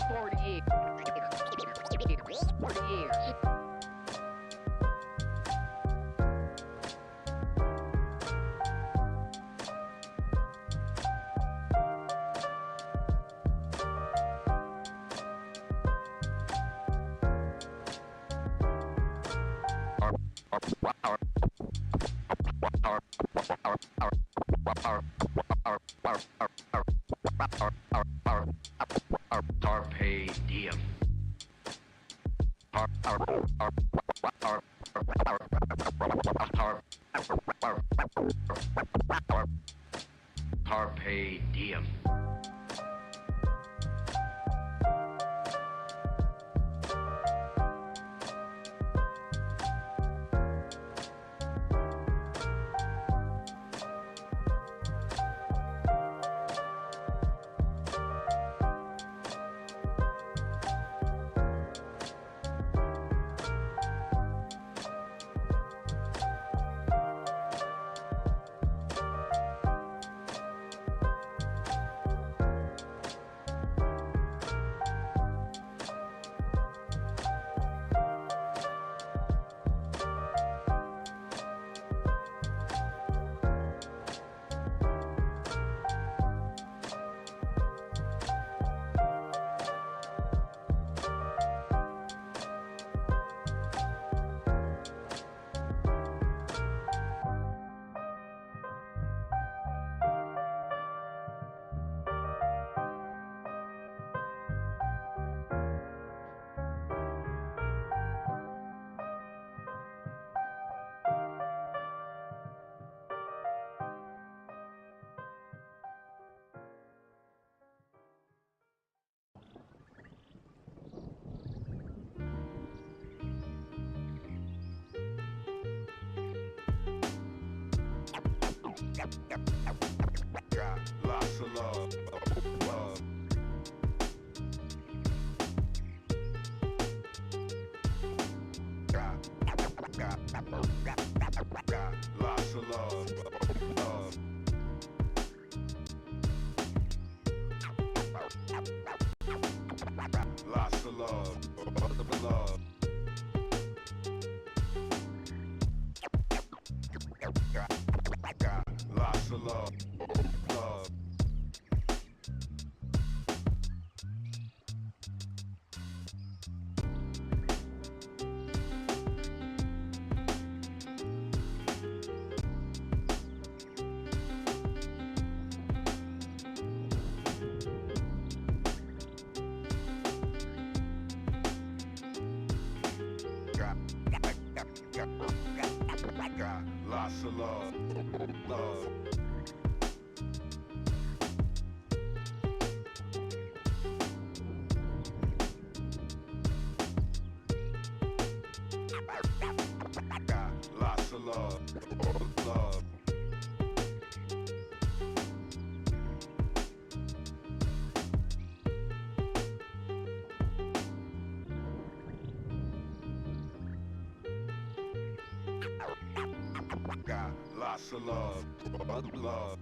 40 years. 40 years. Carpe diem. Carpe diem. Got lots of love, love. Got lots of love, love. Lots of love, love. Got lots of love, love. Got lots of love, love. Got lots of love, love. Got lots of love, love.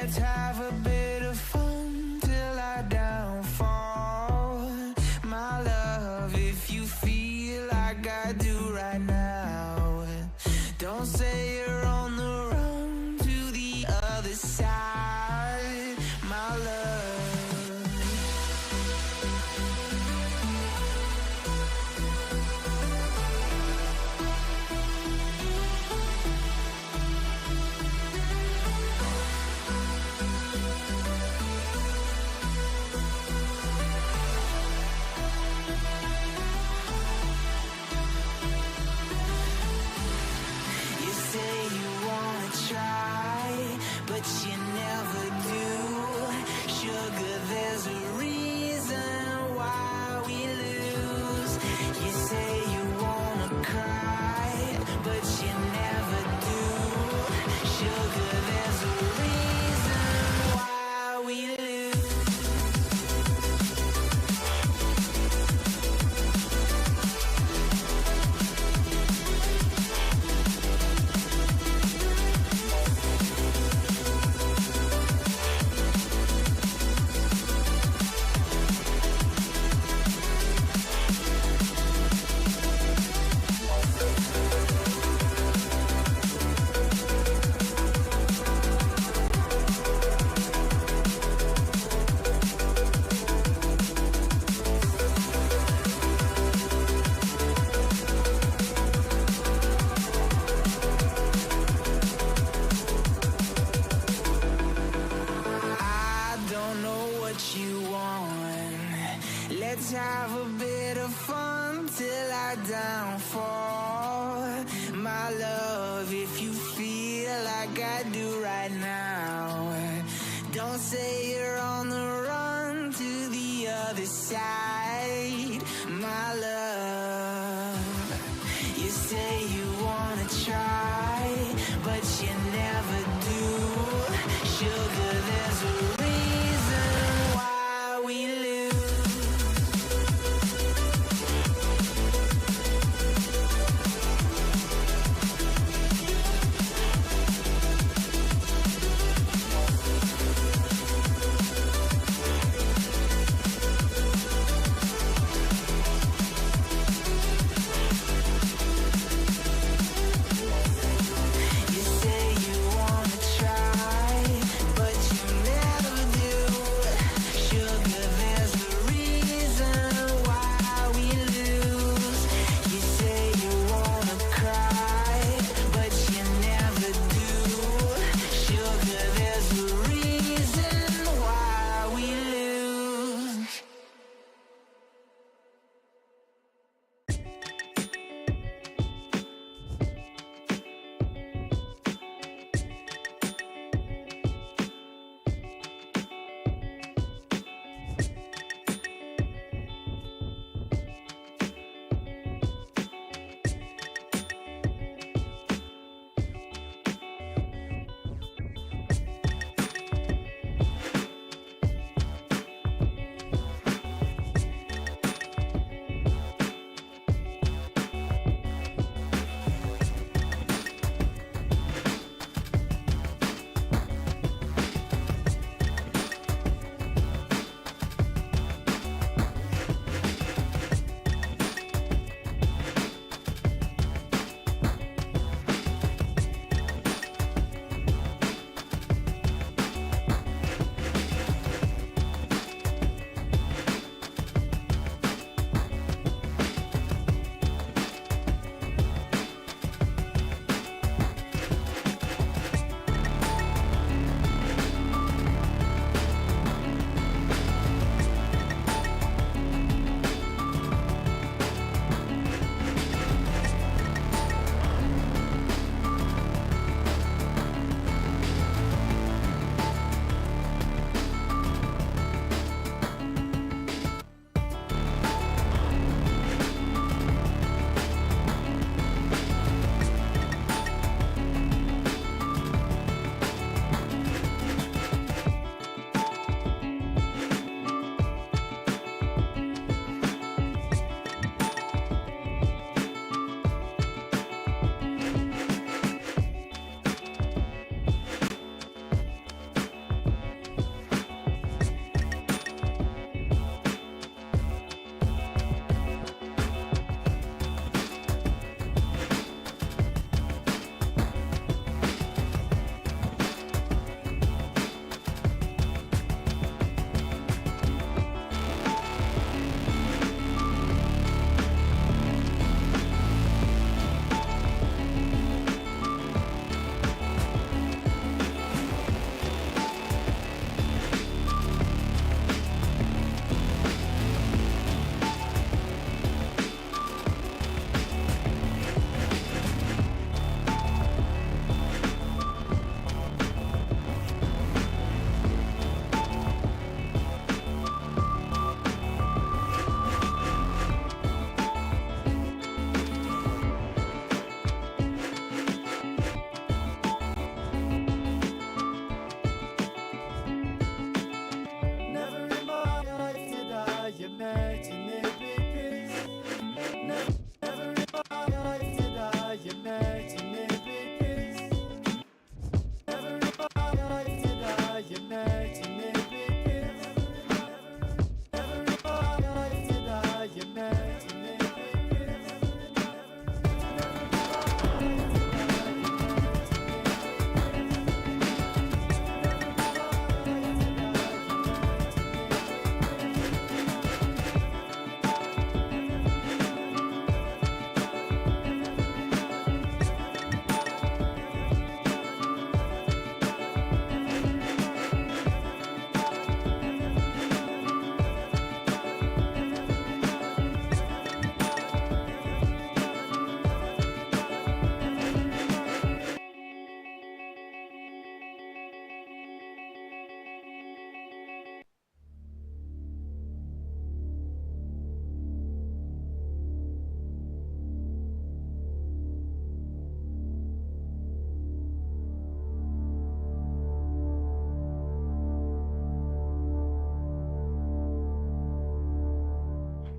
Let's have a bit of fun till I downfall. My love, if you feel like I do right now, don't say you're on the run to the other side, my love. You say you wanna try, but you never do. Sugar, there's a reason why we lose. You say you wanna cry, but you never do. Sugar, there's a reason why we lose. I don't know what you want. Let's have a bit of fun till I downfall. My love, if you feel like I do right now, don't say you're on the run to the other side, my love. You say you wanna try, but you never do. Sugar, there's a reason why we lose.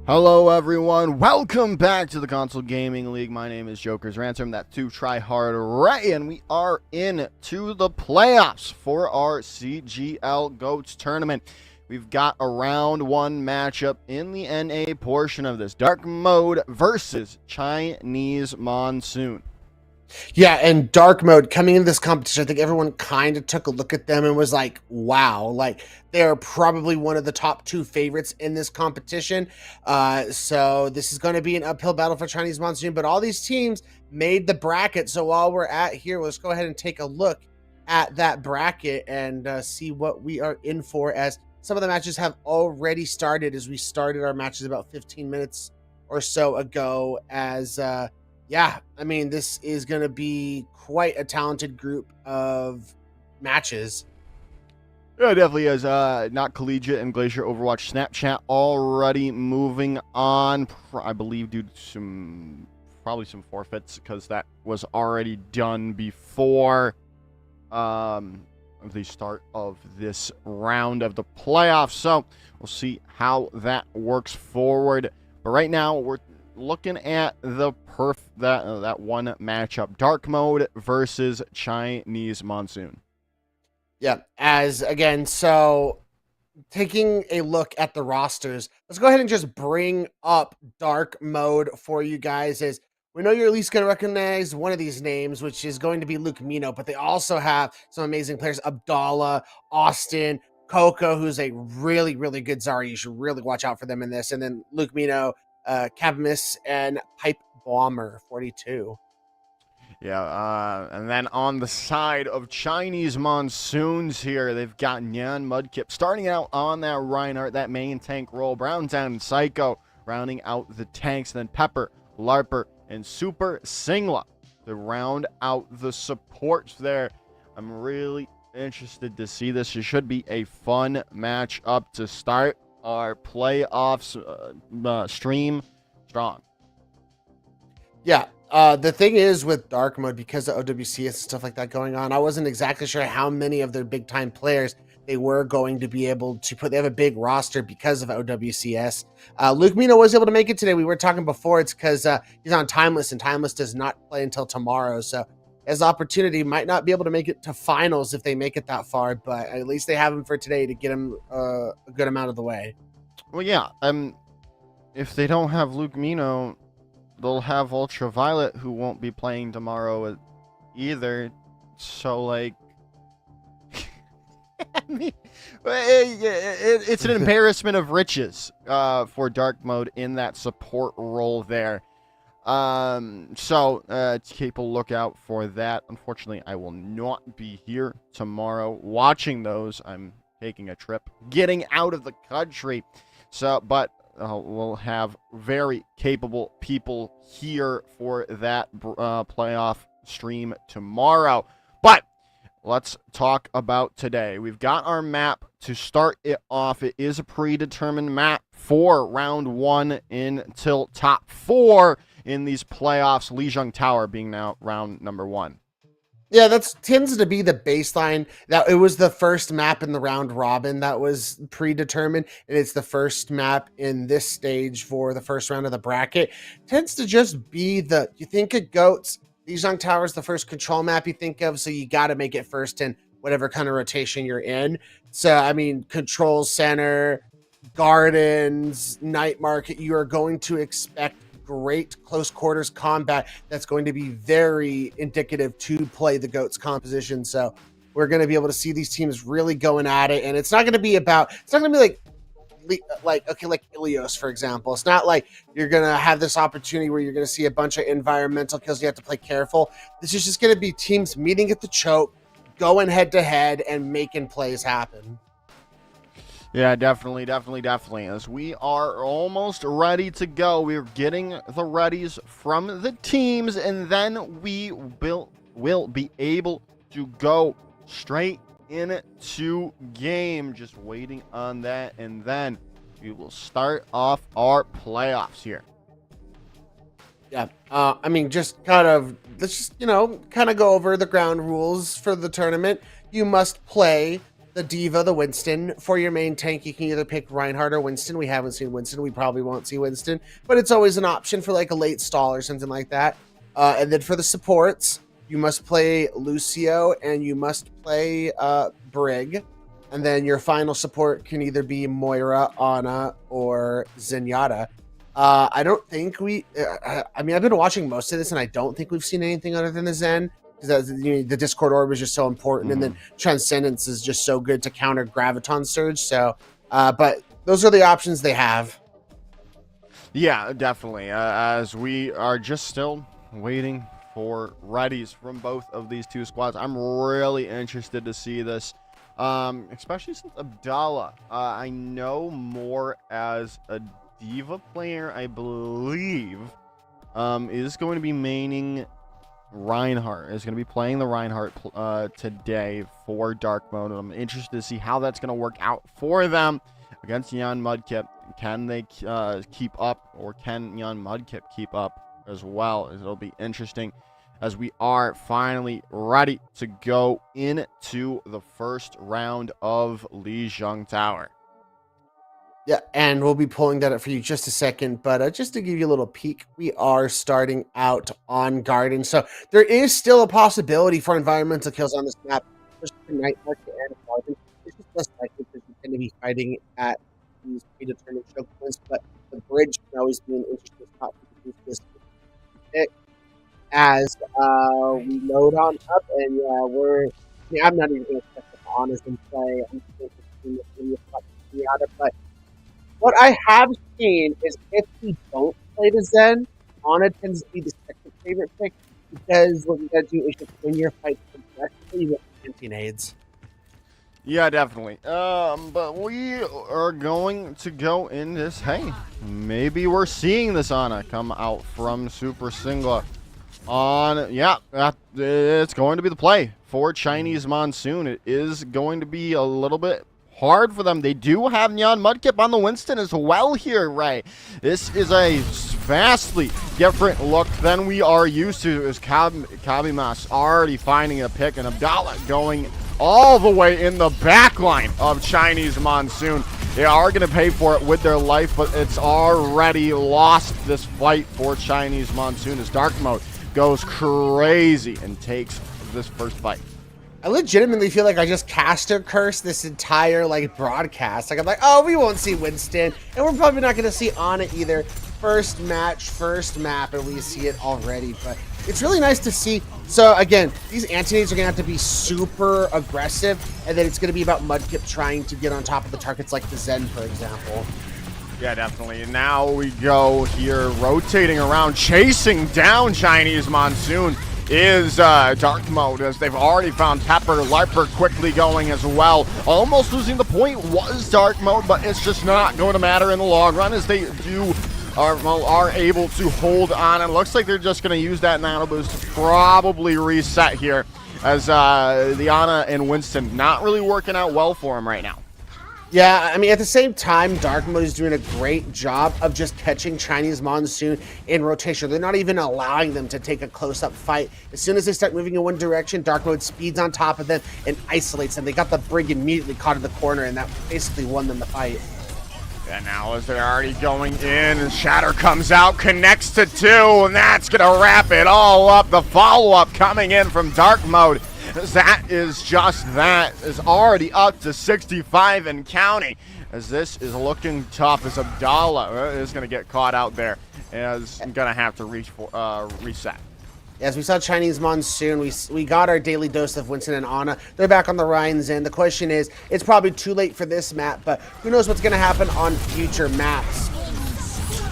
Hello everyone, welcome back to the Console Gaming League. My name is Joker's Ransom, that's to try hard Ray, and we are into the playoffs for our CGL GOATS tournament. We've got a round one matchup in the NA portion of this. Dark Mode versus Chinese Monsoon. Yeah, and dark mode coming into this competition, I think everyone kind of took a look at them and was like, wow, like they're probably one of the top two favorites in this competition. So this is going to be an uphill battle for Chinese Monsoon, but all these teams made the bracket. So while we're at here, let's go ahead and take a look at that bracket and see what we are in for, as some of the matches have already started, as we started our matches about 15 minutes or so ago, as yeah, I mean, this is going to be quite a talented group of matches. Yeah, it definitely is. Not Collegiate and Glacier Overwatch Snapchat already moving on, I believe, due to probably some forfeits, because that was already done before the start of this round of the playoffs. So we'll see how that works forward. But right now, we're looking at the that one matchup, Dark Mode versus Chinese Monsoon. Yeah, as again, so taking a look at the rosters, let's go ahead and just bring up Dark Mode for you guys, as we know you're at least going to recognize one of these names, which is going to be Luke Mino, but they also have some amazing players, Abdallah, Austin, Coco, who's a really, really good Zarya. You should really watch out for them in this. And then Luke Mino, Cabimus, and Pipe Bomber 42. Yeah, and then on the side of Chinese Monsoons here, they've got Nyan Mudkip starting out on that Reinhardt, that main tank role. Browntown and Psycho rounding out the tanks. Then Pepper, Larper, and Super Singla to round out the supports there. I'm really interested to see this. It should be a fun match up to start our playoffs stream strong. Yeah, the thing is with Dark Mode, because of OWCS and stuff like that going on, I wasn't exactly sure how many of their big time players they were going to be able to put. They have a big roster because of OWCS. Luke Mino was able to make it today. We were talking before, it's because he's on Timeless, and Timeless does not play until tomorrow. So his opportunity might not be able to make it to finals if they make it that far, but at least they have him for today to get him a good amount of the way. Well, yeah, if they don't have Luke Mino, they'll have Ultraviolet, who won't be playing tomorrow either. So, like, I mean, it's an embarrassment of riches for Dark Mode in that support role there. So keep a lookout for that. Unfortunately, I will not be here tomorrow watching those. I'm taking a trip, getting out of the country. So, but we'll have very capable people here for that playoff stream tomorrow. But let's talk about today. We've got our map to start it off. It is a predetermined map for round one until top four in these playoffs. Lijiang Tower being now round number one. Yeah, that tends to be the baseline. That it was the first map in the round robin that was predetermined, and it's the first map in this stage for the first round of the bracket. Tends to just be you think of GOATS, Lijiang Tower is the first control map you think of, so you got to make it first in whatever kind of rotation you're in. So, I mean, control center, gardens, night market, you are going to expect great close quarters combat that's going to be very indicative to play the GOATS composition. So we're going to be able to see these teams really going at it, and it's not going to be like Ilios, for example. It's not like you're going to have this opportunity where you're going to see a bunch of environmental kills. You have to play careful. This is just going to be teams meeting at the choke, going head to head, and making plays happen. Yeah, definitely. As we are almost ready to go, we're getting the readies from the teams, and then we will be able to go straight into game. Just waiting on that, and then we will start off our playoffs here. Yeah, I mean, let's just kind of go over the ground rules for the tournament. You must play the Diva, the Winston. For your main tank, you can either pick Reinhardt or Winston. We haven't seen Winston. We probably won't see Winston, but it's always an option for like a late stall or something like that. And then for the supports, you must play Lucio and you must play Brig. And then your final support can either be Moira, Ana, or Zenyatta. I don't think I mean, I've been watching most of this, and I don't think we've seen anything other than the Zen. Because the Discord Orb is just so important, and then Transcendence is just so good to counter Graviton Surge. So, but those are the options they have. Yeah, definitely. As we are just still waiting for readies from both of these two squads. I'm really interested to see this, especially since Abdallah, I know more as a Diva player, I believe, is going to be maining Reinhardt, is going to be playing the Reinhardt today for Dark Mode. I'm interested to see how that's going to work out for them against Jan Mudkip. Can they keep up, or can Jan Mudkip keep up as well? It'll be interesting as we are finally ready to go into the first round of Lijiang Tower. Yeah, and we'll be pulling that up for you just a second, but just to give you a little peek, we are starting out on Garden. So there is still a possibility for environmental kills on this map, especially for Night Market and Garden. This is less likely because we tend to be fighting at these predetermined choke points, but the bridge can always be an interesting spot to use this pick as we load on up, and I'm not even going to check the honors and play. I'm just going to see the out of, but what I have seen is if we don't play the Zen, Ana tends to be the second favorite pick because what you gotta do is just win your fight progressively with anti-nades. Yeah, definitely. But we are going to go in this. Hey, maybe we're seeing this Ana come out from Super Singla on. Yeah, it's going to be the play for Chinese Monsoon. It is going to be a little bit hard for them. They do have Nyan Mudkip on the Winston as well here, Ray. This is a vastly different look than we are used to, as Kabimas already finding a pick, and Abdallah going all the way in the back line of Chinese Monsoon. They are going to pay for it with their life, but it's already lost this fight for Chinese Monsoon as Dark Mode goes crazy and takes this first fight. I legitimately feel like I just caster curse this entire broadcast. Like I'm like, oh, we won't see Winston, and we're probably not going to see Ana either. First match, first map, and we see it already. But it's really nice to see. So again, these anti-nades are going to have to be super aggressive, and then it's going to be about Mudkip trying to get on top of the targets like the Zen, for example. Yeah, definitely. And now we go here, rotating around, chasing down Chinese Monsoon is Dark Mode, as they've already found Pepper. Larper quickly going as well. Almost losing the point was Dark Mode, but it's just not going to matter in the long run, as they are able to hold on. And it looks like they're just going to use that nano boost to probably reset here, as the Ana and Winston not really working out well for him right now. Yeah, I mean, at the same time, Dark Mode is doing a great job of just catching Chinese Monsoon in rotation. They're not even allowing them to take a close-up fight. As soon as they start moving in one direction, Dark Mode speeds on top of them and isolates them. They got the Brig immediately caught in the corner, and that basically won them the fight. And now as they're already going in, and Shatter comes out, connects to two, and that's going to wrap it all up. The follow-up coming in from Dark Mode. That is already up to 65 and counting, as this is looking tough, as Abdallah is going to get caught out there and is going to have to reset. As we saw Chinese Monsoon, we got our daily dose of Winston and Ana. They're back on the Ryan's End. The question is, it's probably too late for this map, but who knows what's going to happen on future maps.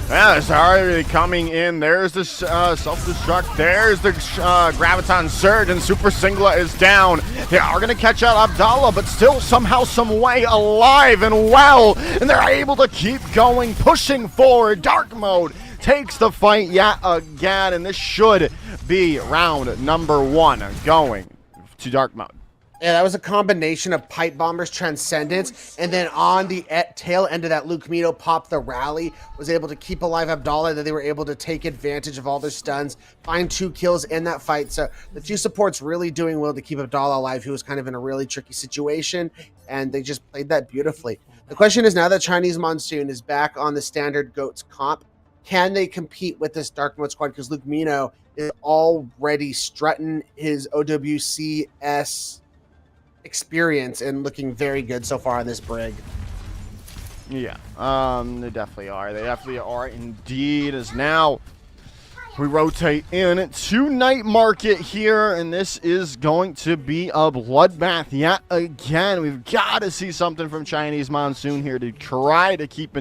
Yeah, it's already coming in. There's the self-destruct. There's the Graviton Surge, and Super Singla is down. They are going to catch out Abdallah, but still somehow, some way alive and well. And they're able to keep going, pushing forward. Dark Mode takes the fight yet again, and this should be round number one going to Dark Mode. Yeah, that was a combination of Pipe Bomber's Transcendence, and then on the tail end of that, Luke Mito popped the rally, was able to keep alive Abdallah, that they were able to take advantage of all their stuns, find 2 kills in that fight. So the 2 supports really doing well to keep Abdallah alive, who was kind of in a really tricky situation, and they just played that beautifully. The question is, now that Chinese Monsoon is back on the standard GOATS comp, can they compete with this Dark Mode squad? Because Luke Mito is already strutting his OWCS experience and looking very good so far on this brig. Yeah, they definitely are. They definitely are indeed. As now we rotate in to night market here, and this is going to be a bloodbath yet again. We've got to see something from Chinese Monsoon here to try to keep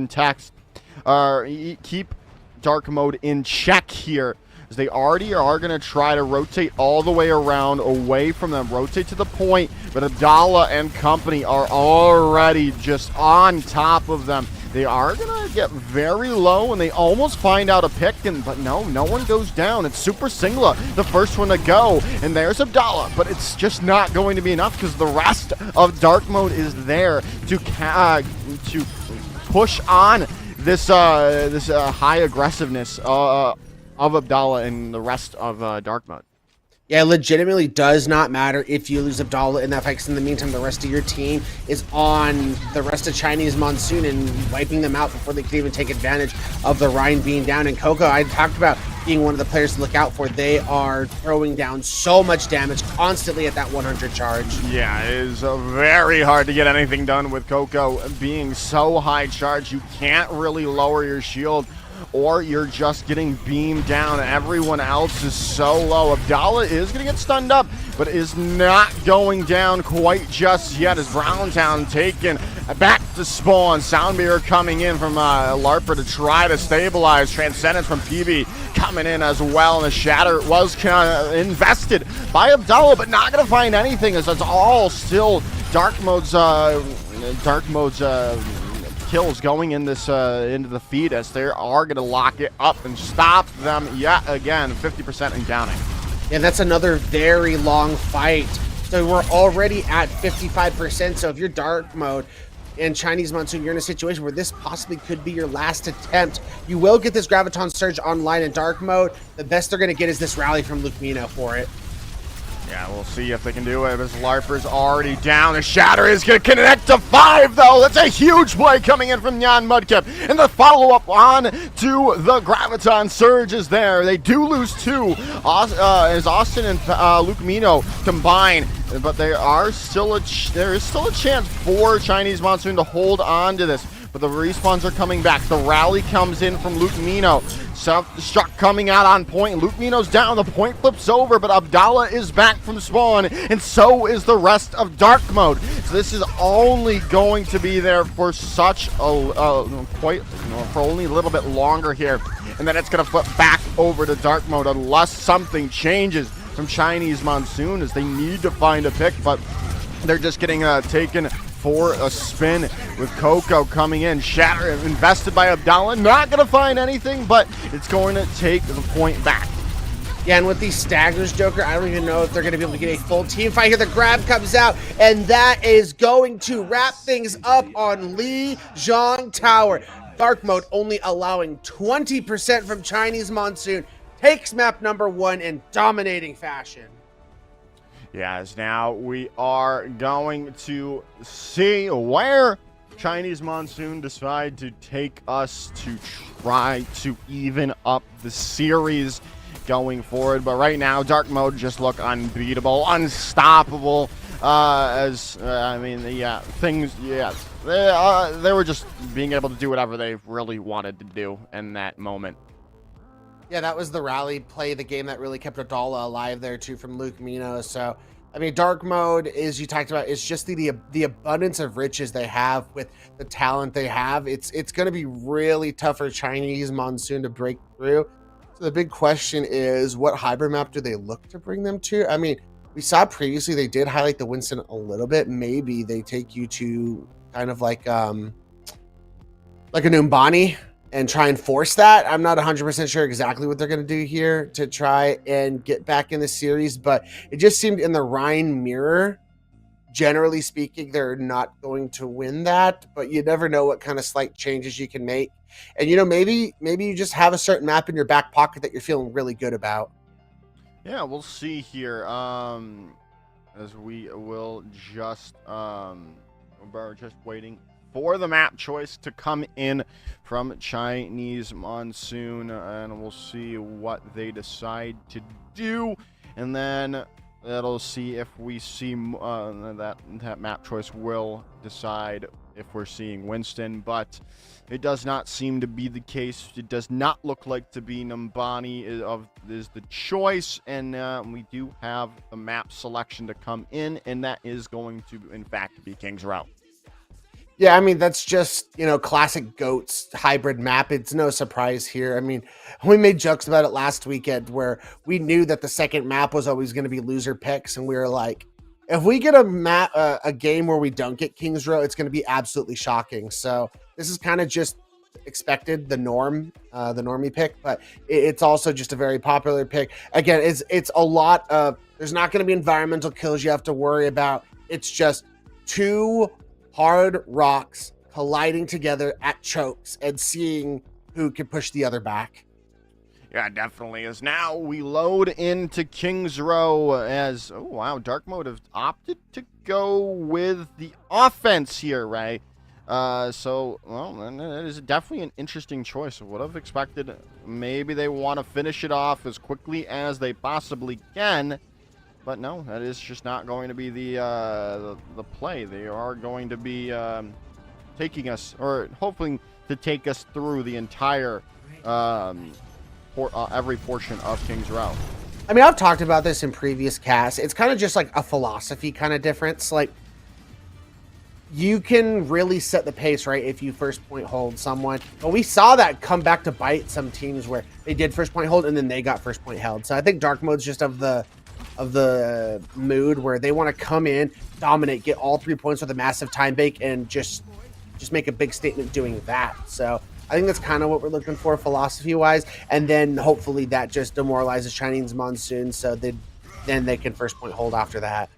keep Dark Mode in check here. They already are going to try to rotate all the way around away from them, rotate to the point, but Abdallah and company are already just on top of them. They are going to get very low, and they almost find out a pick, but no one goes down. It's Super Singla, the first one to go, and there's Abdallah, but it's just not going to be enough because the rest of Dark Mode is there to push on this high aggressiveness of Abdallah and the rest of Dark Mode. Yeah, it legitimately does not matter if you lose Abdallah in that fight, because in the meantime, the rest of your team is on the rest of Chinese Monsoon and wiping them out before they can even take advantage of the Rhine being down. And Coco, I talked about being one of the players to look out for. They are throwing down so much damage constantly at that 100 charge. Yeah, it is very hard to get anything done with Coco being so high charge. You can't really lower your shield, or you're just getting beamed down. Everyone else is so low. Abdallah is going to get stunned up, but is not going down quite just yet as Browntown taken back to spawn. Soundbeer coming in from Larper to try to stabilize. Transcendence from PB coming in as well, and the Shatter was invested by Abdallah, but not going to find anything as it's all still Dark Mode's kills going in this into the feed, as they are going to lock it up and stop them yet again, 50% and counting. Yeah, that's another very long fight. So we're already at 55%. So if you're Dark Mode and Chinese Monsoon, you're in a situation where this possibly could be your last attempt. You will get this Graviton Surge online in Dark Mode. The best they're going to get is this rally from Luke Mito for it. Yeah, we'll see if they can do it. As Larper's already down. The Shatter is going to connect to 5, though. That's a huge play coming in from Jan Mudkip. And the follow-up on to the Graviton Surge is there. They do lose 2 as Austin and Luke Mito combine. But there is still a chance for Chinese Monsoon to hold on to this. But the respawns are coming back. The rally comes in from Luke Mito. Self-destruct coming out on point. Luke Mito's down. The point flips over, but Abdallah is back from spawn, and so is the rest of Dark Mode. So this is only going to be there for such for only a little bit longer here, and then it's going to flip back over to Dark Mode unless something changes from Chinese Monsoon, as they need to find a pick, but they're just getting taken for a spin with Coco coming in. Shatter invested by Abdallah. Not going to find anything, but it's going to take the point back. Yeah, and with these staggers, Joker, I don't even know if they're going to be able to get a full team fight here. The grab comes out, and that is going to wrap things up on Li Zhang Tower. Dark Mode only allowing 20% from Chinese Monsoon. Takes map number 1 in dominating fashion. Yeah, as now we are going to see where Chinese Monsoon decide to take us to try to even up the series going forward. But right now, Dark Mode just look unbeatable, unstoppable. They were just being able to do whatever they really wanted to do in that moment. Yeah, that was the rally play, the game that really kept Abdallah alive there too from Luke Mito. So, I mean, Dark Mode, as you talked about, it's just the abundance of riches they have with the talent they have. It's going to be really tough for Chinese Monsoon to break through. So the big question is, what hybrid map do they look to bring them to? I mean, we saw previously they did highlight the Winston a little bit. Maybe they take you to kind of like an Umbani and try and force that. I'm not 100% sure exactly what they're going to do here to try and get back in the series, but it just seemed in the Rhine mirror generally speaking, they're not going to win that, but you never know what kind of slight changes you can make. And maybe you just have a certain map in your back pocket that you're feeling really good about. Yeah, we'll see here. As we will just we're just waiting for the map choice to come in from Chinese Monsoon, and we'll see what they decide to do, and then that'll see if we see that map choice will decide if we're seeing Winston, but it does not seem to be the case. It does not look like to be Numbani is the choice, and we do have the map selection to come in, and that is going to, in fact, be King's Row. Yeah, I mean, that's just, classic GOATS hybrid map. It's no surprise here. I mean, we made jokes about it last weekend where we knew that the second map was always going to be loser picks, and we were like, if we get a game where we don't get King's Row, it's going to be absolutely shocking. So this is kind of just expected, the normie pick, but it's also just a very popular pick. Again, it's a lot of, there's not going to be environmental kills you have to worry about. It's just two hard rocks colliding together at chokes and seeing who can push the other back. Yeah, definitely. As now we load into King's Row as, oh wow, Dark Mode have opted to go with the offense here, right? So, well, it is definitely an interesting choice. I would have expected maybe they want to finish it off as quickly as they possibly can. But no, that is just not going to be the play. They are going to be taking us, or hoping to take us through the entire every portion of King's Row. I mean, I've talked about this in previous casts. It's kind of just like a philosophy kind of difference. Like, you can really set the pace, right, if you first point hold someone. But we saw that come back to bite some teams where they did first point hold and then they got first point held. So I think Dark Mode's just of the mood where they want to come in, dominate, get all 3 points with a massive time bake, and just make a big statement doing that. So I think that's kind of what we're looking for philosophy wise, and then hopefully that just demoralizes Chinese Monsoon, so then they can first point hold after that.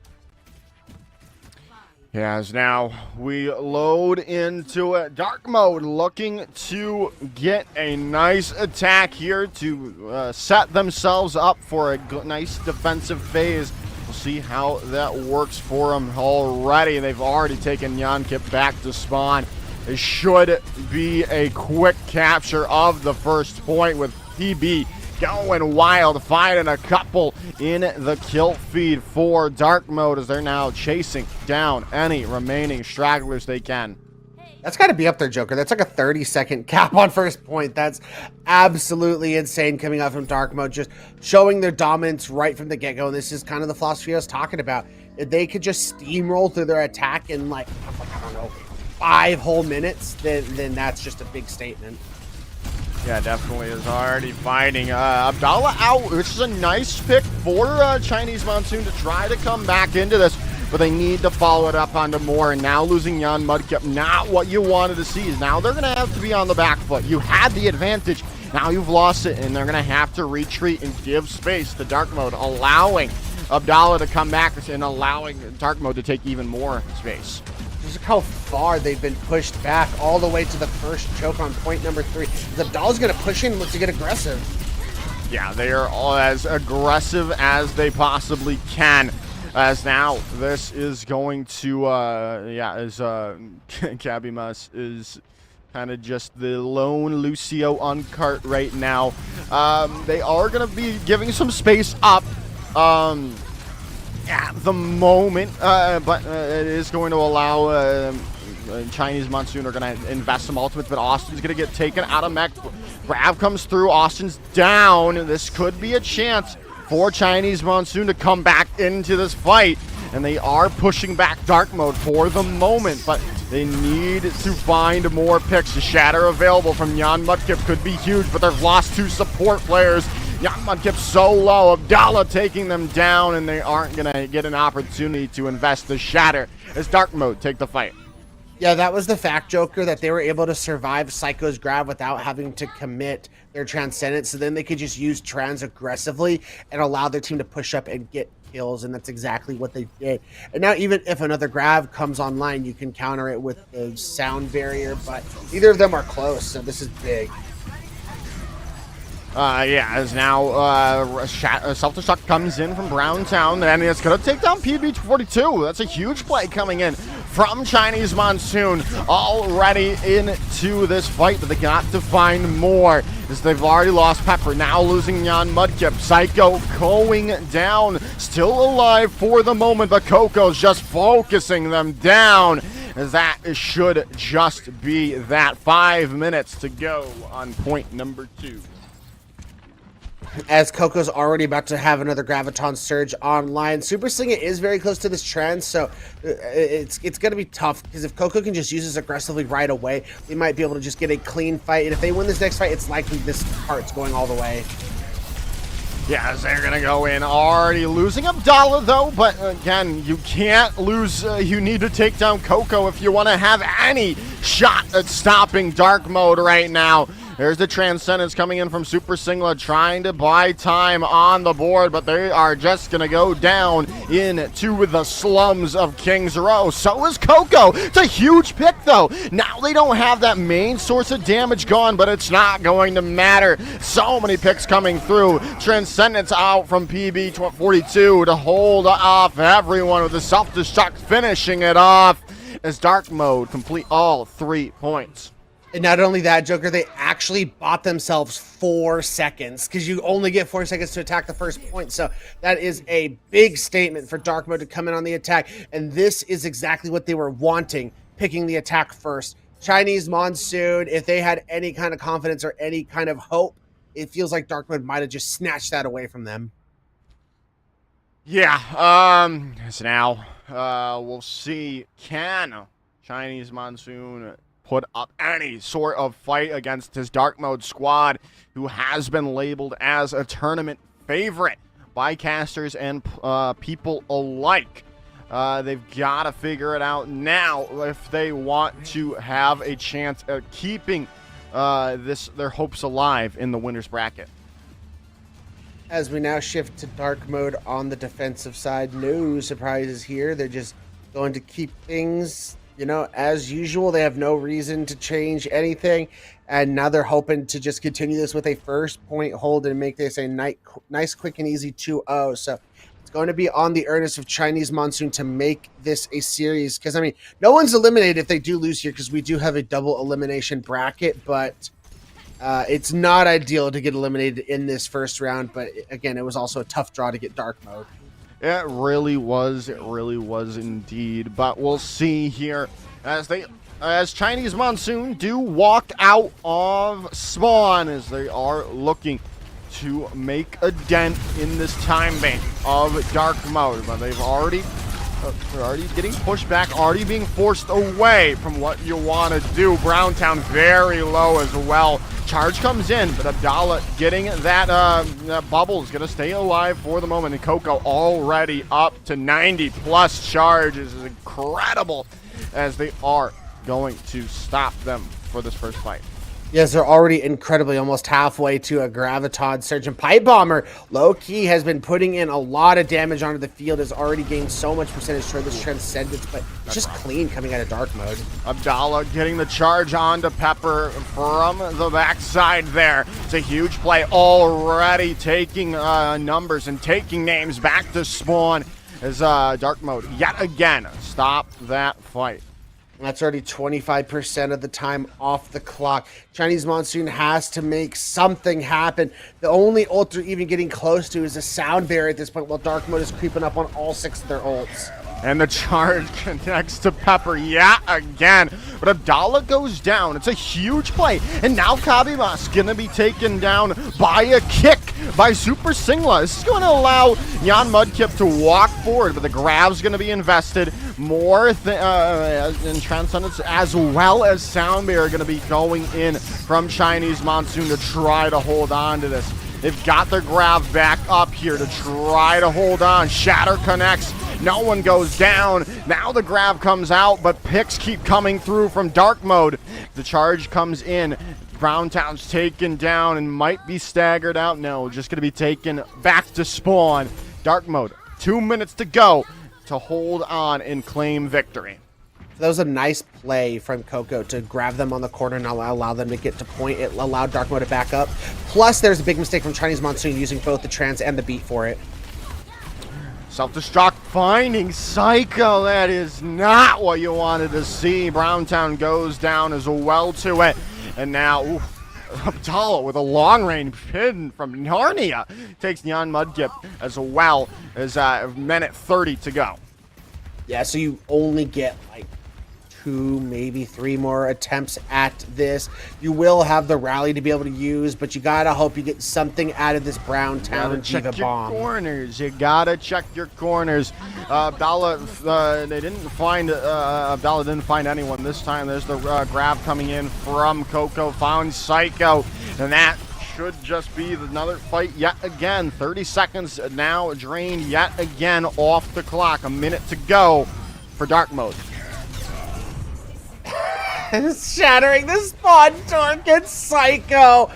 Yeah, as now we load into it. Dark Mode looking to get a nice attack here to set themselves up for a nice defensive phase. We'll see how that works for them already. They've already taken Yonkip back to spawn. It should be a quick capture of the first point with PB going wild, finding a couple in the kill feed for Dark Mode as they're now chasing down any remaining stragglers they can. That's got to be up there, Joker. That's like a 30-second cap on first point. That's absolutely insane coming out from Dark Mode, just showing their dominance right from the get-go. And this is kind of the philosophy I was talking about. If they could just steamroll through their attack in like I don't know, 5 whole minutes, then that's just a big statement. Yeah, definitely is already fighting. Abdallah out, which is a nice pick for Chinese Monsoon to try to come back into this, but they need to follow it up onto more. And now losing Jan Mudkip, not what you wanted to see. Now they're going to have to be on the back foot. You had the advantage. Now you've lost it, and they're going to have to retreat and give space to Dark Mode, allowing Abdallah to come back and allowing Dark Mode to take even more space. Just look how far they've been pushed back all the way to the first choke on point number 3. Abdallah's going to push in to get aggressive. Yeah, they are all as aggressive as they possibly can. As now, this is going to, as Cabimas is kind of just the lone Lucio on cart right now. They are going to be giving some space up. At the moment, but it is going to allow Chinese Monsoon are going to invest some ultimates, but Austin's going to get taken out of mech. Grav comes through, Austin's down. This could be a chance for Chinese Monsoon to come back into this fight, and they are pushing back Dark Mode for the moment, but they need to find more picks. The shatter available from Jan Mudkip could be huge, but they've lost 2 support players. Jan Mudkip so low, Abdallah taking them down, and they aren't going to get an opportunity to invest the shatter as Dark Mode take the fight. Yeah, that was the fact, Joker, that they were able to survive Psycho's grab without having to commit their Transcendence, so then they could just use Trans aggressively and allow their team to push up and get kills, and that's exactly what they did. And now even if another grab comes online, you can counter it with the sound barrier, but neither of them are close, so this is big. Yeah, as now self-destruct comes in from Browntown, and it's going to take down PB42. That's a huge play coming in from Chinese Monsoon already into this fight, but they got to find more as they've already lost Pepper, now losing Jan Mudkip. Psycho going down, still alive for the moment, but Coco's just focusing them down, as that should just be that. 5 minutes to go on point number 2. As Coco's already about to have another Graviton Surge online. Super Singing is very close to this trend, so it's going to be tough, because if Coco can just use this aggressively right away, they might be able to just get a clean fight, and if they win this next fight, it's likely this part's going all the way. Yeah, as they're going to go in, already losing Abdallah, though, but again, you can't lose. You need to take down Coco if you want to have any shot at stopping Dark Mode right now. There's the Transcendence coming in from Super Singla, trying to buy time on the board, but they are just going to go down into the slums of Kings Row. So is Coco. It's a huge pick, though. Now they don't have that main source of damage gone, but it's not going to matter. So many picks coming through. Transcendence out from PB42 to hold off everyone with the self-destruct, finishing it off as Dark Mode complete all 3 points. And not only that, Joker, they actually bought themselves 4 seconds, because you only get 4 seconds to attack the first point. So that is a big statement for Dark Mode to come in on the attack. And this is exactly what they were wanting, picking the attack first. Chinese Monsoon, if they had any kind of confidence or any kind of hope, it feels like Dark Mode might have just snatched that away from them. Yeah, so now we'll see, can Chinese Monsoon put up any sort of fight against his Dark Mode squad, who has been labeled as a tournament favorite by casters and people alike. They've got to figure it out now if they want to have a chance at keeping their hopes alive in the winner's bracket. As we now shift to Dark Mode on the defensive side, no surprises here. They're just going to keep things, as usual. They have no reason to change anything, and now they're hoping to just continue this with a first point hold and make this a nice, quick, and easy 2-0. So it's going to be on the earnest of Chinese Monsoon to make this a series, because, no one's eliminated if they do lose here, because we do have a double elimination bracket, but it's not ideal to get eliminated in this first round. But again, it was also a tough draw to get Dark Mode. It really was. It really was indeed. But we'll see here as Chinese Monsoon do walk out of spawn, as they are looking to make a dent in this time bank of Dark Mode. But they're already getting pushed back, already being forced away from what you want to do. Browntown very low as well. Charge comes in, but Abdallah getting that bubble is going to stay alive for the moment. And Coco already up to 90+ charges. Is incredible, as they are going to stop them for this first fight. Yes, they're already incredibly almost halfway to a Graviton Surge. And Pipe Bomber, low-key, has been putting in a lot of damage onto the field, has already gained so much percentage toward this Transcendence, but it's just clean coming out of Dark Mode. Abdallah getting the charge onto Pepper from the backside there. It's a huge play, already taking numbers and taking names back to spawn, as Dark Mode yet again stop that fight. That's already 25% of the time off the clock. Chinese Monsoon has to make something happen. The only ult they're even getting close to is a sound barrier at this point, while Dark Mode is creeping up on all 6 of their ults. And the charge connects to Pepper yet again. But Abdallah goes down. It's a huge play. And now Kabima's going to be taken down by a kick by Super Singla. This is going to allow Jan Mudkip to walk forward, but the grab's going to be invested. More in Transcendence, as well as Soundbear, are going to be going in from Chinese Monsoon to try to hold on to this. They've got their grab back up here to try to hold on. Shatter connects. No one goes down. Now the grab comes out, but picks keep coming through from Dark Mode. The charge comes in. Browntown's taken down and might be staggered out. No, just going to be taken back to spawn. Dark Mode 2 minutes to go to hold on and claim victory. That was a nice play from Coco to grab them on the corner and allow them to get to point. It allowed Dark Mode to back up. Plus, there's a big mistake from Chinese Monsoon using both the trans and the beat for it. Self-destruct finding Psycho. That is not what you wanted to see. Browntown goes down as well to it. And now, Abdallah with a long-range pin from Narnia takes Neon Mudkip as well as a minute 30 to go. Yeah, so you only get like 2, maybe 3 more attempts at this. You will have the rally to be able to use, but you gotta hope you get something out of this Browntown Jiva bomb. Corners. You gotta check your corners. Abdallah, they didn't find Abdallah didn't find anyone this time. There's the grab coming in from Coco. Found Psycho, and that should just be another fight yet again. 30 seconds now drained yet again off the clock. A minute to go for Dark Mode. Shattering the spawn torque, and Psycho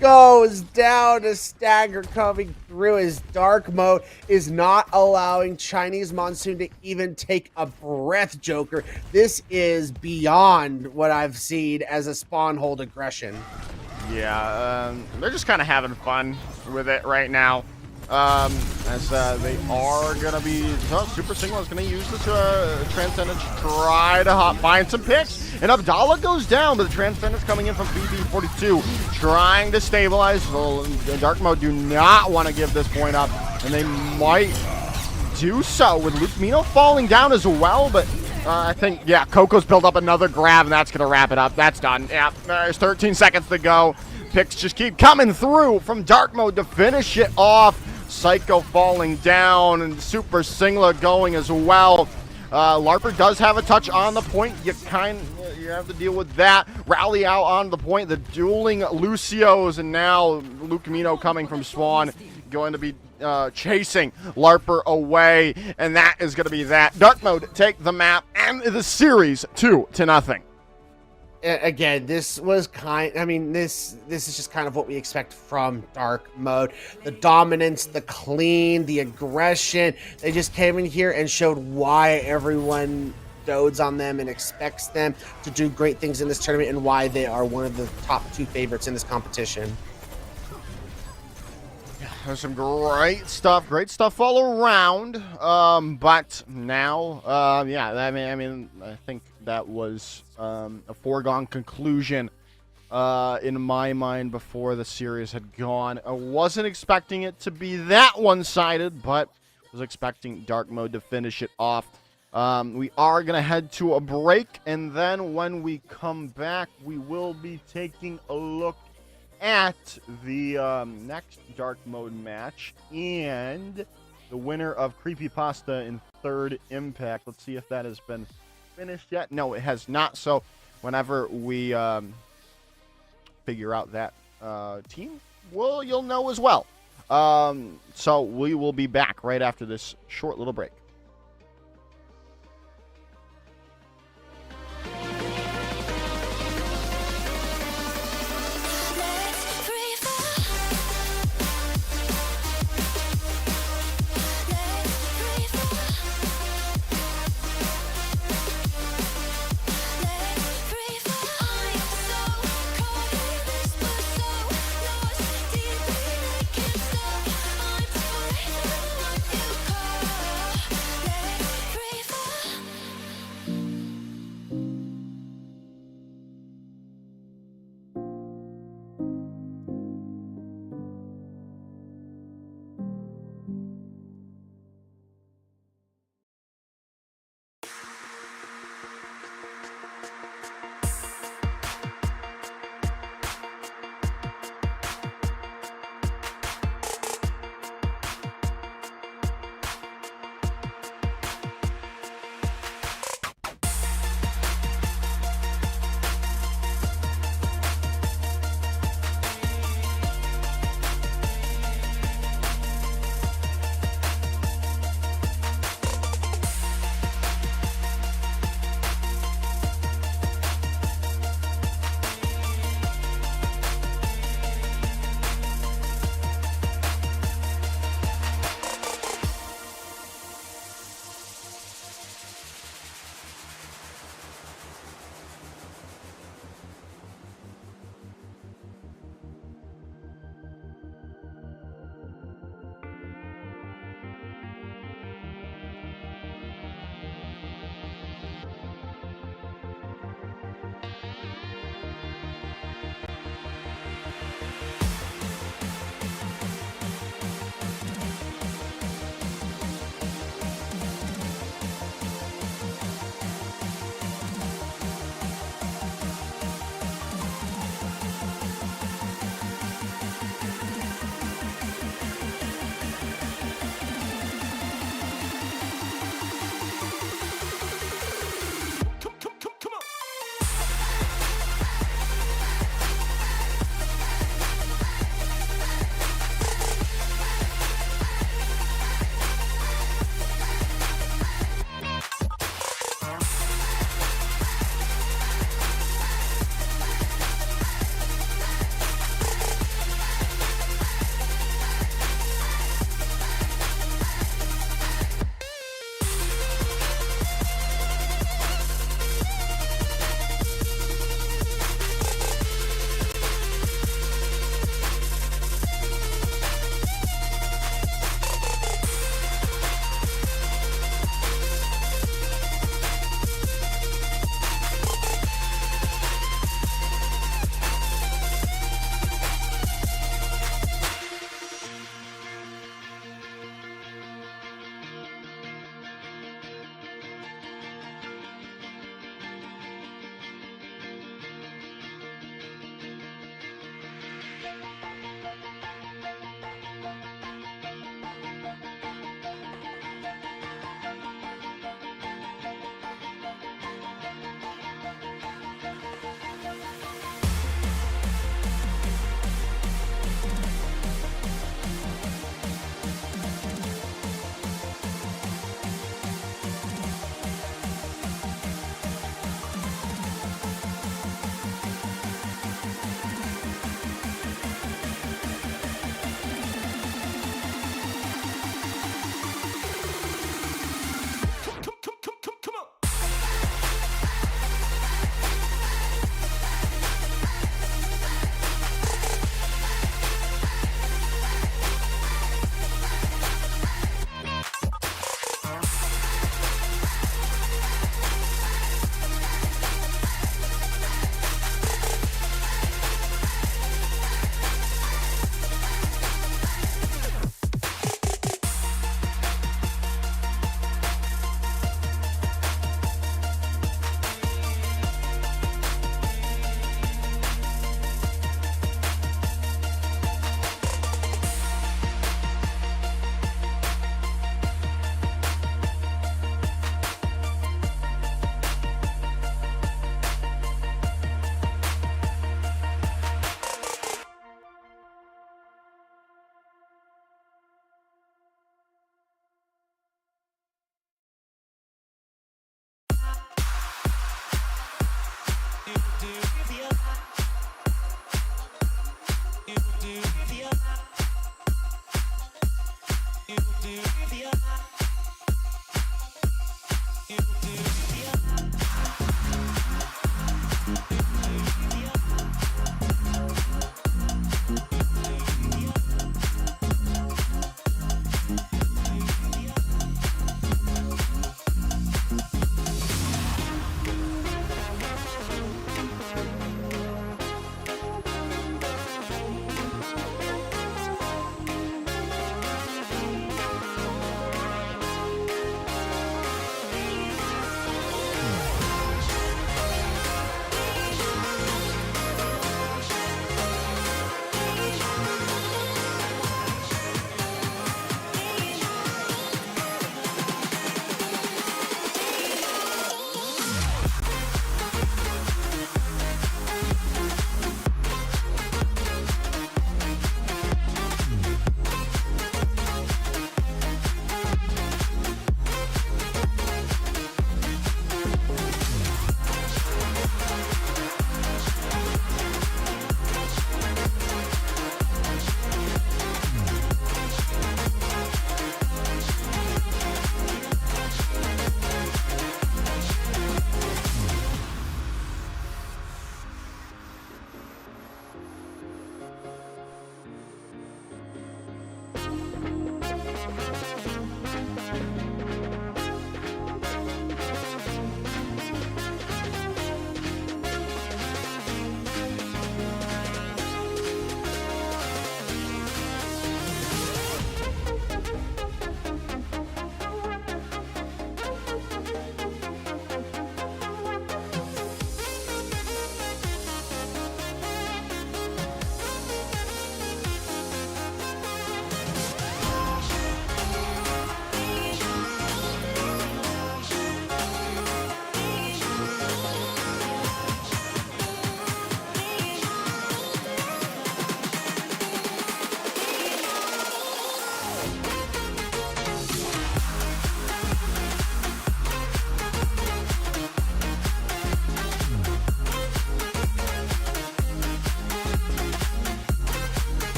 goes down. A stagger coming through as Dark Mode is not allowing Chinese Monsoon to even take a breath, Joker. This is beyond what I've seen as a spawn hold aggression. Yeah, they're just kind of having fun with it right now. As they are gonna be, Super Single is gonna use this Transcendence to try to find some picks, and Abdallah goes down, but the Transcendence coming in from BB42, trying to stabilize. Well, Dark Mode do not want to give this point up, and they might do so with Luke Mino falling down as well, but I think, yeah, Coco's built up another grab, and that's gonna wrap it up. That's done. Yeah, there's 13 seconds to go. Picks just keep coming through from Dark Mode to finish it off. Psycho falling down and Super Singla going as well. Larper does have a touch on the point. You have to deal with that. Rally out on the point. The dueling Lucios, and now Luke Mino coming from Swan, going to be chasing Larper away, and that is going to be that. Dark Mode take the map and the series 2-0. Again, this was this is just kind of what we expect from Dark Mode. The dominance, the clean, the aggression. They just came in here and showed why everyone dotes on them and expects them to do great things in this tournament, and why they are one of the top 2 favorites in this competition. There's some great stuff all around. But now, yeah, I think that was a foregone conclusion in my mind before the series had gone. I wasn't expecting it to be that one-sided, but was expecting Dark Mode to finish it off. We are going to head to a break, and then when we come back, we will be taking a look at the next Dark Mode match and the winner of Creepypasta in Third Impact. Let's see if that has been finished yet. No, it has not. So whenever we figure out that team, well, you'll know as well. So we will be back right after this short little break.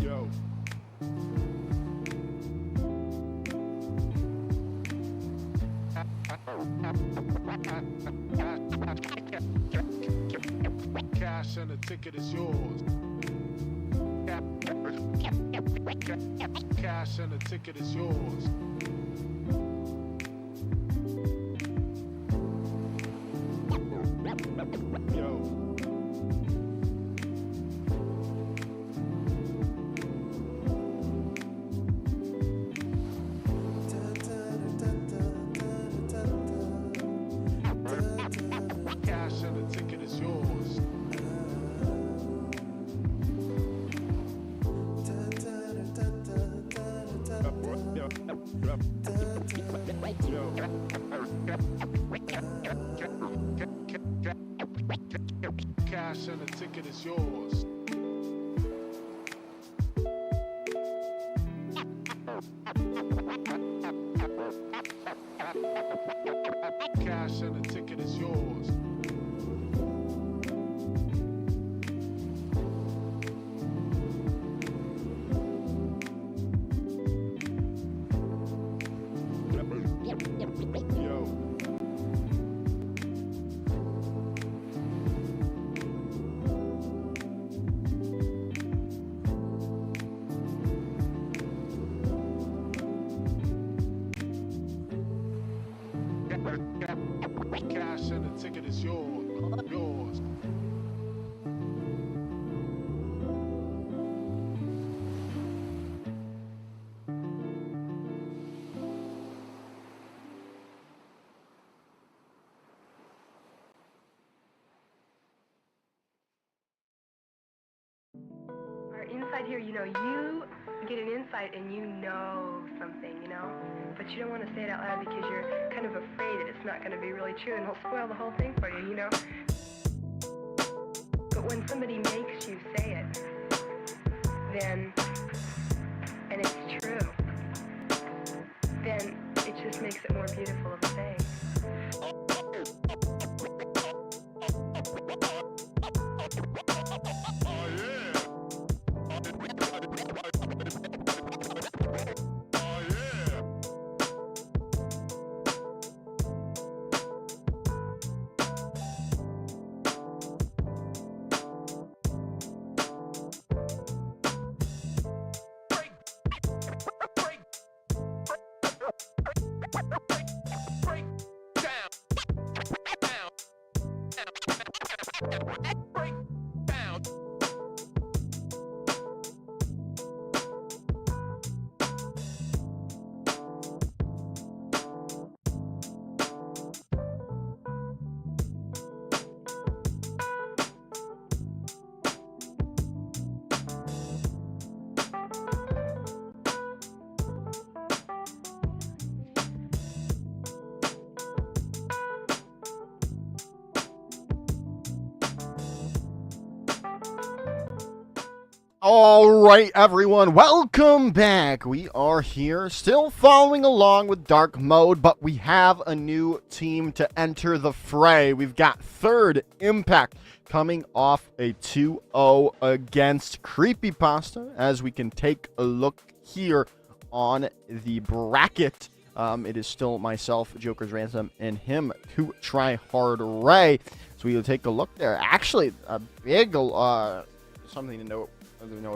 Yo. Cash and the ticket is yours. Cash and the ticket is yours. Yo. Cash and the ticket is yours. Cash and the ticket is yours. Cash and the ticket is yours. Yo. Cash and the ticket is yours. Yours. Or inside here, you get an insight and you know something, but you don't want to say it out loud because you're kind of afraid that it's not going to be really true and it'll spoil the whole thing for you, But when somebody makes you say it, then, and it's true, then it just makes it more beautiful of a thing. All right, everyone, welcome back. We are here, still following along with Dark Mode, but we have a new team to enter the fray. We've got Third Impact coming off a 2-0 against Creepypasta, as we can take a look here on the bracket. It is still myself, Joker's Ransom, and him, Try Hard Ray. So we'll take a look there. Actually, a big something to note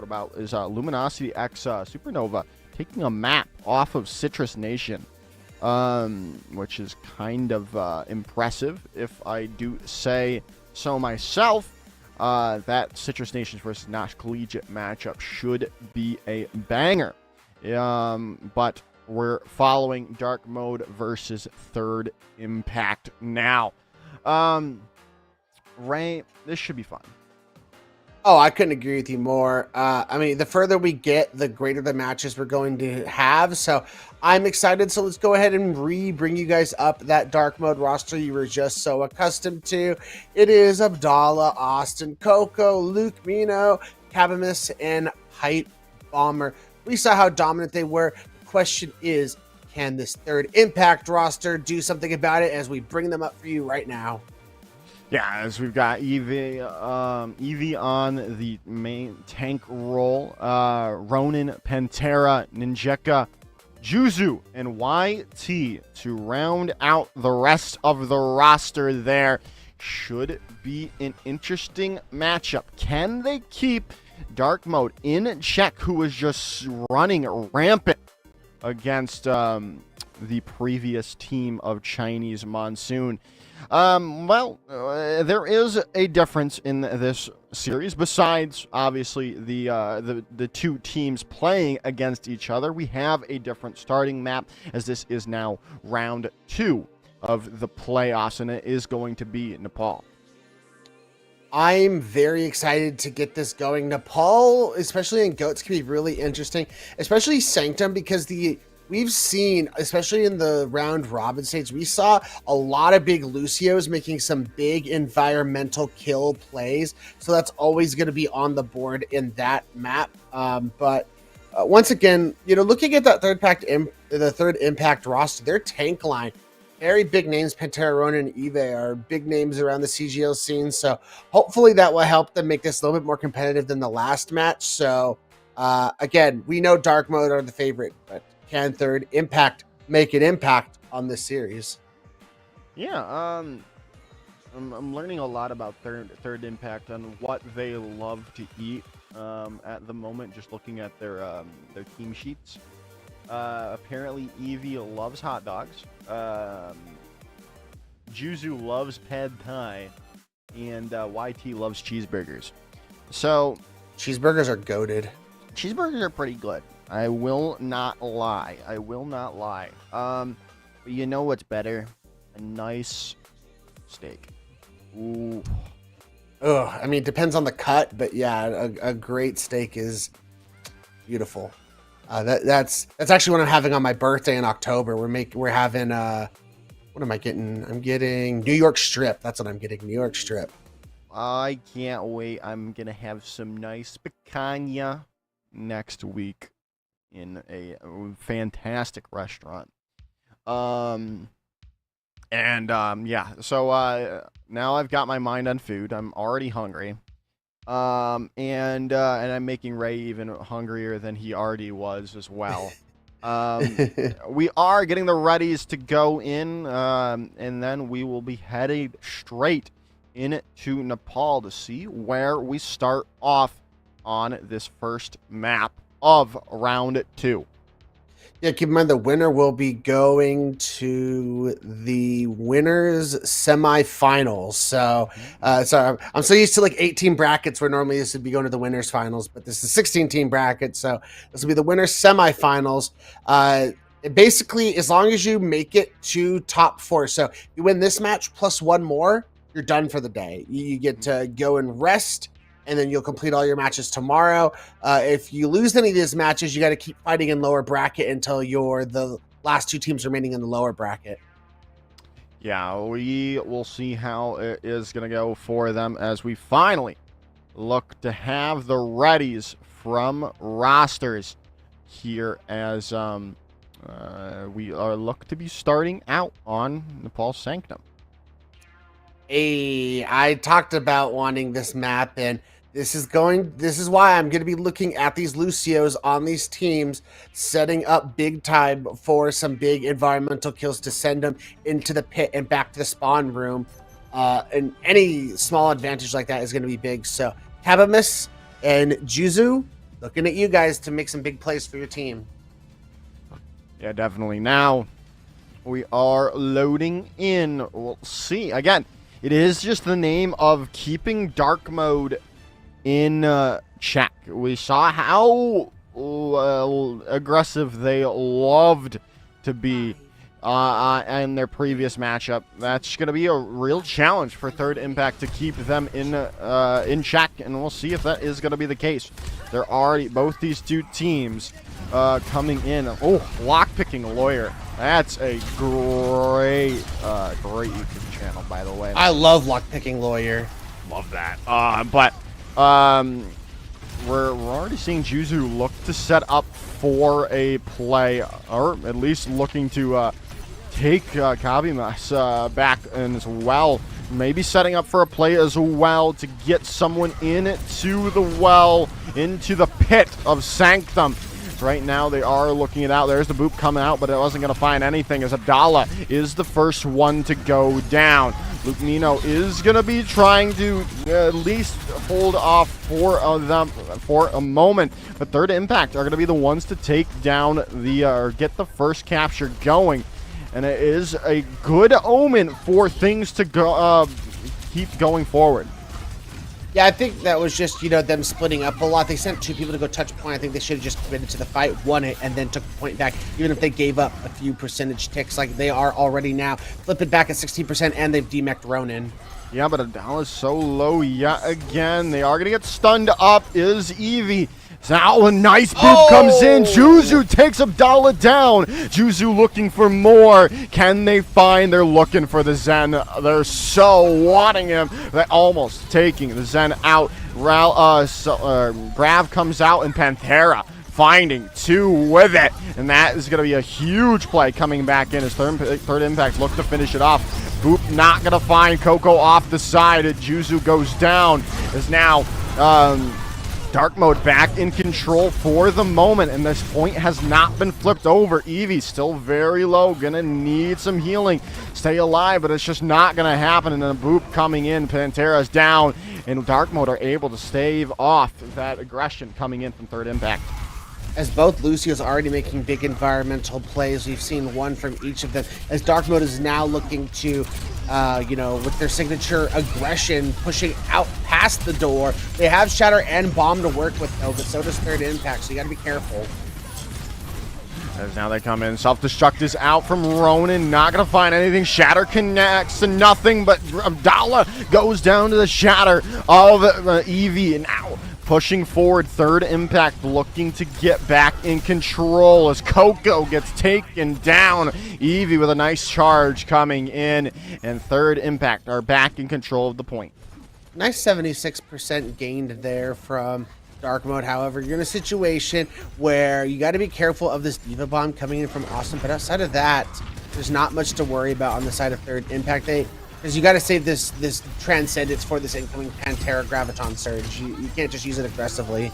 about is Luminosity X Supernova taking a map off of Citrus Nation, which is kind of impressive, if I do say so myself. That Citrus Nations versus Nash Collegiate matchup should be a banger. But we're following Dark Mode versus Third Impact now. Ray, this should be fun. Oh, I couldn't agree with you more. I mean, the further we get, the greater the matches we're going to have. So I'm excited. So let's go ahead and bring you guys up that Dark Mode roster you were just so accustomed to. It is Abdallah, Austin, Coco, Luke Mino, Cabamus, and Pipe Bomber. We saw how dominant they were. The question is, can this Third Impact roster do something about it, as we bring them up for you right now? Yeah, as we've got Evie on the main tank role, Ronin, Pantera, Ninjeka, Juzu, and YT to round out the rest of the roster there. Should be an interesting matchup. Can they keep Dark Mode in check, who was just running rampant against the previous team of Chinese Monsoon? There is a difference in this series. Besides, obviously, the two teams playing against each other, we have a different starting map, as this is now round 2 of the playoffs, and it is going to be Nepal. I'm very excited to get this going. Nepal, especially in GOATS, can be really interesting, especially Sanctum, because we've seen, especially in the round robin stage, we saw a lot of big Lucios making some big environmental kill plays. So that's always going to be on the board in that map. But once again, looking at that the Third Impact roster, their tank line, very big names. Pantera, Ronin, and Eve are big names around the CGL scene. So hopefully that will help them make this a little bit more competitive than the last match. So again, we know Dark Mode are the favorite, but can Third Impact make an impact on this series? Yeah, I'm learning a lot about Third Impact and what they love to eat at the moment. Just looking at their team sheets, apparently Evie loves hot dogs. Juzu loves pad thai, and YT loves cheeseburgers. So cheeseburgers are goated. Cheeseburgers are pretty good. I will not lie. But you know what's better? A nice steak. Ooh. Ugh, I mean, it depends on the cut, but yeah, a great steak is beautiful. That's actually what I'm having on my birthday in October. We're having what am I getting? I'm getting New York strip. That's what I'm getting. New York strip. I can't wait. I'm gonna have some nice picanha next week in a fantastic restaurant. Yeah, so now I've got my mind on food. I'm already hungry. And I'm making Ray even hungrier than he already was as well. We are getting the readies to go in, and then we will be heading straight into Nepal to see where we start off on this first map of round 2. Yeah, keep in mind the winner will be going to the winners semifinals. So, I'm so used to like 18 brackets where normally this would be going to the winners finals, but this is 16-team bracket. So this will be the winners semifinals. Basically, as long as you make it to top 4, so you win this match plus one more, you're done for the day. You get to go and rest, and then you'll complete all your matches tomorrow. If you lose any of these matches, you got to keep fighting in lower bracket until you're the last 2 teams remaining in the lower bracket. Yeah, we will see how it is going to go for them as we finally look to have the readies from rosters here, as we are look to be starting out on Nepal Sanctum. Hey, I talked about wanting this map, and this is why I'm going to be looking at these Lucios on these teams, setting up big time for some big environmental kills to send them into the pit and back to the spawn room. and any small advantage like that is going to be big. So Kabamus and Juzu, looking at you guys to make some big plays for your team. Yeah, definitely. Now we are loading in. We'll see. Again, it is just the name of keeping dark mode in check. We saw how aggressive they loved to be in their previous matchup. That's going to be a real challenge for Third Impact to keep them in check, and we'll see if that is going to be the case. They're already, both these two teams coming in. Oh, lockpicking lawyer. That's a great YouTube channel, by the way. I love lockpicking lawyer. Love that. But we're already seeing Juzu look to set up for a play, or at least looking to take Kabimas back as well. Maybe setting up for a play as well to get someone into the well, into the pit of Sanctum. Right now, they are looking it out. There's the boop coming out, but it wasn't going to find anything as Abdallah is the first one to go down. Luke Nino is going to be trying to at least hold off for them for a moment. But Third Impact are going to be the ones to take down the, or get the first capture going. And it is a good omen for things to go, keep going forward. Yeah, I think that was just, them splitting up a lot. They sent 2 people to go touch point. I think they should have just committed to the fight, won it, and then took the point back, even if they gave up a few percentage ticks like they are already now. Flip it back at 16%, and they've demeched Ronin. Yeah, but Abdallah's so low yet again. They are going to get stunned up, is Eevee. Now a nice boop comes in. Juzu takes Abdallah down. Juzu looking for more. Can they find? They're looking for the Zen. They're so wanting him. They're almost taking the Zen out. Grav comes out, and Panthera finding 2 with it. And that is going to be a huge play coming back in as Third Impact look to finish it off. Boop not going to find Coco off the side. Juzu goes down. Is now Dark Mode back in control for the moment, and this point has not been flipped over. Eevee still very low, gonna need some healing, stay alive, but it's just not gonna happen. And then a boop coming in, Pantera's down, and Dark Mode are able to stave off that aggression coming in from Third Impact. As both Lucio's already making big environmental plays, we've seen one from each of them. As Dark Mode is now looking to, with their signature aggression, pushing out past the door. They have Shatter and Bomb to work with, though, but so does Third Impact, so you gotta be careful. As now they come in, Self-Destruct is out from Ronin, not gonna find anything. Shatter connects to nothing, but Abdallah goes down to the Shatter of Eevee, and now pushing forward, Third Impact looking to get back in control as Coco gets taken down. Eevee with a nice charge coming in, and Third Impact are back in control of the point. Nice 76% gained there from Dark Mode. However, you're in a situation where you got to be careful of this Diva Bomb coming in from Austin, but outside of that, there's not much to worry about on the side of Third Impact. Because you got to save this Transcendence for this incoming Pantera Graviton Surge. You can't just use it aggressively.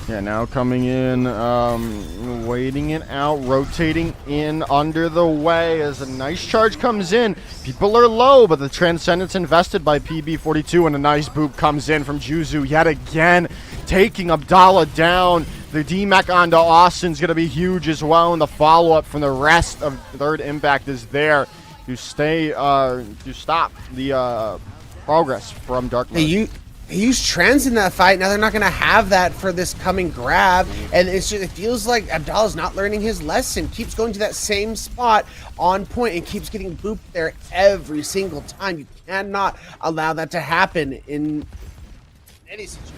Yeah, now coming in, waiting it out, rotating in under the way as a nice charge comes in. People are low, but the Transcendence invested by PB42, and a nice boop comes in from Juzu yet again, taking Abdallah down. The DMAC onto Austin's going to be huge as well, and the follow-up from the rest of Third Impact is there to stop the progress from Dark Mode. They used Trends in that fight. Now they're not going to have that for this coming grab. And it feels like Abdallah's not learning his lesson. Keeps going to that same spot on point and keeps getting booped there every single time. You cannot allow that to happen in any situation.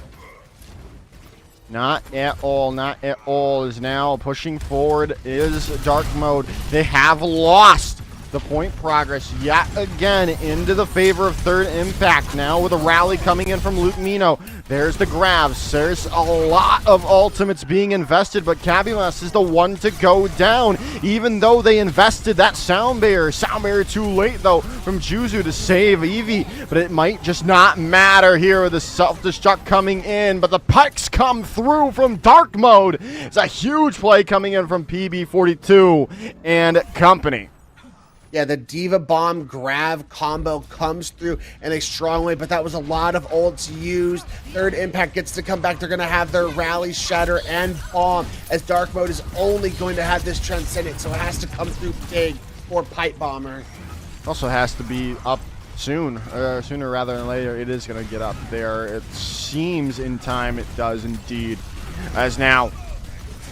Not at all, not at all. Is now pushing forward is Dark Mode. They have lost the point progress yet again into the favor of Third Impact. Now with a rally coming in from Luke Nino. There's the grabs. There's a lot of ultimates being invested, but Kabimas is the one to go down, even though they invested that Sound Barrier. Sound Barrier too late, though, from Juzu to save Eevee, but it might just not matter here with the Self-Destruct coming in, but the pikes come through from Dark Mode. It's a huge play coming in from PB42 and company. Yeah, the Diva Bomb grab combo comes through in a strong way, but that was a lot of ults used. Third Impact gets to come back. They're going to have their Rally, Shatter, and Bomb, as Dark Mode is only going to have this Transcendent, so it has to come through big for Pipe Bomber. Also has to be up soon, sooner rather than later. It is going to get up there. It seems in time it does indeed. As now,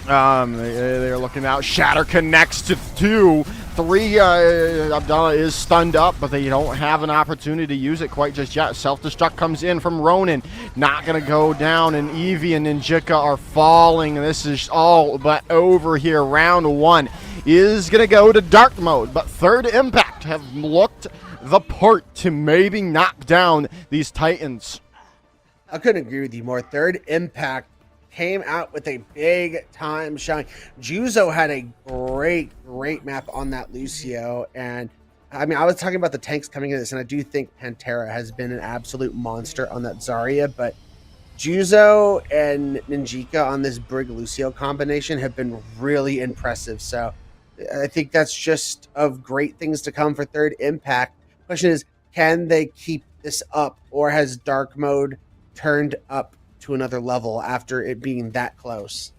they're looking out. Shatter connects to 2. 3, Abdallah is stunned up, but they don't have an opportunity to use it quite just yet. Self-destruct comes in from Ronin. Not going to go down, and Eevee and Ninjika are falling. This is all but over here. Round 1 is going to go to Dark Mode, but Third Impact have looked the part to maybe knock down these Titans. I couldn't agree with you more. Third Impact came out with a big time showing. Juzo had a great map on that Lucio, and I mean, I was talking about the tanks coming into this, and I do think Pantera has been an absolute monster on that Zarya, but Juzo and Ninjika on this Brig Lucio combination have been really impressive. So I think that's just of great things to come for Third Impact. Question is, can they keep this up, or has Dark Mode turned up to another level after it being that close?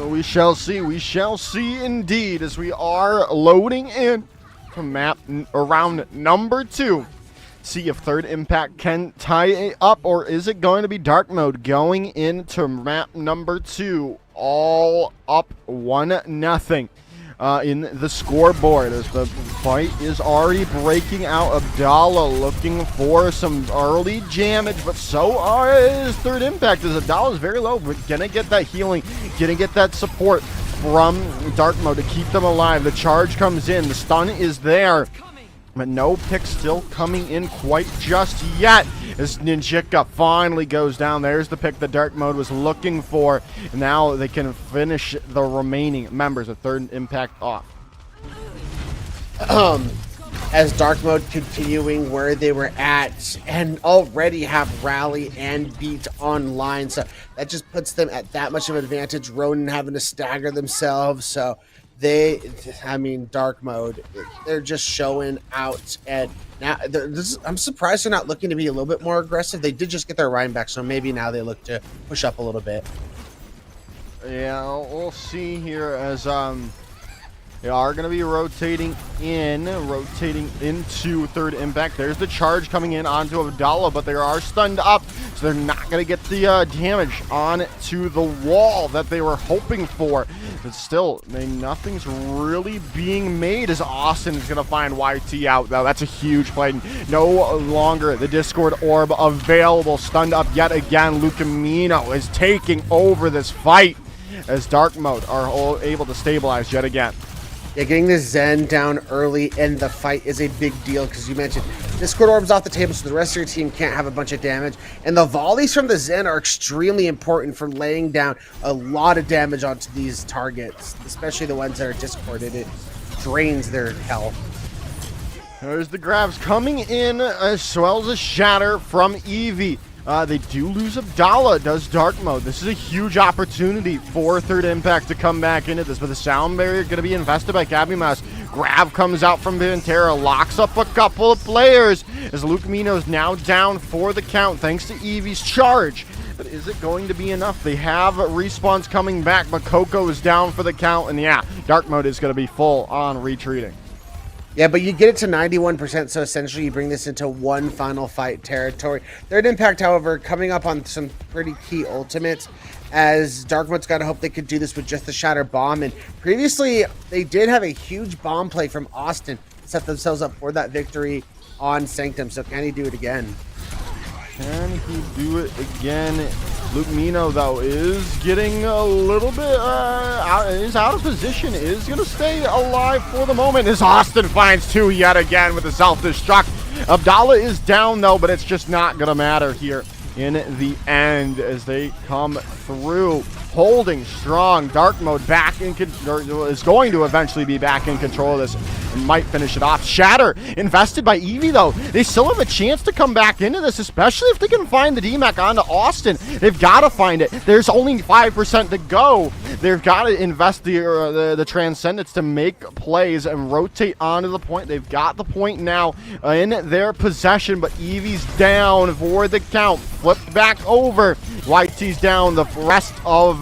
We shall see. We shall see indeed, as we are loading in to map around number 2. See if Third Impact can tie it up, or is it going to be Dark Mode going into map number 2, all up 1-0 in the scoreboard, as the fight is already breaking out. Abdallah looking for some early damage, but so is Third Impact, as Abdallah is very low. We're gonna get that healing, gonna get that support from Dark Mode to keep them alive. The charge comes in, the stun is there, but no pick still coming in quite just yet, as Ninjika finally goes down. There's the pick that Dark Mode was looking for. Now they can finish the remaining members of Third Impact off. As Dark Mode continuing where they were at, and already have Rally and Beat online, so that just puts them at that much of an advantage. Ronin having to stagger themselves, so Dark Mode, they're just showing out. And now I'm surprised they're not looking to be a little bit more aggressive. They did just get their Rhyme back, so maybe now they look to push up a little bit. Yeah, we'll see here, as they are going to be rotating into Third Impact. There's the charge coming in onto Abdallah, but they are stunned up, so they're not going to get the damage onto the wall that they were hoping for. But still, nothing's really being made, as Austin is going to find YT out, though. That's a huge play. No longer the Discord Orb available. Stunned up yet again. Lucamino is taking over this fight, as Dark Mode are all able to stabilize yet again. Yeah, getting the Zen down early in the fight is a big deal, because you mentioned Discord Orb's off the table, so the rest of your team can't have a bunch of damage. And the volleys from the Zen are extremely important for laying down a lot of damage onto these targets, especially the ones that are Discorded. It drains their health. There's the grabs coming in, as well as a shatter from Eevee. They do lose Abdallah, does Dark Mode. This is a huge opportunity for Third Impact to come back into this, but the sound barrier going to be invested by Cabimas. Grab comes out from Pantera, locks up a couple of players, as Luke Mino's now down for the count thanks to Eevee's charge. But is it going to be enough? They have respawns coming back, but Coco is down for the count, and yeah, Dark Mode is going to be full on retreating. Yeah, but you get it to 91%, so essentially you bring this into one final fight territory. Third Impact, however, coming up on some pretty key ultimates, as Dark Mode's got to hope they could do this with just the Shatter Bomb. And previously, they did have a huge bomb play from Austin to set themselves up for that victory on Sanctum. So can he do it again? Can he do it again? Luke Mino, though, is getting a little bit is out of position, is going to stay alive for the moment, as Austin finds 2 yet again with the self-destruct. Abdallah is down, though, but it's just not going to matter here in the end, as they come through holding strong. Dark Mode back in is going to eventually be back in control of this. might finish it off. Shatter invested by Eevee, though. They still have a chance to come back into this, especially if they can find the DMAC onto Austin. They've got to find it. There's only 5% to go. They've got to invest the Transcendence to make plays and rotate onto the point. They've got the point now in their possession, but Eevee's down for the count. Flipped back over. YT's down. The rest of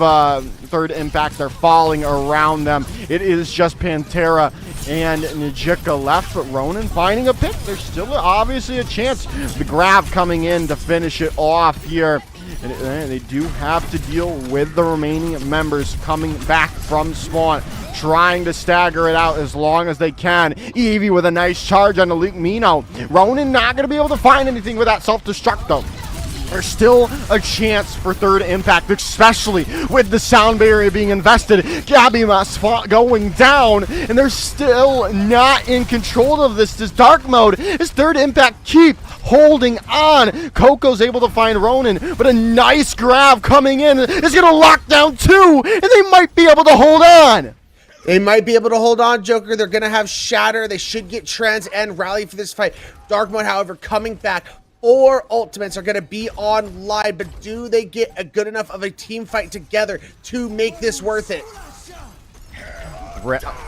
Third Impact are falling around them. It is just Pantera and Najika left, but Ronan finding a pick. There's still obviously a chance. The grab coming in to finish it off here. And they do have to deal with the remaining members coming back from spawn, trying to stagger it out as long as they can. Eevee with a nice charge on the Luke Mino. Ronan not going to be able to find anything with that self-destruct, though. There's still a chance for Third Impact, especially with the sound barrier being invested. Gabby going down, and they're still not in control of this. This dark mode is Third Impact keep holding on. Coco's able to find Ronan, but a nice grab coming in is going to lock down 2, and they might be able to hold on. They might be able to hold on, Joker. They're going to have Shatter. They should get Trends and Rally for this fight. Dark mode, however, coming back. 4 ultimates are going to be online, but do they get a good enough of a team fight together to make this worth it?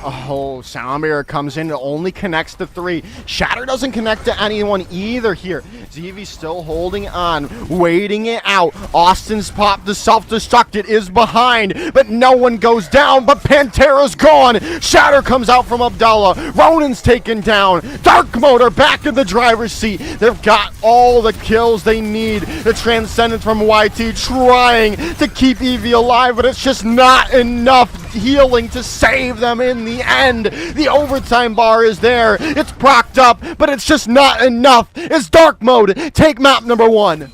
Oh, Sound Barrier comes in. It only connects to 3. Shatter doesn't connect to anyone either here. Zeevy's still holding on, waiting it out. Austin's popped the self-destruct. It is behind, but no one goes down, but Pantera's gone. Shatter comes out from Abdallah. Ronan's taken down. Dark Mode are back in the driver's seat. They've got all the kills they need. The Transcendence from YT trying to keep Eevee alive, but it's just not enough healing to save them in the end. The overtime bar is there. It's procced up, but it's just not enough. It's Dark Mode. Take map number 1.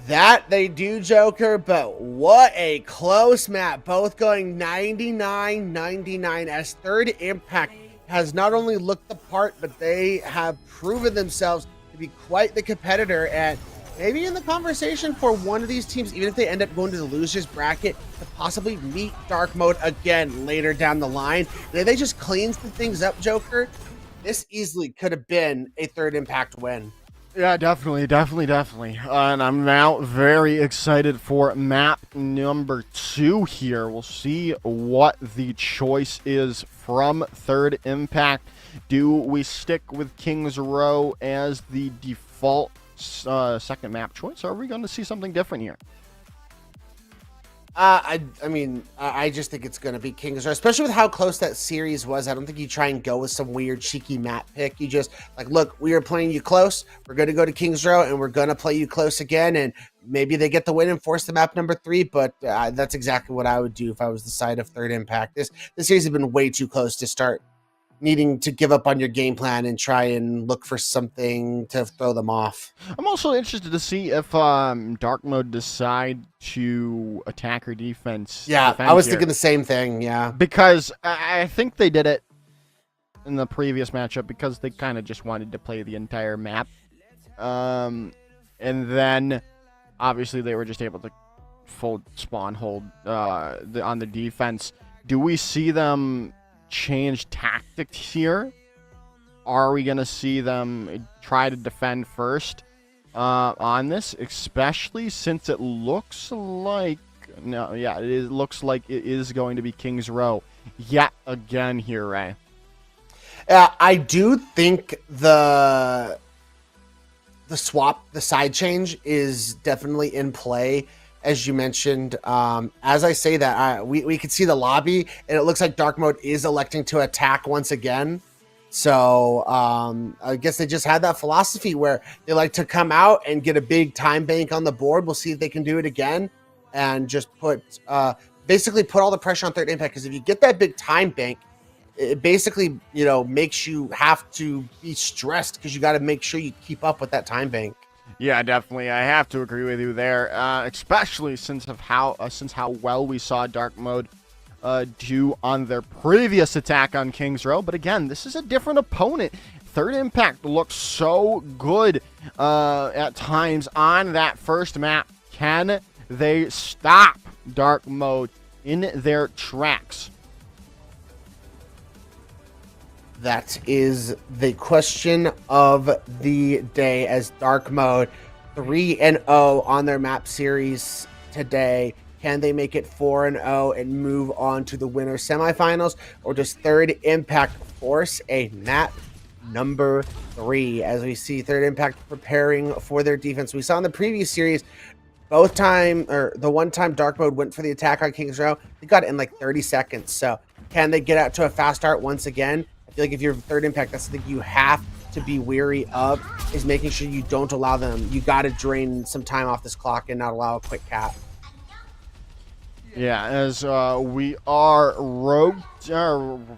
That they do, Joker, but what a close map. Both going 99-99 as Third Impact has not only looked the part, but they have proven themselves to be quite the competitor, and maybe in the conversation for one of these teams, even if they end up going to the losers bracket, to possibly meet Dark Mode again later down the line. And if they just clean some things up, Joker, this easily could have been a Third Impact win. Yeah, definitely. And I'm now very excited for map number 2 here. We'll see what the choice is from Third Impact. Do we stick with Kings Row as the default second map choice, or are we going to see something different here? I mean, I just think it's going to be Kings Row, especially with how close that series was. I don't think you try and go with some weird cheeky map pick. You just like, look, we are playing you close. We're going to go to Kings Row, and we're going to play you close again. And maybe they get the win and force the map number 3. But that's exactly what I would do if I was the side of Third Impact. This series has been way too close to start needing to give up on your game plan and try and look for something to throw them off. I'm also interested to see if Dark Mode decide to attack or defense. Yeah, I was thinking the same thing, yeah. Because I think they did it in the previous matchup because they kind of just wanted to play the entire map. And then, obviously, they were just able to full spawn hold on the defense. Do we see them change tactics here? Are we going to see them try to defend first on this, especially since it looks like it looks like it is going to be Kings Row yet again here, Ray? I do think the swap, the side change is definitely in play. As you mentioned, as I say that, we could see the lobby, and it looks like Dark Mode is electing to attack once again. So I guess they just had that philosophy where they like to come out and get a big time bank on the board. We'll see if they can do it again and just basically put all the pressure on Third Impact. Because if you get that big time bank, it basically, makes you have to be stressed because you got to make sure you keep up with that time bank. Yeah, definitely. I have to agree with you there, especially since how well we saw Dark Mode do on their previous attack on Kings Row. But again, this is a different opponent. Third Impact looks so good at times on that first map. Can they stop Dark Mode in their tracks? That is the question of the day, as Dark Mode 3-0 on their map series today. Can they make it 4-0 and move on to the winner semifinals, or does Third Impact force a map number 3? As we see Third Impact preparing for their defense. We saw in the previous series, the one time Dark Mode went for the attack on King's Row, they got it in like 30 seconds. So can they get out to a fast start once again? I feel like if you're Third Impact, that's the thing you have to be weary of, is making sure you don't allow them. You got to drain some time off this clock and not allow a quick cap. Yeah, as we are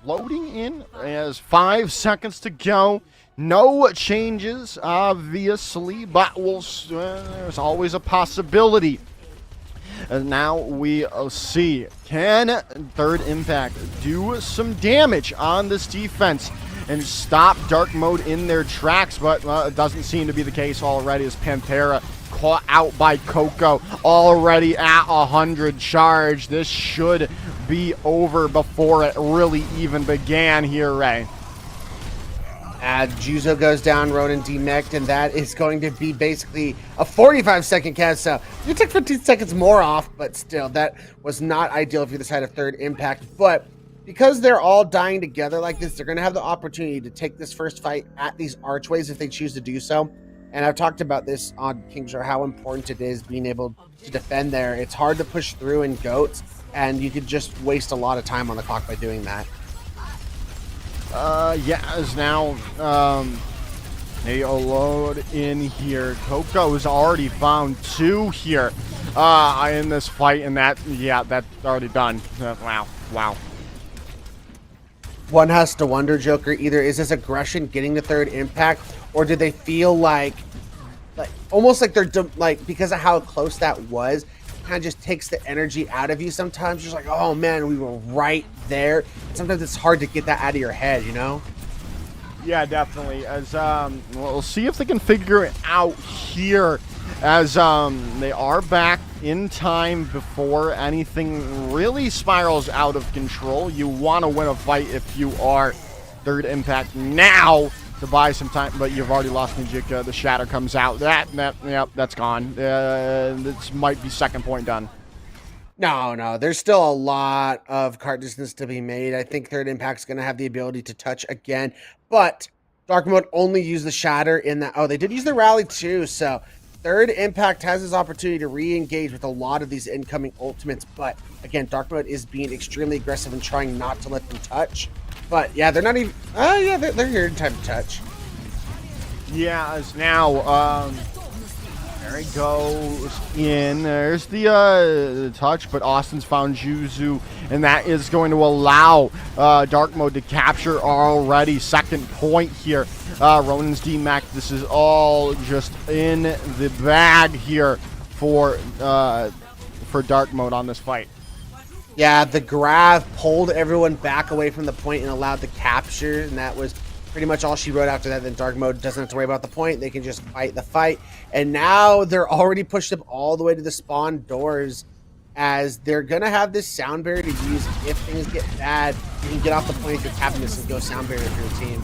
loading in, as 5 seconds to go. No changes, obviously, but there's always a possibility. And now we see, can Third Impact do some damage on this defense and stop Dark Mode in their tracks? But it doesn't seem to be the case already, as Panthera caught out by Coco, already at 100 charge. This should be over before it really even began here, Ray. Juzo goes down, Ronan demeched, and that is going to be basically a 45-second cast. So you took 15 seconds more off, but still, that was not ideal if you're the side of Third Impact. But because they're all dying together like this, they're going to have the opportunity to take this first fight at these archways if they choose to do so. And I've talked about this on King's Row, how important it is being able to defend there. It's hard to push through in GOATS, and you could just waste a lot of time on the clock by doing that. As now, they load in here. Coco's already found 2 here, in this fight, and that's already done. Wow. One has to wonder, Joker, either is this aggression getting the Third Impact, or did they feel like almost like they're because of how close that was, kind of just takes the energy out of you sometimes. You're just like, oh man, we were right there. Sometimes it's hard to get that out of your head, you know? Yeah, definitely. As we'll see if they can figure it out here, as they are back in time before anything really spirals out of control. You want to win a fight if you are Third Impact now to buy some time, but you've already lost Nijika. The Shatter comes out. That's gone. This might be second point done. No, there's still a lot of card distance to be made. I think Third Impact's going to have the ability to touch again, but Dark Mode only used the Shatter in that. Oh, they did use the Rally too, so Third Impact has his opportunity to re-engage with a lot of these incoming ultimates, but again, Dark Mode is being extremely aggressive and trying not to let them touch. But yeah, they're not even. They're here in time to touch. Yeah, as now, there he goes in. There's the touch, but Austin's found Juzu, and that is going to allow Dark Mode to capture already second point here. Ronan's DMAC. This is all just in the bag here for Dark Mode on this fight. Yeah, the grab pulled everyone back away from the point and allowed the capture, and that was pretty much all she wrote after that. Then Dark Mode doesn't have to worry about the point. They can just fight the fight. And now they're already pushed up all the way to the spawn doors, as they're going to have this sound barrier to use if things get bad. You can get off the point if you're tapping this and go sound barrier for your team.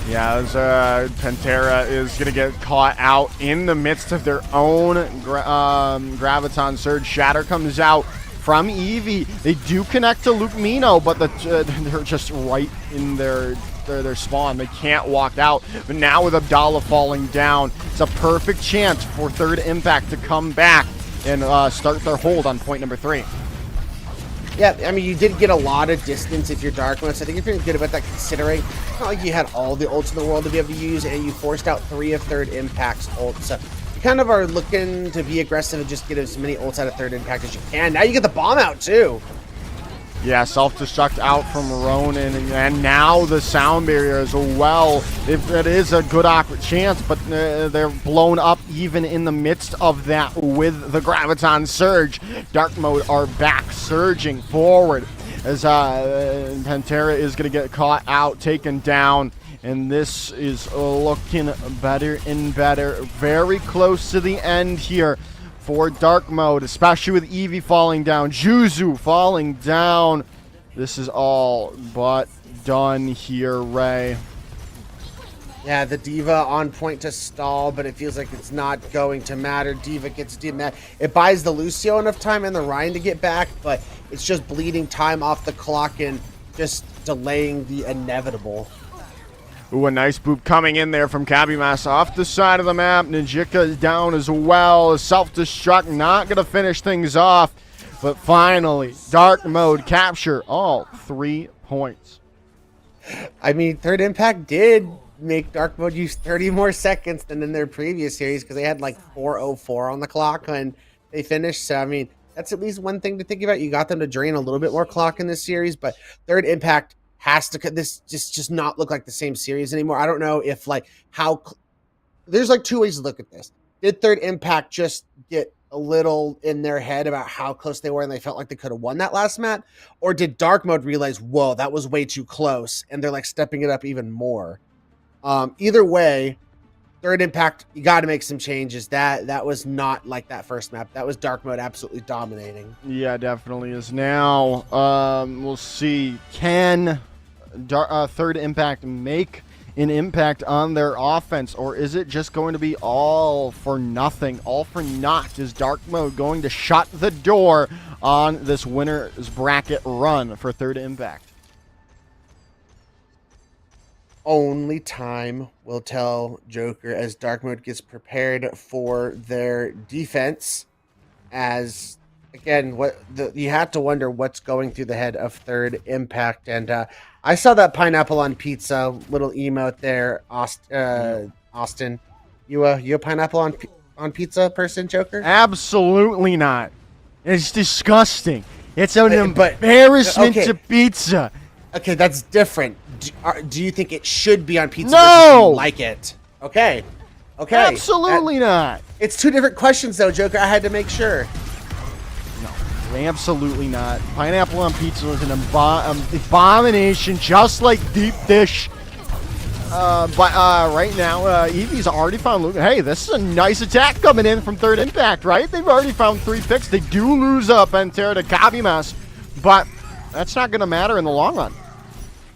Yeah, as Pantera is going to get caught out in the midst of their own Graviton Surge. Shatter comes out from Eevee. They do connect to Luke Mino, but they're just right in their spawn. They can't walk out. But now with Abdallah falling down, it's a perfect chance for Third Impact to come back and start their hold on point number 3. Yeah, I mean, you did get a lot of distance if you're Dark Mode, so I think you're feeling good about that, considering it's not like you had all the ults in the world to be able to use, and you forced out 3 of Third Impact's ults. So you kind of are looking to be aggressive and just get as many ults out of Third Impact as you can. Now you get the bomb out, too. Yeah, self-destruct out from Ronan, and now the sound barrier as well. It is a good chance, but they're blown up even in the midst of that with the Graviton Surge. Dark Mode are back surging forward as Pantera is going to get caught out, taken down, and this is looking better and better. Very close to the end here for Dark Mode, especially with Eevee falling down, Juzu falling down. This is all but done here, Ray. Yeah, the Diva on point to stall, but it feels like it's not going to matter. Diva gets mad. It buys the Lucio enough time and the Ryan to get back, but it's just bleeding time off the clock and just delaying the inevitable. Ooh, a nice boop coming in there from Kabimas off the side of the map. Najika is down as well. Self-destruct, not going to finish things off. But finally, Dark Mode capture all 3 points. I mean, Third Impact did make Dark Mode use 30 more seconds than in their previous series because they had like 4:04 on the clock when they finished. So, I mean, that's at least one thing to think about. You got them to drain a little bit more clock in this series, but Third Impact has to this just not look like the same series anymore. I don't know if like there's like 2 ways to look at this. Did Third Impact just get a little in their head about how close they were and they felt like they could have won that last map? Or did Dark Mode realize, whoa, that was way too close, and they're like stepping it up even more? Either way, Third Impact, you got to make some changes. That was not like that first map. That was Dark Mode absolutely dominating. Yeah, definitely is. Now, we'll see. Can Third Impact make an impact on their offense, or is it just going to be all for nothing, all for naught? Is Dark Mode going to shut the door on this winner's bracket run for Third Impact? Only time will tell, Joker, as Dark Mode gets prepared for their defense. As again, you have to wonder what's going through the head of Third Impact. And I saw that pineapple on pizza little emote there, Austin. You a pineapple on pizza person, Joker? Absolutely not. It's disgusting. It's an embarrassment to pizza. Okay, that's different. Do you think it should be on pizza? No! Versus you like it? Okay. Absolutely not. It's 2 different questions, though, Joker. I had to make sure. No, absolutely not. Pineapple on pizza is an abomination, just like deep dish. But right now, Eevee's already found Luke. Hey, this is a nice attack coming in from Third Impact, right? They've already found 3 picks. They do lose up Pantera to Kabimas, but that's not going to matter in the long run.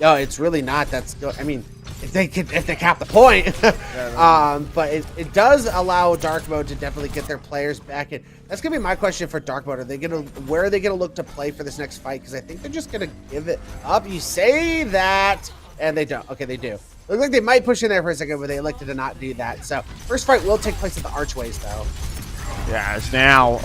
No, it's really not. I mean, if they cap the point. But it does allow Dark Mode to definitely get their players back in. That's gonna be my question for Dark Mode. Where are they gonna look to play for this next fight? Because I think they're just gonna give it up. You say that, and they don't. Okay, they do. Look like they might push in there for a second, but they elected to not do that. So first fight will take place at the Archways, though. Yes, now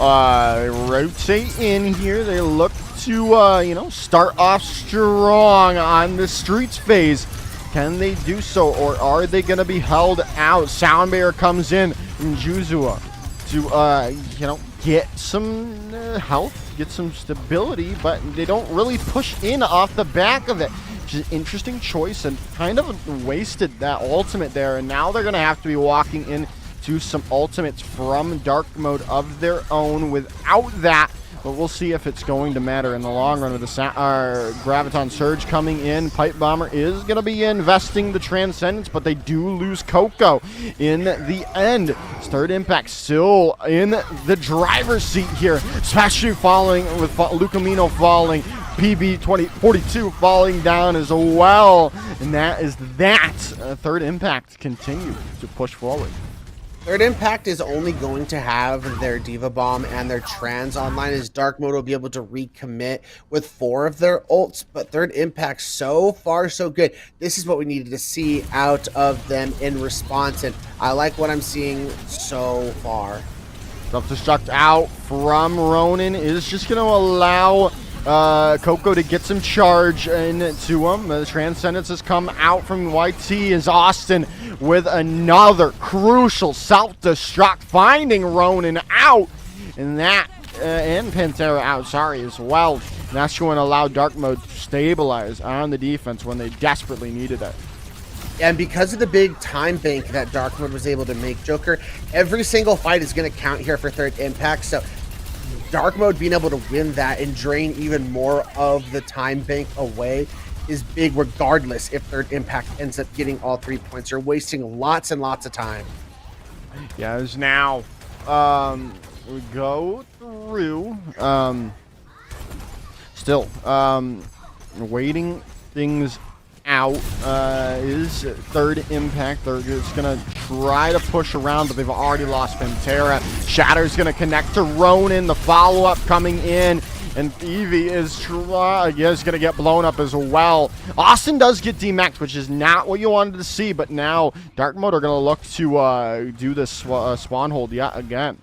rotate in here. They look to start off strong on the streets phase. Can they do so, or are they going to be held out? Sound Bear comes in from Juzua to get some health, get some stability, but they don't really push in off the back of it. Which is an interesting choice and kind of wasted that ultimate there. And now they're going to have to be walking in to some ultimates from Dark Mode of their own without that. But we'll see if it's going to matter in the long run with the Graviton Surge coming in. Pipe Bomber is going to be investing the Transcendence, but they do lose Coco in the end. Third Impact still in the driver's seat here. Smash falling with Lucamino falling. PB-42 falling down as well. And that is that. Third Impact continue to push forward. Third Impact is only going to have their Diva Bomb and their Trans online, as Dark Mode will be able to recommit with 4 of their ults, but Third Impact, so far so good. This is what we needed to see out of them in response, and I like what I'm seeing so far. Self-destruct out from Ronin is just going to allow Coco to get some charge into him. The Transcendence has come out from YT as Austin with another crucial self-destruct, finding Ronin out, and Pantera out, as well. And that's going to allow Dark Mode to stabilize on the defense when they desperately needed it. And because of the big time bank that Dark Mode was able to make, Joker, every single fight is going to count here for Third Impact. So Dark Mode being able to win that and drain even more of the time bank away is big, regardless if Third Impact ends up getting all 3 points. You're wasting lots and lots of time. Yeah, as now we go through still waiting things out is Third Impact. They're just going to try to push around, but they've already lost Pantera. Shatter's going to connect to Ronin. The follow-up coming in. And Eevee is going to get blown up as well. Austin does get demaxed, which is not what you wanted to see. But now Dark Mode are going to look to do this spawn hold yet again.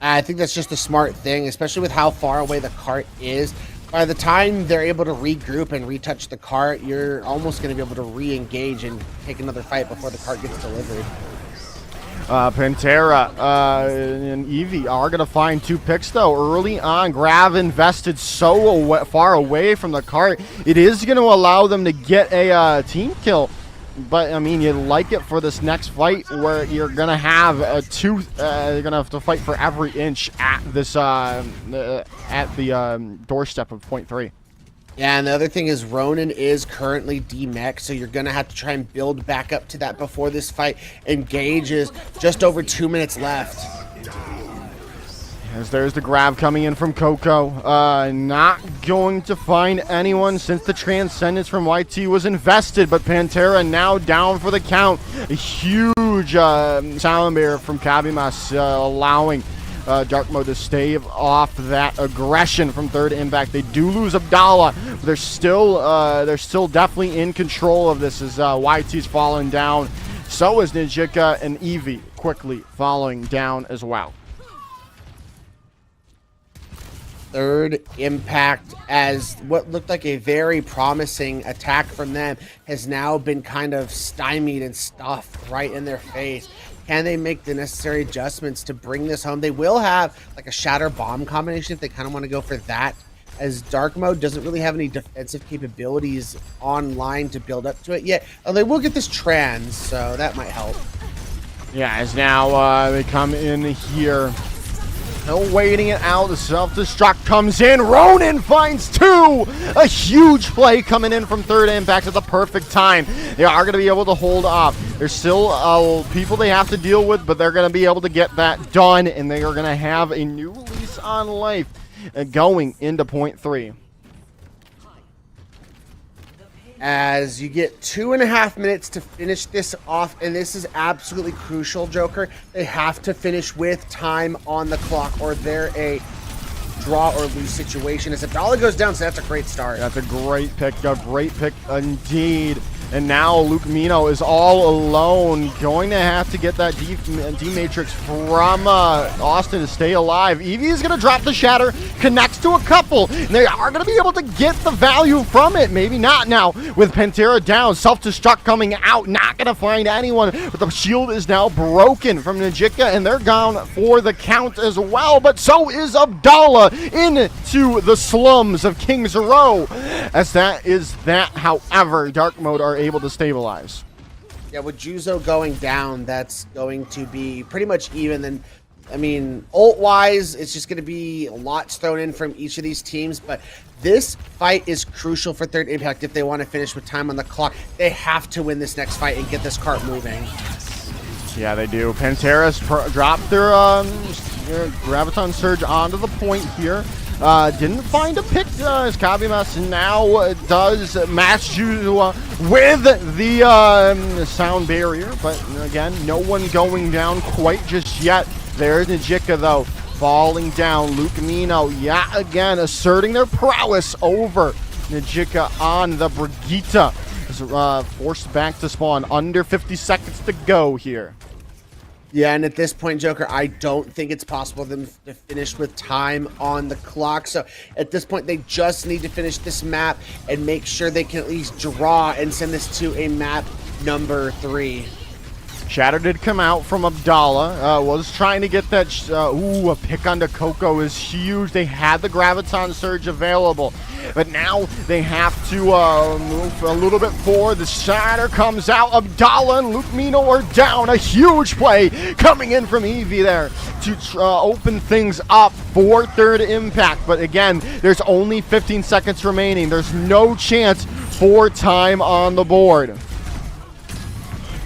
I think that's just a smart thing, especially with how far away the cart is. By the time they're able to regroup and retouch the cart, you're almost going to be able to re-engage and take another fight before the cart gets delivered. Pantera and Eevee are going to find 2 picks, though. Early on, Grav invested so far away from the cart. It is going to allow them to get a team kill. But, I mean, you like it for this next fight where you're going to have you're going to have to fight for every inch at this, at the doorstep of point 3. Yeah, and the other thing is Ronin is currently demech, so you're going to have to try and build back up to that before this fight engages. Just over 2 minutes left. As there's the grab coming in from Coco. Not going to find anyone since the Transcendence from YT was invested, but Pantera now down for the count. A huge Sound Barrier from Kabimas allowing Dark Mode to stave off that aggression from Third Impact. They do lose Abdallah, but they're still definitely in control of this as YT's falling down. So is Nijika and Eevee quickly falling down as well. Third Impact, as what looked like a very promising attack from them, has now been kind of stymied and stuffed right in their face. Can they make the necessary adjustments to bring this home? They will have like a Shatter Bomb combination if they kind of want to go for that, as Dark Mode doesn't really have any defensive capabilities online to build up to it yet. Oh, they will get this trans, so that might help. Yeah, as now they come in here. Still waiting it out. The self-destruct comes in. Ronin finds 2. A huge play coming in from Third Impact at the perfect time. They are going to be able to hold off. There's still people they have to deal with, but they're going to be able to get that done, and they are going to have a new lease on life going into point 3. As you get 2.5 minutes to finish this off, and this is absolutely crucial, Joker. They have to finish with time on the clock, or they're a draw or lose situation. As Abdallah goes down, so that's a great start. That's a great pick indeed. And now Luke Mino is all alone, going to have to get that D-Matrix from Austin to stay alive. Eevee is going to drop the Shatter, connects to a couple, and they are going to be able to get the value from it. Maybe not now, with Pantera down, self-destruct coming out, not going to find anyone, but the shield is now broken from Nijika, and they're gone for the count as well, but so is Abdallah into the slums of Kings Row. As that is that, however, Dark Mode are able to stabilize. Yeah, with Juzo going down, that's going to be pretty much even. And I mean, ult-wise, it's just going to be lots thrown in from each of these teams, but this fight is crucial for Third Impact if they want to finish with time on the clock. They have to win this next fight and get this cart moving. Yeah, they do. Pantera's dropped their Graviton Surge onto the point here. Didn't find a pick as Kabimas now does match Juzo with the Sound Barrier, but again, no one going down quite just yet. There's Nijika though, falling down. Luke Mino, yeah, again, asserting their prowess over Nijika on the Brigitte. Forced back to spawn. Under 50 seconds to go here. Yeah, and at this point, Joker, I don't think it's possible for them to finish with time on the clock. So at this point, they just need to finish this map and make sure they can at least draw and send this to a map number 3. Shatter did come out from Abdallah. Was trying to get that. A pick onto Coco is huge. They had the Graviton Surge available, but now they have to move a little bit forward. The Shatter comes out. Abdallah and Luke Mino are down. A huge play coming in from Eevee there to open things up for Third Impact. But again, there's only 15 seconds remaining. There's no chance for time on the board.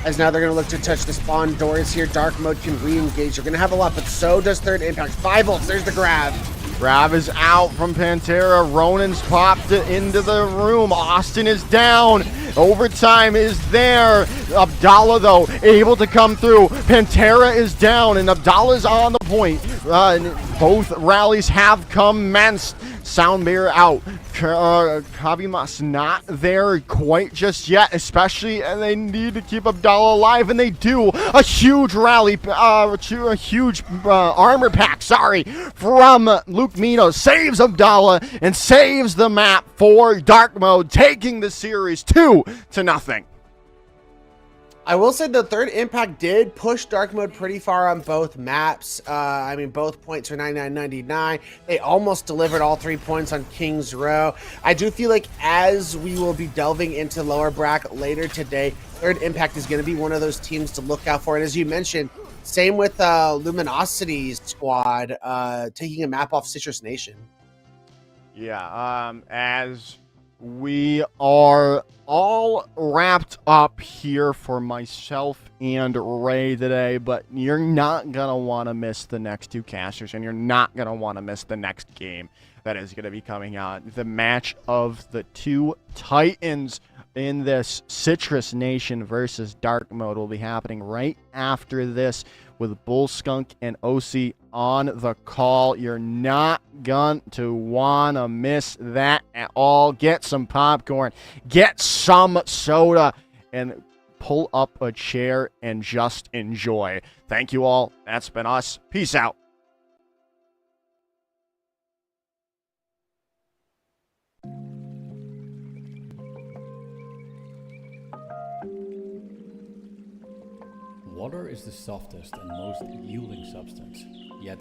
As now they're going to look to touch the spawn doors here. Dark Mode can re-engage. They're going to have a lot, but so does Third Impact. 5 ults. There's the grab. Grab is out from Pantera. Ronan's popped it into the room. Austin is down. Overtime is there. Abdallah, though, able to come through. Pantera is down, and Abdallah's on the point. Both rallies have commenced. Soundbear out. Kabimas not there quite just yet, especially, and they need to keep Abdallah alive, and they do. A huge rally, a huge armor pack, from Luke Mino saves Abdallah and saves the map for Dark Mode, taking the series 2-0. I will say the third impact did push Dark Mode pretty far on both maps. I mean, both points are 99.99. They almost delivered all 3 points on King's Row. I do feel like as we will be delving into lower bracket later today, third impact is going to be one of those teams to look out for. And as you mentioned, same with Luminosity's squad taking a map off Citrus Nation. Yeah, as we are all wrapped up here for myself and Ray today, but you're not going to want to miss the next two casters, and you're not going to want to miss the next game that is going to be coming out. The match of the two Titans in this Citrus Nation versus Dark Mode will be happening right after this with Bull Skunk and OC on the call. You're not going to want to miss that at all. Get some popcorn, get some soda, and pull up a chair and just enjoy. Thank you all. That's been us. Peace out. Water is the softest and most yielding substance, yet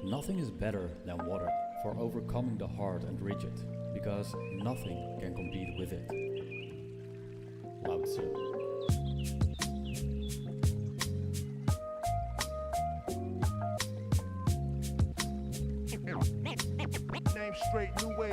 nothing is better than water for overcoming the hard and rigid, because nothing can compete with it. Lao Tzu. Name straight, new wave.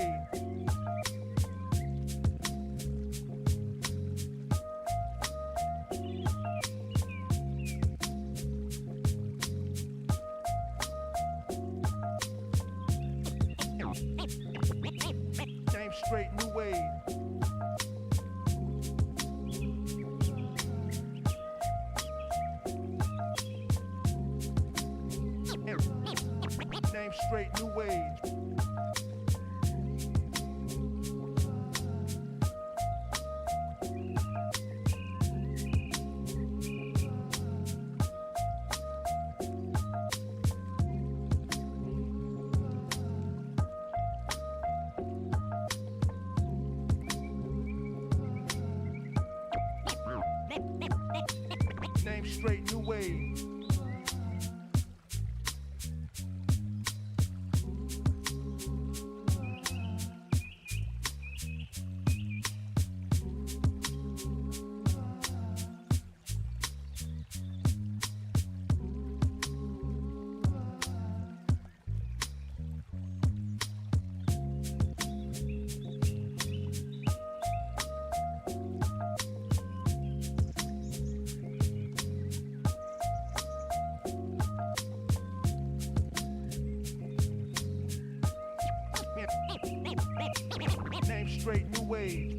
Name straight, new wave. Name straight, new wave. Name straight, new wave. Name straight, new wave.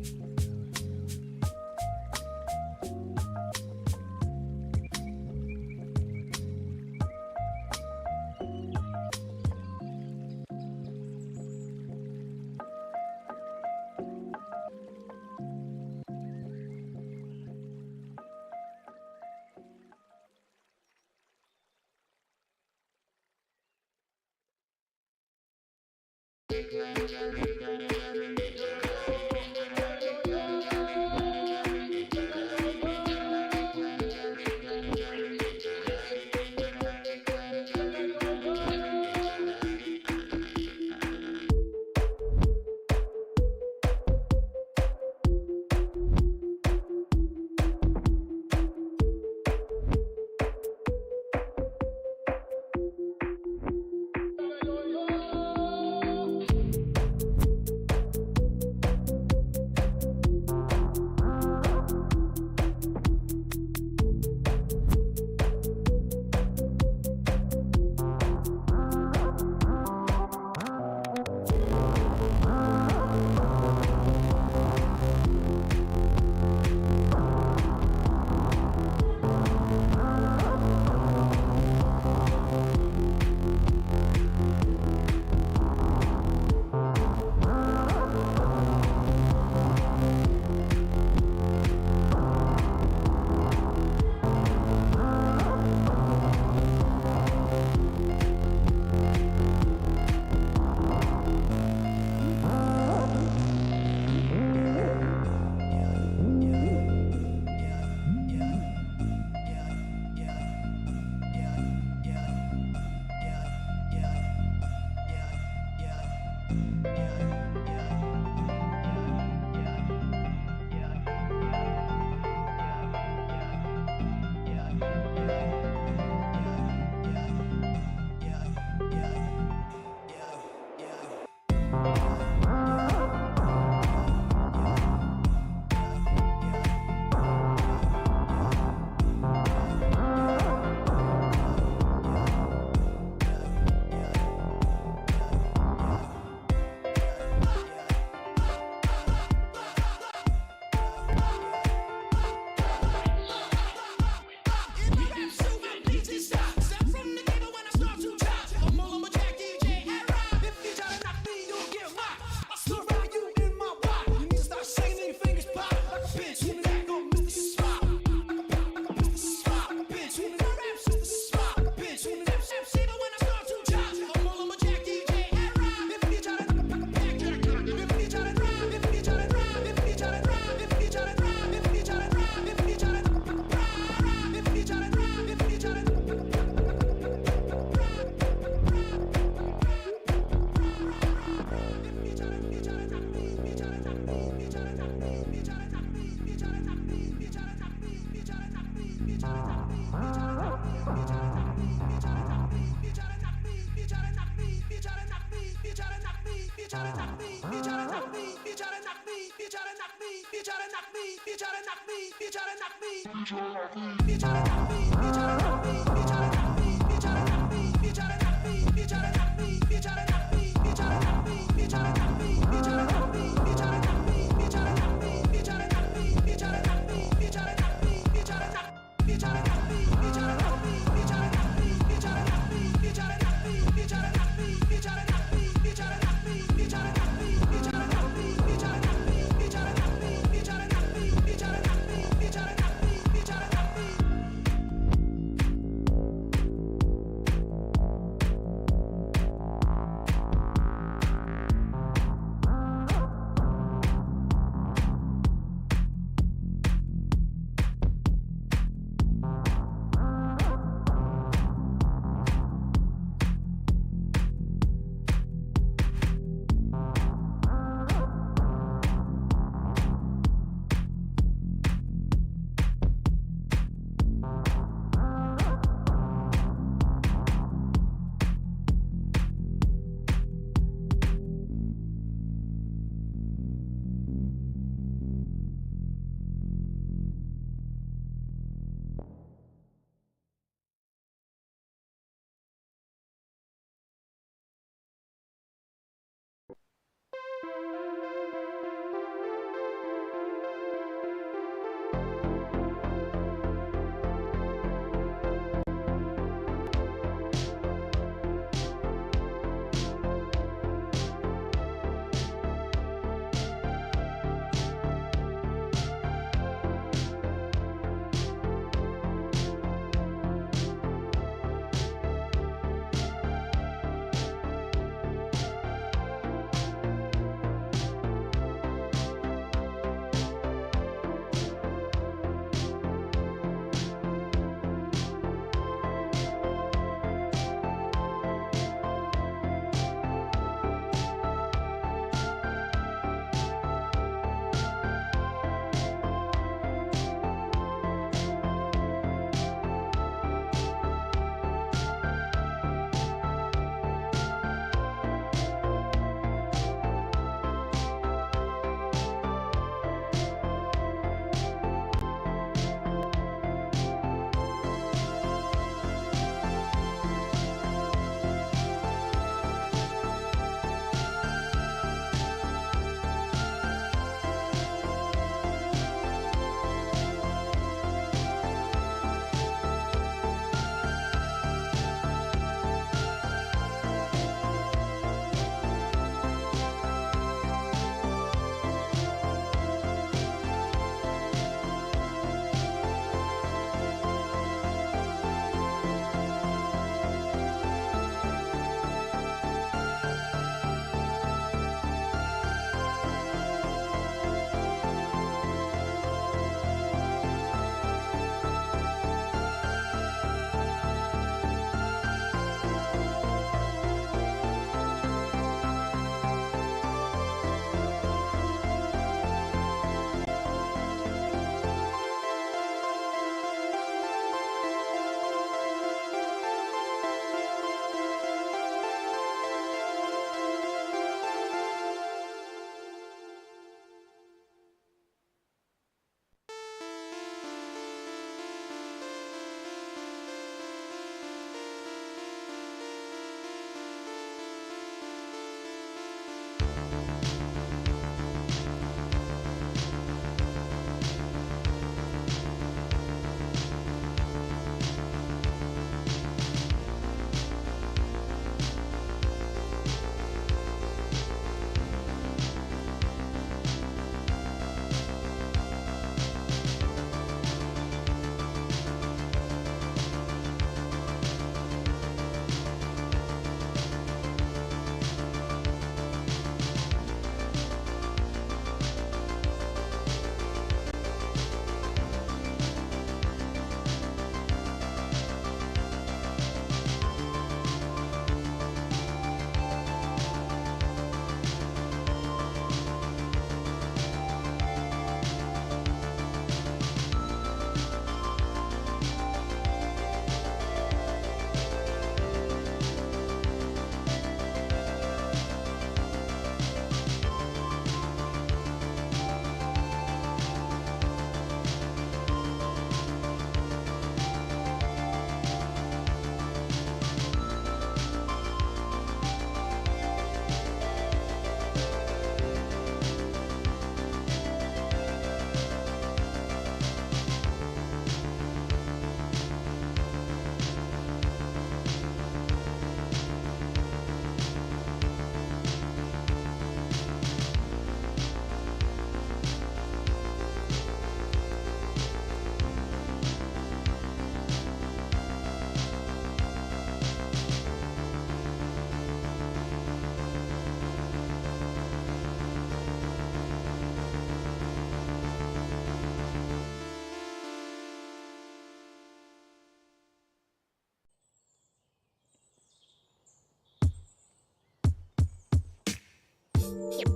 Yeah.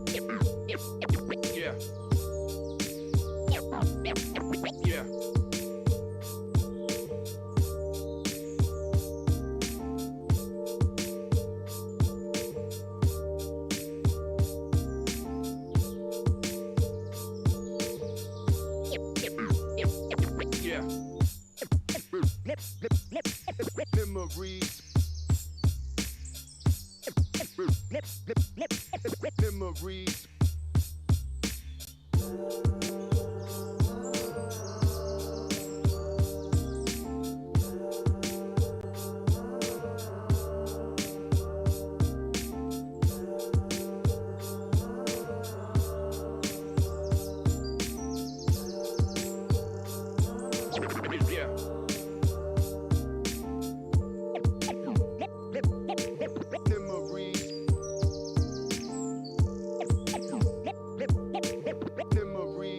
Yeah. Yeah. Memories. Memories. Yeah. Memories. Memories.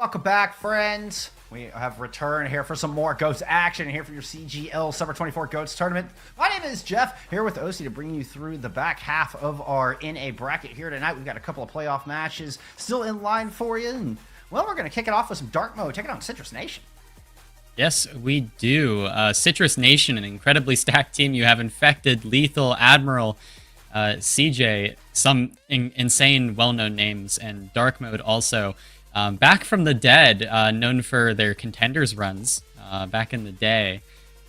Welcome back, friends. We have returned here for some more GOATS action, here for your CGL Summer 24 GOATS tournament. My name is Jeff, here with OC to bring you through the back half of our NA bracket here tonight. We've got a couple of playoff matches still in line for you. And, well, we're going to kick it off with some dark mode, taking on Citrus Nation. Yes, we do. Citrus Nation, an incredibly stacked team. You have Infected, Lethal, Admiral, CJ, some insane well-known names, and dark mode also. Back from the dead, known for their contenders runs back in the day.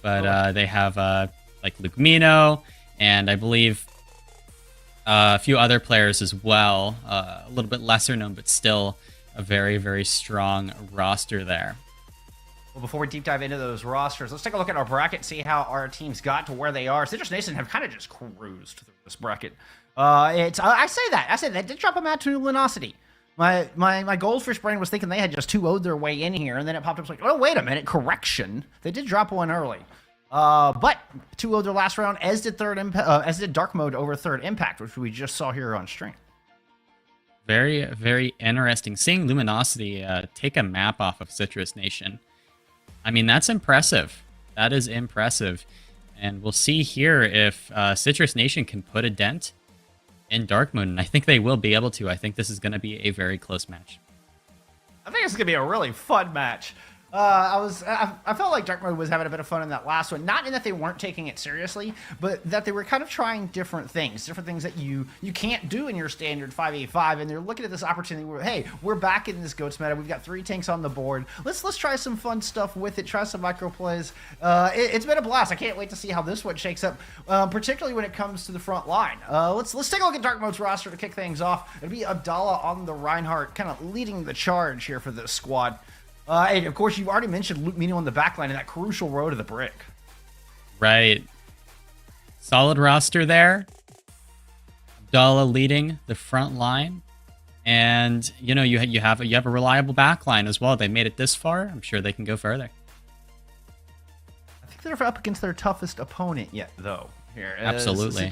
But they have like Luke Mino, and I believe a few other players as well. A little bit lesser known, but still a very, very strong roster there. Well, before we deep dive into those rosters, let's take a look at our bracket and see how our teams got to where they are. Citrus Nation have kind of just cruised through this bracket. I say that they did drop a match to Luminosity. My goldfish brain was thinking they had just 2-0'd their way in here, and then it popped up like, oh, wait a minute, correction. They did drop one early. But 2-0'd their last round, as did Dark Mode over Third Impact, which we just saw here on stream. Very, very interesting. Seeing Luminosity take a map off of Citrus Nation. I mean, that's impressive. That is impressive. And we'll see here if Citrus Nation can put a dent in Dark Mode, and I think they will be able to. I think this is going to be a very close match. I think it's going to be a really fun match. I felt like Dark Mode was having a bit of fun in that last one. Not in that they weren't taking it seriously, but that they were kind of trying different things that you can't do in your standard 5v5. And they're looking at this opportunity where, hey, we're back in this GOATS meta. We've got 3 tanks on the board. Let's try some fun stuff with it. Try some micro plays. It's been a blast. I can't wait to see how this one shakes up, particularly when it comes to the front line. Let's take a look at Dark Mode's roster to kick things off. It'll be Abdallah on the Reinhardt, kind of leading the charge here for this squad. And of course, you've already mentioned Luke Mino on the backline and that crucial row to the brick. Right. Solid roster there. Abdallah leading the front line. And, you know, you have a reliable backline as well. They made it this far. I'm sure they can go further. I think they're up against their toughest opponent yet, though. Here, absolutely.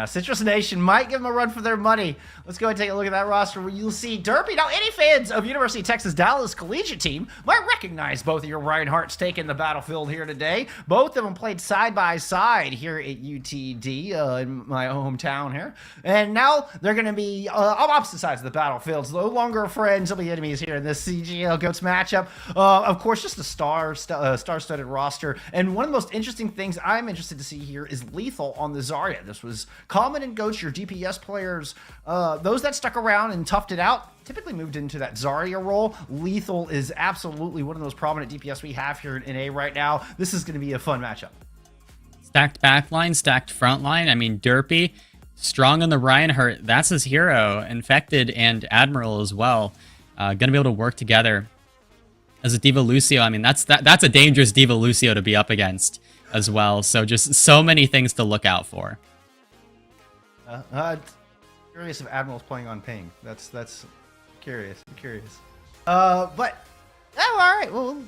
Citrus Nation might give them a run for their money. Let's go ahead and take a look at that roster where you'll see Derpy. Now, any fans of University of Texas Dallas Collegiate team might recognize both of your Reinhardts taking the battlefield here today. Both of them played side by side here at UTD in my hometown here. And now they're going to be on opposite sides of the battlefields. No longer friends, they'll be enemies here in this CGL GOATS matchup. Of course, just a star-studded roster. And one of the most interesting things I'm interested to see here is Lethal on the Zarya. This was common in GOATS, your DPS players, those that stuck around and toughed it out, typically moved into that Zarya role. Lethal is absolutely one of those prominent DPS we have here in NA right now. This is going to be a fun matchup. Stacked backline, stacked front line. I mean, Derpy, strong on the Reinhardt. That's his hero. Infected and Admiral as well. Going to be able to work together. As a Diva Lucio, I mean, that's a dangerous Diva Lucio to be up against as well. So just so many things to look out for. Curious if Admiral's playing on ping. That's curious. I'm curious. All right. Well,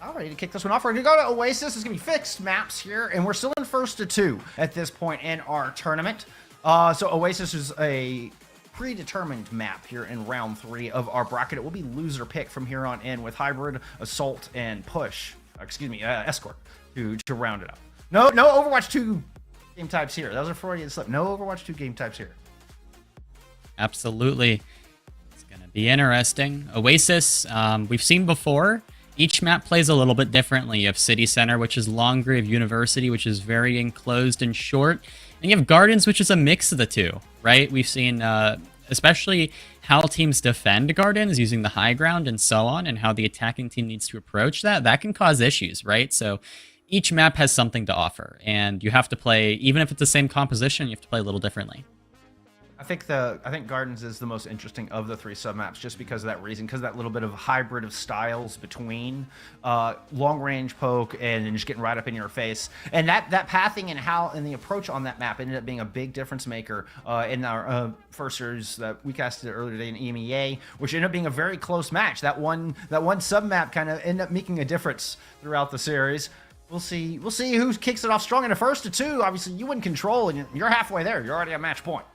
all ready to kick this one off. We're gonna go to Oasis. It's gonna be fixed maps here, and we're still in first to 2 at this point in our tournament. So Oasis is a predetermined map here in round 3 of our bracket. It will be loser pick from here on in with hybrid, assault, and push. Escort to round it up. No Overwatch 2 game types here. Those are Freudian slip. No Overwatch 2 game types here. Absolutely. It's going to be interesting. Oasis, we've seen before. Each map plays a little bit differently. You have City Center, which is longer. You have University, which is very enclosed and short. And you have Gardens, which is a mix of the two, right? We've seen, especially how teams defend Gardens using the high ground and so on, and how the attacking team needs to approach that. That can cause issues, right? So each map has something to offer, and you have to play, even if it's the same composition, you have to play a little differently. I think Gardens is the most interesting of the 3 submaps, just because of that reason, because that little bit of hybrid of styles between long range poke and then just getting right up in your face, and that pathing and the approach on that map ended up being a big difference maker in our first series that we casted earlier today in EMEA, which ended up being a very close match. That one submap kind of ended up making a difference throughout the series. We'll see who kicks it off strong in the first to 2. Obviously, you win control, and you're halfway there. You're already at match point.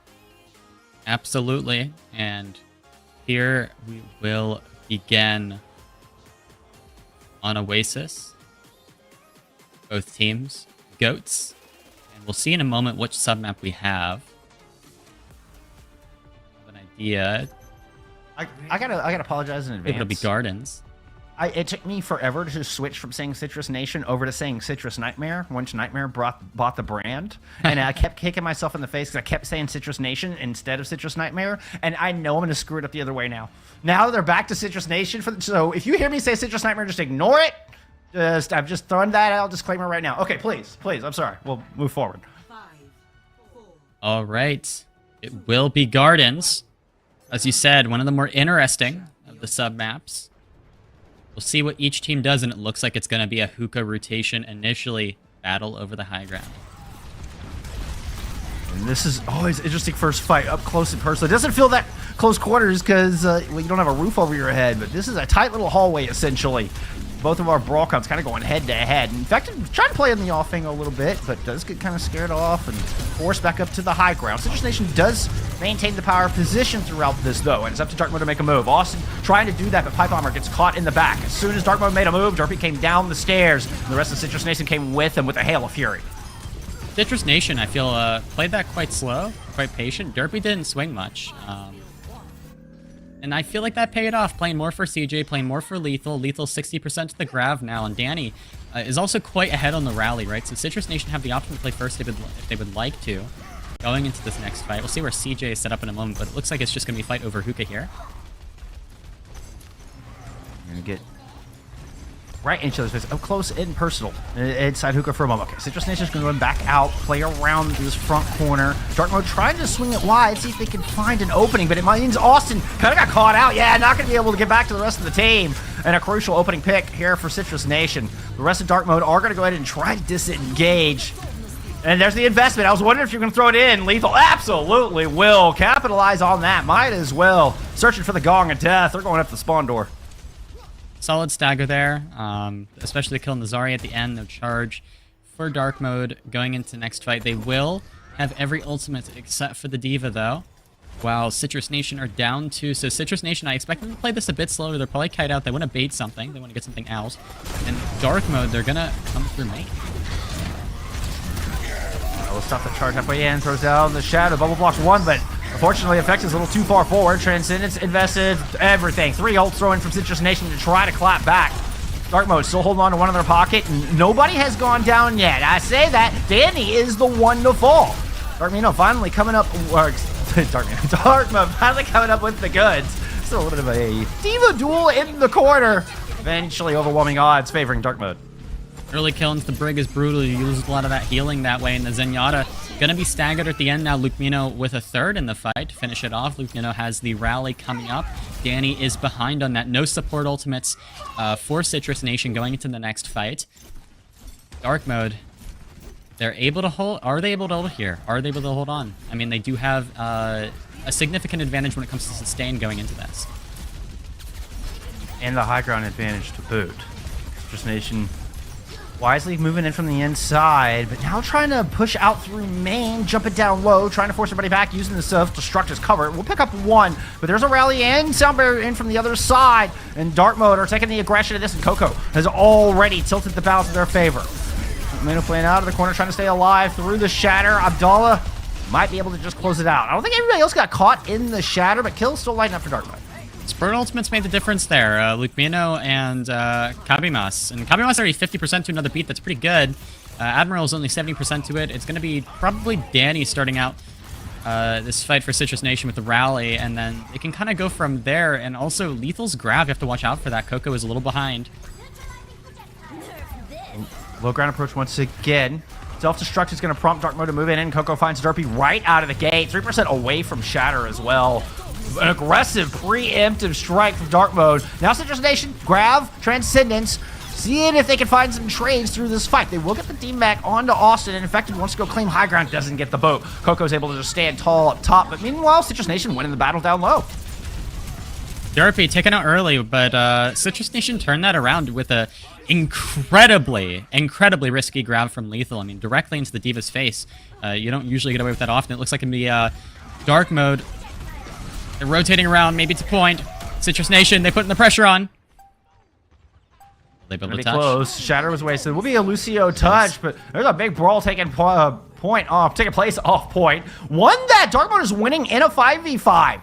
Absolutely. And here we will begin on Oasis. Both teams, GOATS. And we'll see in a moment which submap we have. I have an idea. I gotta apologize in advance. It'll be Gardens. It took me forever to switch from saying Citrus Nation over to saying Citrus Nightmare once Nightmare bought the brand. And I kept kicking myself in the face because I kept saying Citrus Nation instead of Citrus Nightmare. And I know I'm going to screw it up the other way now. Now they're back to Citrus Nation. So if you hear me say Citrus Nightmare, just ignore it. I've just thrown that out disclaimer right now. Okay, please. I'm sorry. We'll move forward. All right. It will be Gardens. As you said, one of the more interesting of the submaps. We'll see what each team does, and it looks like it's going to be a hookah rotation initially. Battle over the high ground. And this is always interesting first fight up close and personal. It doesn't feel that close quarters because you don't have a roof over your head, but this is a tight little hallway essentially. Both of our brawl counts kind of going head to head. In fact, I'm trying to play in the offing a little bit, but does get kind of scared off and forced back up to the high ground. Citrus Nation does maintain the power position throughout this, though, and it's up to Dark Mode to make a move. Austin trying to do that, but Pipe Bomber gets caught in the back. As soon as Dark Mode made a move, Derpy came down the stairs, and the rest of Citrus Nation came with him with a hail of fury. Citrus Nation, I feel, played that quite slow, quite patient. Derpy didn't swing much. And I feel like that paid off, playing more for CJ, playing more for Lethal. Lethal 60% to the Grav now, and Danny is also quite ahead on the rally, right? So Citrus Nation have the option to play first if they would like to. Going into this next fight, we'll see where CJ is set up in a moment, but it looks like it's just going to be a fight over hookah here. We're going to get right into this face, up close and personal, inside hookah for a moment. Okay, Citrus Nation's going to go back out, play around this front corner. Dark Mode trying to swing it wide, see if they can find an opening, but it means Austin kind of got caught out. Yeah, not going to be able to get back to the rest of the team. And a crucial opening pick here for Citrus Nation. The rest of Dark Mode are going to go ahead and try to disengage. And there's the investment. I was wondering if you're going to throw it in. Lethal absolutely will capitalize on that. Might as well. Searching for the Gong of Death. They're going up the spawn door. Solid stagger there, especially killing the Zarya at the end. No charge for Dark Mode going into next fight. They will have every ultimate except for the Diva, though. While Citrus Nation are down to... So Citrus Nation, I expect them to play this a bit slower. They're probably kite out. They want to bait something. They want to get something out. And Dark Mode, they're going to come through main. We'll stop the charge halfway in. Throws down the shadow. Bubble blocks one, but... Unfortunately, Effect is a little too far forward. Transcendence invested everything. 3 ults thrown from Citrus Nation to try to clap back. Dark Mode still holding on to one in their pocket. Nobody has gone down yet. I say that. Danny is the one to fall. Dark Mode finally coming up. Dark Mode finally coming up with the goods. Still a little bit of a Diva duel in the corner. Eventually overwhelming odds favoring Dark Mode. Early kill into the Brig is brutal. You lose a lot of that healing that way. And the Zenyatta going to be staggered at the end now. Lukemino with a third in the fight to finish it off. Lukemino has the rally coming up. Danny is behind on that. No support ultimates for Citrus Nation going into the next fight. Dark Mode, they're able to hold. Are they able to hold here? Are they able to hold on? I mean, they do have a significant advantage when it comes to sustain going into this. And the high ground advantage to boot. Citrus Nation wisely moving in from the inside, but now trying to push out through main, jumping down low, trying to force everybody back, using the self-destruct as cover. We'll pick up one, but there's a rally and sound barrier in from the other side, and Dark Mode are taking the aggression of this, and Coco has already tilted the balance in their favor. Mino playing out of the corner, trying to stay alive through the shatter. Abdallah might be able to just close it out. I don't think everybody else got caught in the shatter, but kills still lighting up for Dark Mode. Spurt ultimates made the difference there. Lukemino and Kabimas. And Kabimas already 50% to another beat. That's pretty good. Admiral is only 70% to it. It's going to be probably Danny starting out this fight for Citrus Nation with the rally. And then it can kind of go from there. And also Lethal's grab, you have to watch out for that. Coco is a little behind. Low ground approach once again. Self-destruct is going to prompt Dark Mode to move in, and Coco finds Derpy right out of the gate. 3% away from Shatter as well. An aggressive preemptive strike from Dark Mode. Now Citrus Nation, Grav, Transcendence, seeing if they can find some trades through this fight. They will get the team back onto Austin, and Infected wants to go claim high ground, doesn't get the boat. Coco's able to just stand tall up top, but meanwhile, Citrus Nation winning the battle down low. Derpy taken out early, but Citrus Nation turned that around with a incredibly risky grab from Lethal. I mean, directly into the Diva's face. You don't usually get away with that often. It looks like it can be Dark Mode. They're rotating around, maybe to point. Citrus Nation, they putting the pressure on. They build a Pretty touch. close. Shatter was wasted. Will be a Lucio touch, but there's a big brawl taking place off point. One that Dark Mode is winning in a 5v5.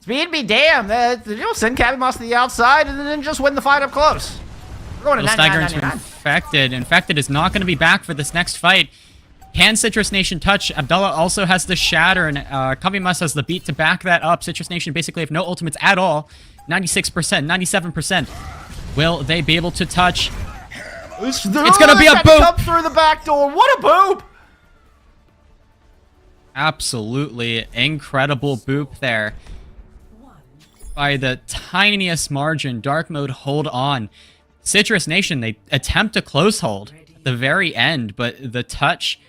Speed be damned. You'll send Cabby to the outside and then just win the fight up close. We're going to Stagger into 99.99. Infected. Infected is not going to be back for this next fight. Can Citrus Nation touch? Abdullah also has the Shatter, and Kabimas has the beat to back that up. Citrus Nation basically have no ultimates at all. 96%, 97%. Will they be able to touch? It's going to be a boop. Come through the back door. What a boop! Absolutely incredible boop there. By the tiniest margin, Dark Mode hold on. Citrus Nation, they attempt to close hold at the very end, but the touch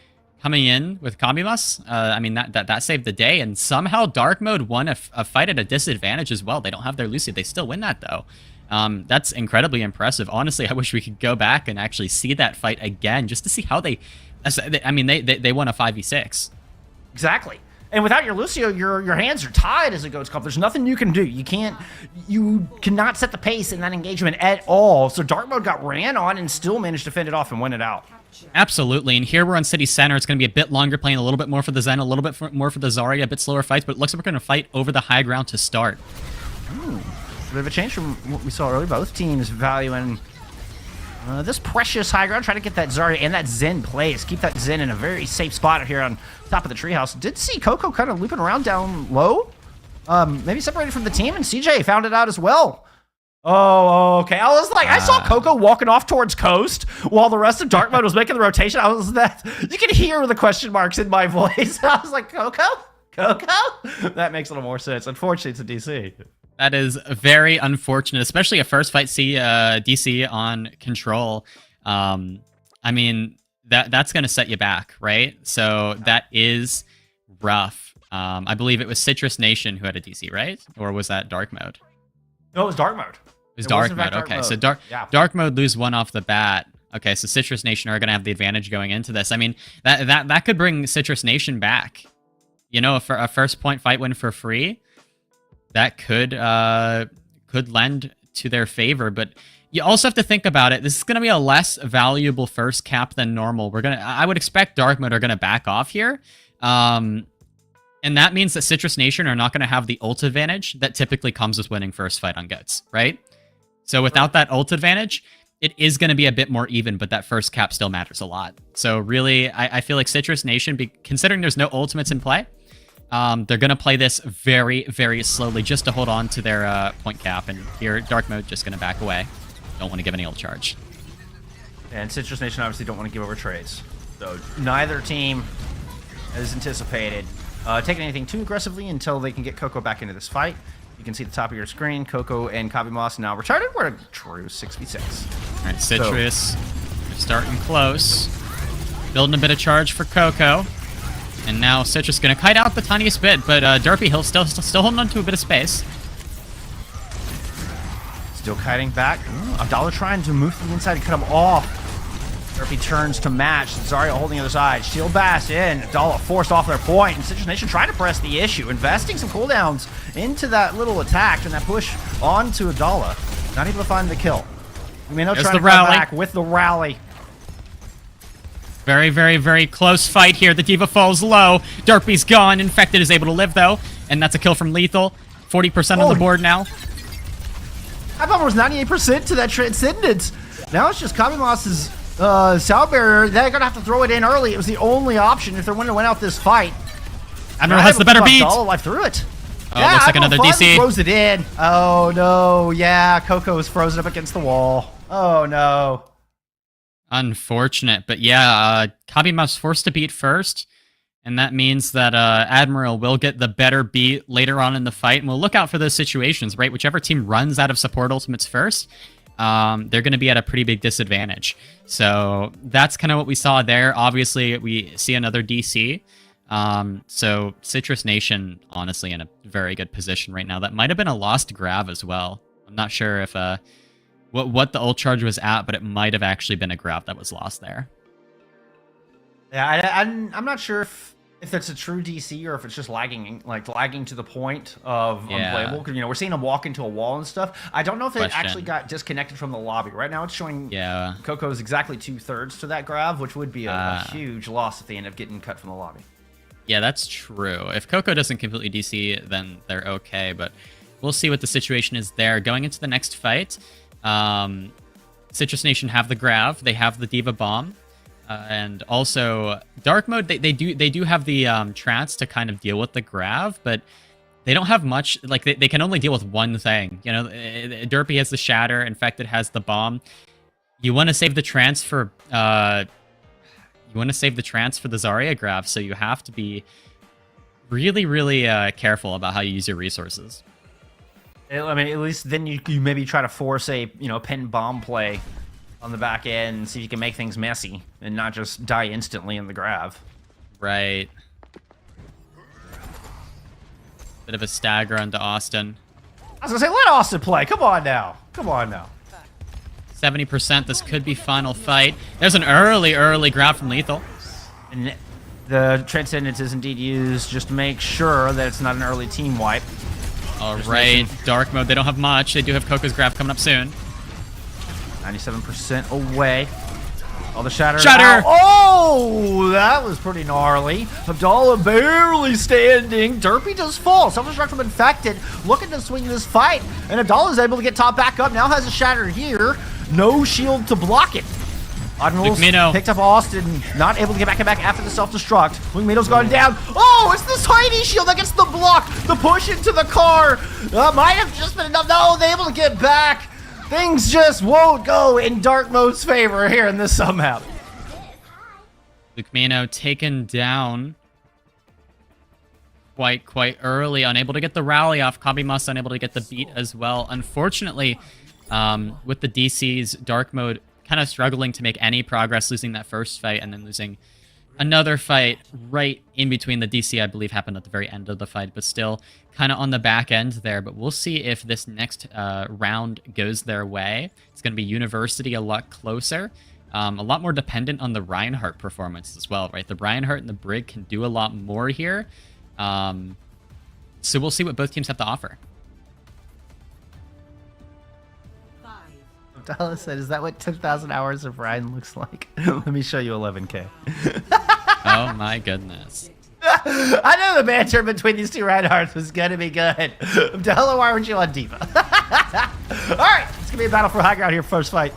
coming in with Kabimas, I mean, that saved the day, and somehow Dark Mode won a fight at a disadvantage as well. They don't have their Lucy. They still win that, though. That's incredibly impressive. Honestly, I wish we could go back and actually see that fight again, just to see how they won a 5v6. Exactly. And without your Lucio, your hands are tied as a Goats Cup. There's nothing you can do. You cannot set the pace in that engagement at all. So Dark Mode got ran on and still managed to fend it off and win it out. Absolutely. And here we're on City Center. It's going to be a bit longer, playing a little bit more for the Zen, a little bit more for the Zarya, a bit slower fights, but it looks like we're going to fight over the high ground to start. A bit of a change from what we saw earlier. Both teams valuing this precious high ground, trying to get that Zarya and that Zen plays. Keep that Zen in a very safe spot here on top of the treehouse. Did see Coco kind of looping around down low. Maybe separated from the team, and CJ found it out as well. Oh, okay. I was like, I saw Coco walking off towards Coast while the rest of Dark Mode was making the rotation. You can hear the question marks in my voice. I was like, Coco? That makes a little more sense. Unfortunately, it's a DC. That is very unfortunate, especially a first fight DC on control. I mean, that's going to set you back, right? So that is rough. I believe it was Citrus Nation who had a DC, right? Or was that Dark Mode? No, it was Dark Mode. It was Dark Mode. Okay, so Dark Mode lose one off the bat. Okay, so Citrus Nation are going to have the advantage going into this. I mean, that could bring Citrus Nation back. You know, for a first point fight win for free, that could lend to their favor. But you also have to think about it. This is going to be a less valuable first cap than normal. I would expect Dark Mode are going to back off here. And that means that Citrus Nation are not going to have the ult advantage that typically comes with winning first fight on GOATS, right? So without that ult advantage, it is going to be a bit more even, but that first cap still matters a lot. So really, I feel like Citrus Nation, considering there's no ultimates in play, they're going to play this very, very slowly just to hold on to their point cap. And here, Dark Mode just going to back away. Don't want to give any ult charge. And Citrus Nation obviously don't want to give over trades. So neither team, as anticipated, taking anything too aggressively until they can get Coco back into this fight. You can see the top of your screen. Coco and Kabimas now retarded. We're a true 6v6. All right, Citrus starting close. Building a bit of charge for Coco. And now Citrus going to kite out the tiniest bit, but Derpy Hill still holding on to a bit of space. Still kiting back. Abdallah trying to move to the inside and cut him off. Derpy turns to match. Zarya holding the other side. Shield Bash in. Abdallah forced off their point. And Citrus Nation trying to press the issue. Investing some cooldowns into that little attack and that push onto Abdallah. Not able to find the kill. Umino trying to come back with the rally. Very, very, very close fight here. The Diva falls low. Derpy's gone. Infected is able to live, though. And that's a kill from Lethal. 40% on the board now. I thought it was 98% to that Transcendence. Now it's just Kabimas's Sound Barrier. They're going to have to throw it in early. It was the only option if they're going to win out this fight. Admiral has the better beat. Life through it. Oh, yeah, looks like another DC. Throws it in. Oh, no. Yeah, Coco is frozen up against the wall. Oh, no. Unfortunate. But yeah, Kabimas forced to beat first. And that means that Admiral will get the better beat later on in the fight. And we'll look out for those situations, right? Whichever team runs out of support ultimates first, they're going to be at a pretty big disadvantage. So that's kind of what we saw there. Obviously, we see another DC. So Citrus Nation, honestly, in a very good position right now. That might have been a lost grab as well. I'm not sure if what the ult charge was at, but it might have actually been a grab that was lost there. Yeah, I'm not sure if If it's a true DC or if it's just lagging to the point of unplayable. Because, we're seeing him walk into a wall and stuff. I don't know if it actually got disconnected from the lobby. Right now it's showing Coco's exactly 2/3 to that grab, which would be a huge loss if they end up getting cut from the lobby. Yeah, that's true. If Coco doesn't completely DC, then they're okay, but we'll see what the situation is there. Going into the next fight, Citrus Nation have the Grav, they have the Diva Bomb, and also Dark Mode, they do have the Trance to kind of deal with the Grav, but they don't have much, like they can only deal with one thing. Derpy has the Shatter, Infected has the Bomb. You want to save the Trance for the Zarya Grav, so you have to be really, really careful about how you use your resources. I mean, at least then you maybe try to force a pin bomb play on the back end and see if you can make things messy and not just die instantly in the Grav. Right. Bit of a stagger onto Austin. I was gonna say, let Austin play. Come on now. 70%. This could be final fight. There's an early grab from Lethal. And the Transcendence is indeed used just to make sure that it's not an early team wipe. All right, Dark Mode. They don't have much. They do have Coco's grab coming up soon. 97% away. Oh, the Shatter. Shatter! Oh, that was pretty gnarly. Abdallah barely standing. Derpy does fall. Self-destruct from Infected. Looking to swing this fight. And Abdallah's able to get top back up. Now has a Shatter here. No shield to block it. Admiral's picked up Austin. Not able to get back after the self-destruct. Wingmano's gone down. Oh, it's this tiny shield that gets the block. The push into the car. Might have just been enough. No, they're able to get back. Things just won't go in Dark Mode's favor here in this sub-map. Lukmino taken down quite early, unable to get the rally off. Kabimas unable to get the beat as well. Unfortunately, with the DCs, Dark Mode kind of struggling to make any progress, losing that first fight and then losing another fight right in between. The DC, I believe, happened at the very end of the fight, but still kind of on the back end there. But we'll see if this next round goes their way. It's going to be University a lot closer. A lot more dependent on the Reinhardt performance as well, right? The Reinhardt and the Brig can do a lot more here. So we'll see what both teams have to offer. Dallas said, is that what 10,000 hours of Ryan looks like? Let me show you 11K. Oh my goodness. I know the banter between these two Reinhardts was going to be good. Abdallah, why weren't you on Diva? All right, it's going to be a battle for high ground here, first fight.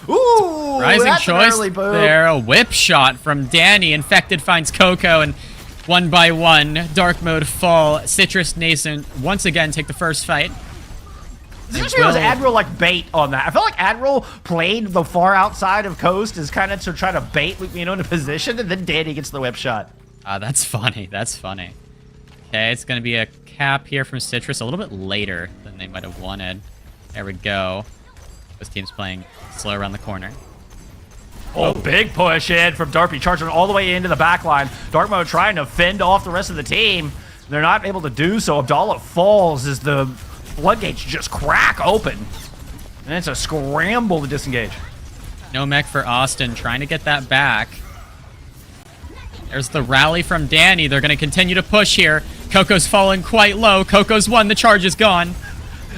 Ooh, Rising that's choice an early boom. there. A whip shot from Danny. Infected finds Coco, and one by one, Dark Mode fall. Citrus Nation once again take the first fight. This was Admiral like bait on that. I felt like Admiral played the far outside of Coast as kind of to try to bait into position, and then Danny gets the whip shot. That's funny. That's funny. Okay, it's going to be a cap here from Citrus a little bit later than they might have wanted. There we go. This team's playing slow around the corner. Oh, big push in from Darpy, charging all the way into the back line. Dark Mode trying to fend off the rest of the team. They're not able to do so. Abdallah falls as the floodgates just crack open. And it's a scramble to disengage. No mech for Austin, trying to get that back. There's the rally from Danny. They're going to continue to push here. Coco's fallen quite low. Coco's won. The charge is gone.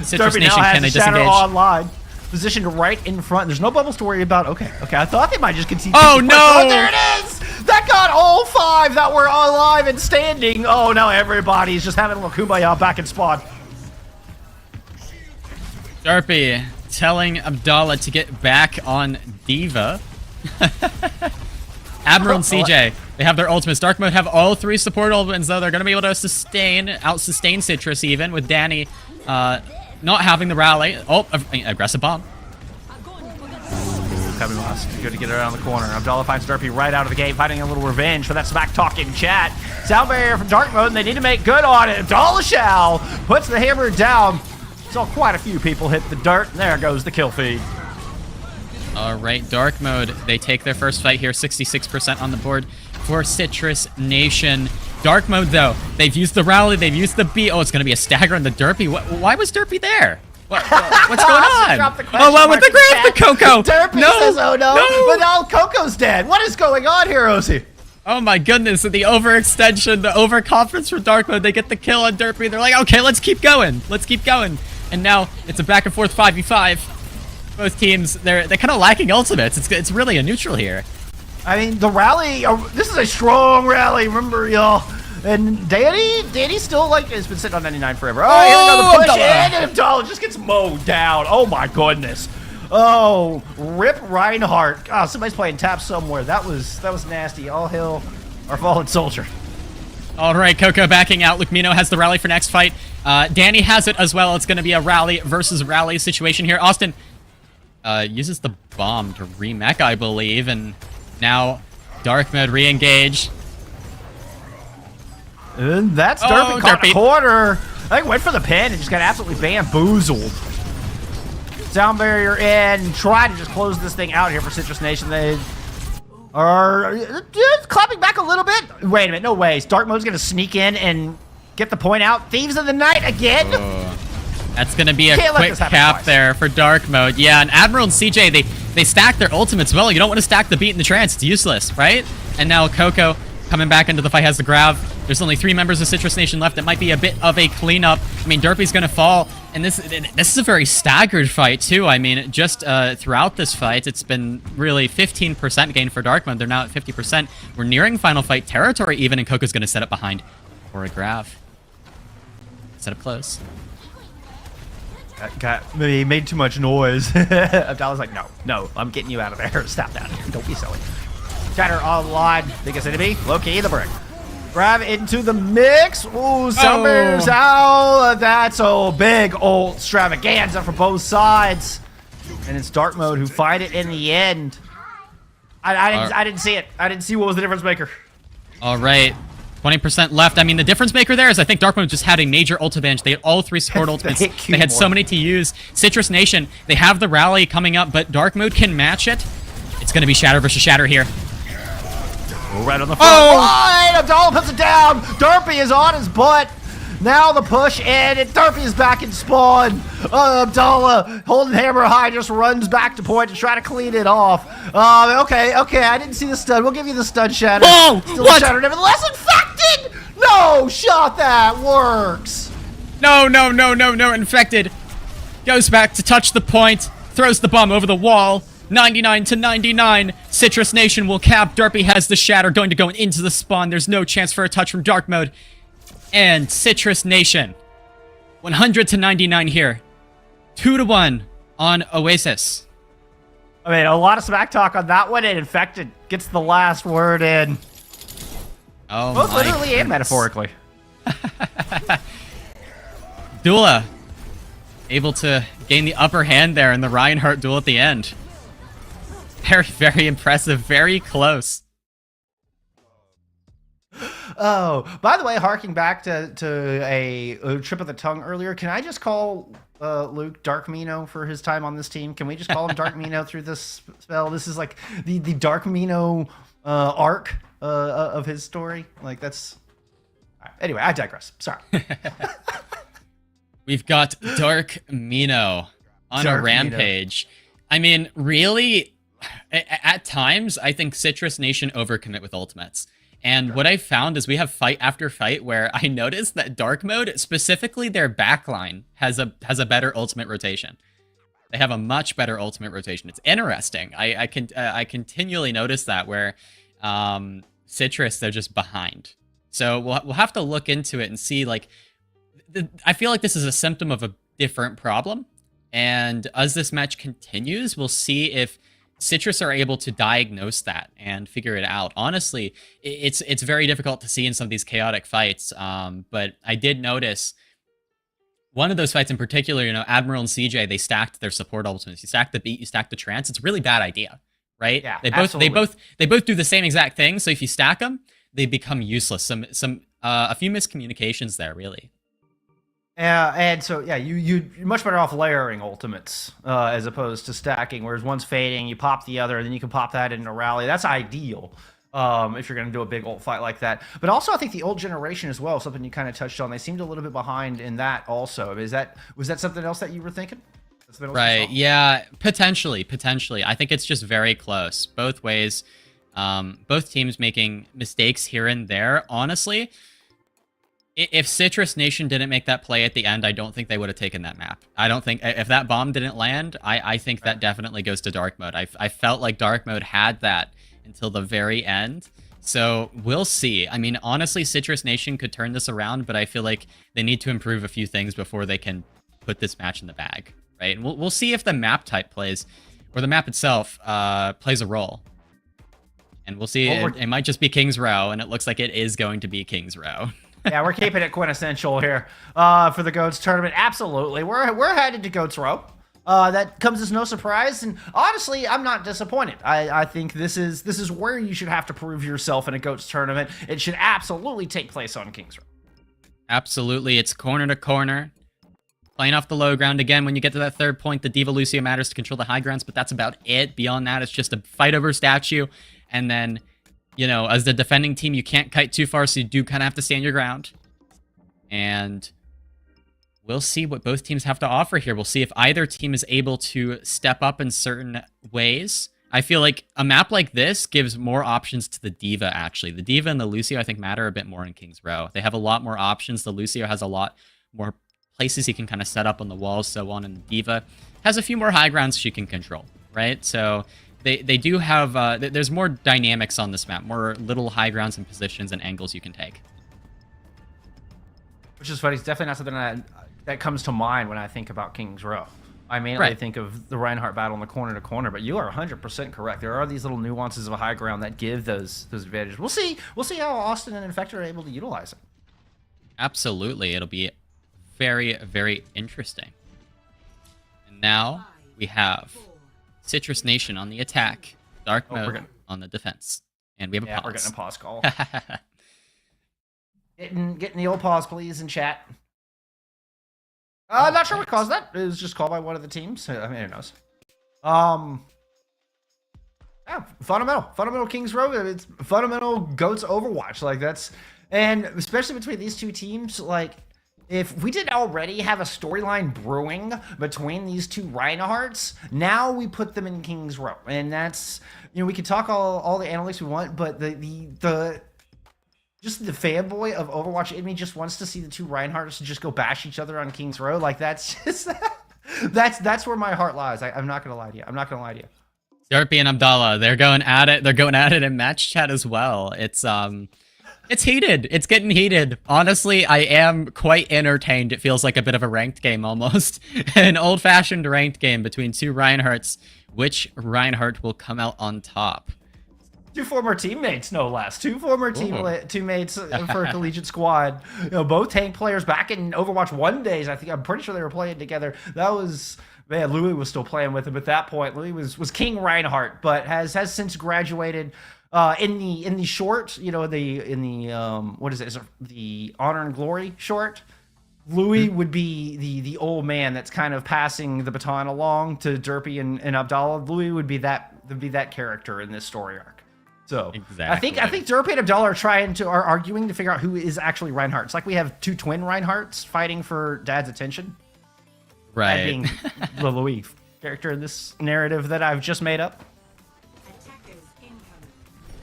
Citrus Derpy Nation, now has can they a Shatter disengage? online. Positioned right in front. There's no bubbles to worry about. Okay. I thought they might just continue. Oh, no! Oh, there it is! That got all five that were alive and standing. Oh, now everybody's just having a little kumbaya back in spawn. Derpy telling Abdallah to get back on Diva. Admiral and CJ, they have their ultimates. Dark Mode have all three support ultimates, though. They're going to be able to out-sustain Citrus even, with Danny not having the rally. Oh, aggressive bomb. Coming lost. Good to get around the corner. Abdallah finds Derpy right out of the gate, fighting a little revenge for that smack talk in chat. Sound barrier from Dark Mode, and they need to make good on it. Abdallah shall puts the hammer down. Saw quite a few people hit the dirt, and there goes the kill feed. All right, Dark Mode, they take their first fight here. 66% on the board for Citrus Nation. Dark Mode, though, they've used the rally, they've used the beat. Oh, it's going to be a stagger on the Derpy. Why was Derpy there? What's going on? Oh, well, with the grab, the Coco. Derpy says, oh no, but now Coco's dead. What is going on here, Osi? Oh my goodness, the overextension, the overconfidence for Dark Mode. They get the kill on Derpy. They're like, okay, let's keep going. Let's keep going. And now it's a back and forth 5v5. Both teams, they're kind of lacking ultimates. It's really a neutral here. I mean, the rally, this is a strong rally, remember, y'all. And Danny still, like, has been sitting on 99 forever. Oh, here we go, the push, and Abdallah just gets mowed down. Oh, my goodness. Oh, rip Reinhardt. Oh, somebody's playing tap somewhere. That was nasty. All hail our fallen soldier. All right, Coco backing out. Lucmino has the rally for next fight. Danny has it as well. It's going to be a rally versus rally situation here. Austin uses the bomb to remech, I believe, and now Dark Mode re-engage. And that's Derpy caught a corner. I think went for the pin and just got absolutely bamboozled. Sound barrier in. Try to just close this thing out here for Citrus Nation. They are just clapping back a little bit. Wait a minute. No way. Dark Mode's going to sneak in and get the point out. Thieves of the Night again. That's going to be a quick cap there for Dark Mode. Yeah, and Admiral and CJ, they stack their ultimates well. You don't want to stack the beat and the trance. It's useless, right? And now Coco coming back into the fight has the grab. There's only 3 members of Citrus Nation left. It might be a bit of a cleanup. I mean, Derpy's going to fall. And this is a very staggered fight, too. I mean, just throughout this fight, it's been really 15% gain for Dark Mode. They're now at 50%. We're nearing final fight territory even, and Coco's going to set up behind for a grab. Set up close. He made too much noise. Abdallah's like, no, I'm getting you out of there. Stop that. Don't be silly. Shatter online. Biggest enemy. Low-key, the brick. Grab into the mix. Ooh, Soundbarrier's out. That's a big old extravaganza for both sides. And it's Dark Mode who find it in the end. I didn't see it. I didn't see what was the difference maker. All right. 20% left. I mean, the difference maker there is I think Dark Mode just had a major ult advantage. They had all 3 support ultimates. They had so many to use. Citrus Nation, they have the rally coming up, but Dark Mode can match it. It's going to be Shatter versus Shatter here. Right on the front line. Abdallah puts it down. Derpy is on his butt. Now the push, and Derpy is back in spawn. Abdallah, holding hammer high, just runs back to point to try to clean it off. Okay, I didn't see the stun. We'll give you the stun, Shatter. Whoa! Still what? Shatter, nevertheless infected! No, shot that works. No, infected. Goes back to touch the point, throws the bomb over the wall. 99 to 99. Citrus Nation will cap. Derpy has the Shatter going to go into the spawn. There's no chance for a touch from Dark Mode. And Citrus Nation, 100 to 99 here. 2-1 on Oasis. I mean, a lot of smack talk on that one, and Infected gets the last word in. Oh, both literally and metaphorically. Dula able to gain the upper hand there in the Reinhardt duel at the end. Very, very impressive. Very close. Oh, by the way, harking back to a trip of the tongue earlier, can I just call Luke Dark Mino for his time on this team? Can we just call him Dark Mino through this spell? This is like the Dark Mino arc of his story. Like, that's... Right. Anyway, I digress. Sorry. We've got Dark Mino on a rampage. I mean, really, at times, I think Citrus Nation overcommit with ultimates. And what I found is we have fight after fight where I noticed that Dark Mode, specifically their backline, has a better ultimate rotation. They have a much better ultimate rotation. It's interesting. I continually notice that where Citrus, they're just behind. So we'll have to look into it and see, like, I feel like this is a symptom of a different problem. And as this match continues, we'll see if Citrus are able to diagnose that and figure it out. Honestly, it's very difficult to see in some of these chaotic fights. But I did notice one of those fights in particular, you know, Admiral and CJ, they stacked their support ultimates. You stack the beat, you stack the trance. It's a really bad idea, right? Yeah, they both do the same exact thing. So if you stack them, they become useless. A few miscommunications there, really. Yeah, and so yeah, you're much better off layering ultimates as opposed to stacking. Whereas one's fading, you pop the other, and then you can pop that in a rally. That's ideal if you're going to do a big ult fight like that. But also, I think the ult generation as well, something you kind of touched on. They seemed a little bit behind in that also. Was that something else that you were thinking? Right. Yeah. Potentially. I think it's just very close both ways. Both teams making mistakes here and there. Honestly, if Citrus Nation didn't make that play at the end, I don't think they would have taken that map. I don't think, if that bomb didn't land, I think that definitely goes to dark mode. I felt like dark mode had that until the very end. So we'll see. I mean, honestly, Citrus Nation could turn this around, but I feel like they need to improve a few things before they can put this match in the bag, right? And we'll see if the map type plays, or the map itself plays a role. And we'll see. It might just be King's Row, and it looks like it is going to be King's Row. Yeah, we're keeping it quintessential here for the GOATS tournament. Absolutely. We're headed to GOATS Row. That comes as no surprise, and honestly, I'm not disappointed. I think this is where you should have to prove yourself in a GOATS tournament. It should absolutely take place on King's Row. Absolutely. It's corner to corner. Playing off the low ground. Again, when you get to that third point, the Diva Lucio matters to control the high grounds, but that's about it. Beyond that, it's just a fight over statue, and then, you know, as the defending team, you can't kite too far, so you do kind of have to stand your ground. And we'll see what both teams have to offer here. We'll see if either team is able to step up in certain ways. I feel like a map like this gives more options to the Diva, actually. The Diva and the Lucio, I think, matter a bit more in King's Row. They have a lot more options. The Lucio has a lot more places he can kind of set up on the walls, so on, and the Diva has a few more high grounds she can control, right? So they do have, there's more dynamics on this map, more little high grounds and positions and angles you can take. Which is funny. It's definitely not something that comes to mind when I think about King's Row. I mainly think of the Reinhardt battle in the corner to corner, but you are 100% correct. There are these little nuances of a high ground that give those advantages. We'll see how Austin and Infector are able to utilize it. Absolutely. It'll be very, very interesting. And now we have Citrus Nation on the attack, Dark Mode on the defense. And we have a pause. We're getting a pause call. Getting the old pause, please, in chat. I'm not sure what caused that. It was just called by one of the teams. I mean, who knows? Yeah, fundamental King's Row. It's fundamental GOATS Overwatch. Like, that's, and especially between these two teams, like, if we didn't already have a storyline brewing between these two Reinhardts, now we put them in King's Row. And that's, you know, we can talk all the analytics we want, but the just the fanboy of Overwatch in me just wants to see the two Reinhardts just go bash each other on King's Row. Like, that's just that's where my heart lies. I'm not gonna lie to you. Derpy and Abdallah, they're going at it. They're going at it in match chat as well. It's heated. It's getting heated. Honestly, I am quite entertained. It feels like a bit of a ranked game almost. An old-fashioned ranked game between two Reinhardts. Which Reinhardt will come out on top? Two former teammates, no less. Two former teammates for a collegiate squad. You know, both tank players back in Overwatch 1 days. I'm pretty sure they were playing together. That was, man, Louis was still playing with him at that point. Louis was King Reinhardt, but has since graduated in the short, you know, in the what is it? Is it the Honor and Glory short? Louis would be the old man that's kind of passing the baton along to Derpy and Abdallah. Louis would be that character in this story arc. So exactly. I think Derpy and Abdallah are arguing to figure out who is actually Reinhardt. It's like we have two twin Reinhardts fighting for Dad's attention. Right. Dad being the Louis character in this narrative that I've just made up.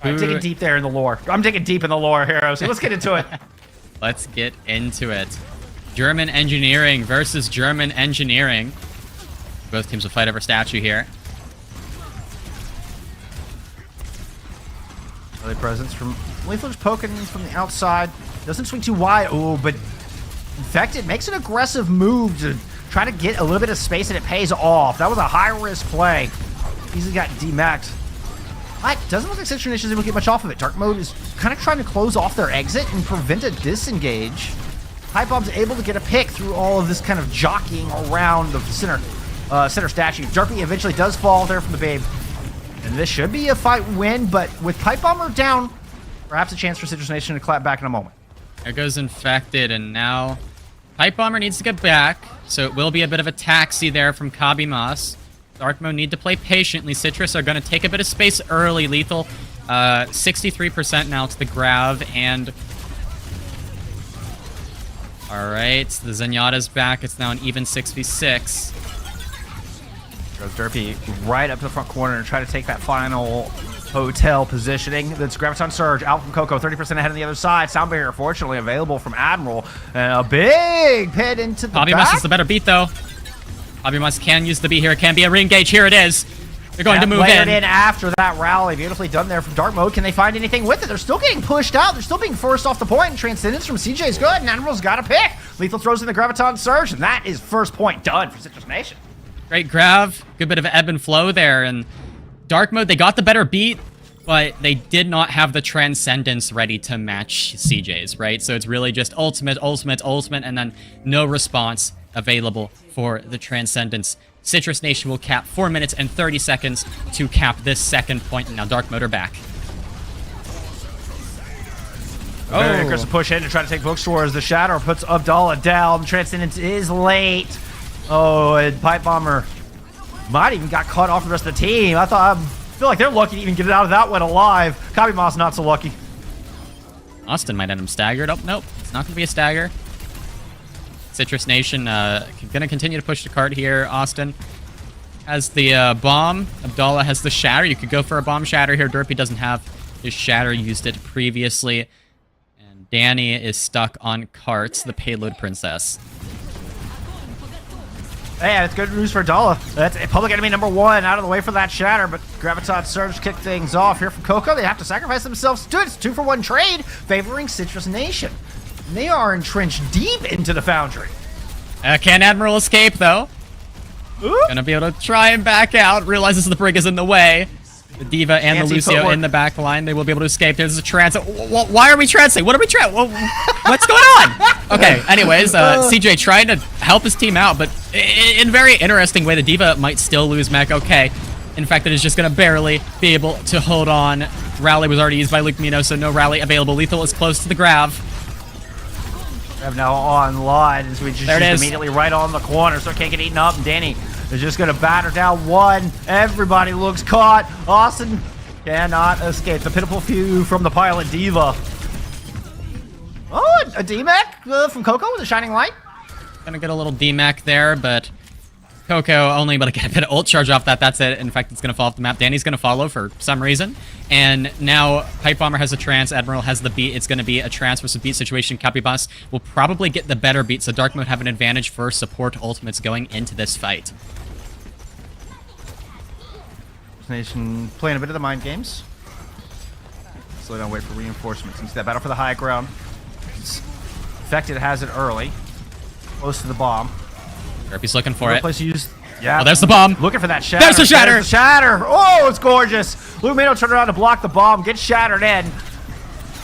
I'm digging deep there in the lore. I'm digging deep in the lore here, so let's get into it. Let's get into it. German Engineering versus German Engineering. Both teams will fight over statue here. Early presence from Lethal's poking from the outside. Doesn't swing too wide. Oh, but Infected makes an aggressive move to try to get a little bit of space, and it pays off. That was a high-risk play. Easily got demaxed. But doesn't look like Citrus Nation is able to get much off of it. Dark Mode is kind of trying to close off their exit and prevent a disengage. Pipe Bomb's able to get a pick through all of this kind of jockeying around the center statue. Derpy eventually does fall there from the Babe. And this should be a fight win, but with Pipe Bomber down, perhaps a chance for Citrus Nation to clap back in a moment. There goes Infected, and now Pipe Bomber needs to get back, so it will be a bit of a taxi there from Kabimas. Dark Mode need to play patiently. Citrus are going to take a bit of space early. Lethal, 63% now to the grab, and all right, the Zenyatta's back. It's now an even 6v6. Goes Derpy right up to the front corner and try to take that final hotel positioning. That's Graviton Surge out from Coco, 30% ahead on the other side. Sound Barrier, fortunately, available from Admiral. And a big pit into the Kabimas back. is the better beat, though. Kabimas can use the beat here. It can be a re-engage. Here it is. They're going to move layered in. after that rally. Beautifully done there from Dark Mode. Can they find anything with it? They're still getting pushed out. They're still being forced off the point. And Transcendence from CJ's good. And Admiral's got a pick. Lethal throws in the Graviton Surge. And that is first point done for Citrus Nation. Great grav. Good bit of ebb and flow there. And Dark Mode, they got the better beat, but they did not have the Transcendence ready to match CJ's, right? So it's really just ultimate, and then no response available for the Transcendence. Citrus Nation will cap 4 minutes and 30 seconds to cap this second point. And now Dark Mode are back. Very aggressive push in to try to take Bookstore as the Shatter puts Abdallah down. Transcendence is late. Oh, and Pipe Bomber might even got caught off the rest of the team. I feel like they're lucky to even get it out of that one alive. Kabimas not so lucky. Austin might end him staggered. Oh, nope. It's not going to be a stagger. Citrus Nation going to continue to push the card here. Austin has the bomb. Abdallah has the Shatter. You could go for a bomb Shatter here. Derpy doesn't have his Shatter. Used it previously. And Danny is stuck on Carts, the payload princess. Hey, it's good news for Abdallah. That's public enemy number 1 out of the way for that Shatter, but Graviton Surge kicked things off here from Coco. They have to sacrifice themselves to it. It's 2-for-1 trade favoring Citrus Nation. They are entrenched deep into the Foundry. Can Admiral escape, though? Gonna be able to try and back out. Realizes the brig is in the way. The Diva and the Lucio in the back line. They will be able to escape. There's a trans. Why are we transing? What are we what's going on? Okay, anyways, CJ trying to help his team out, but in a very interesting way, the Diva might still lose mech. Okay. In fact, it is just going to barely be able to hold on. Rally was already used by Luke Mino, so no rally available. Lethal is close to the grav. Grav now online, as we just immediately right on the corner, so it can't get eaten up. And Danny is just going to batter down one. Everybody looks caught. Austin cannot escape. The pitiful few from the pilot Diva. Oh, a DMAC from Coco with a shining light. Gonna get a little DMAC there, but Coco only able to get a bit of ult charge off that. That's it. In fact, it's gonna fall off the map. Danny's gonna follow for some reason. And now Pipe Bomber has a trance. Admiral has the beat. It's gonna be a trance versus beat situation. Kabimas will probably get the better beat, so Dark Mode have an advantage for support ultimates going into this fight. Nation playing a bit of the mind games. Slow down, wait for reinforcements. You see that battle for the high ground. Infected has it early. Close to the bomb. Derpy's looking for it. Place to use. Yeah. Oh, there's the bomb. Looking for that Shatter. There's the Shatter. There's the Shatter. Oh, it's gorgeous. Lumino turned around to block the bomb. Gets shattered in.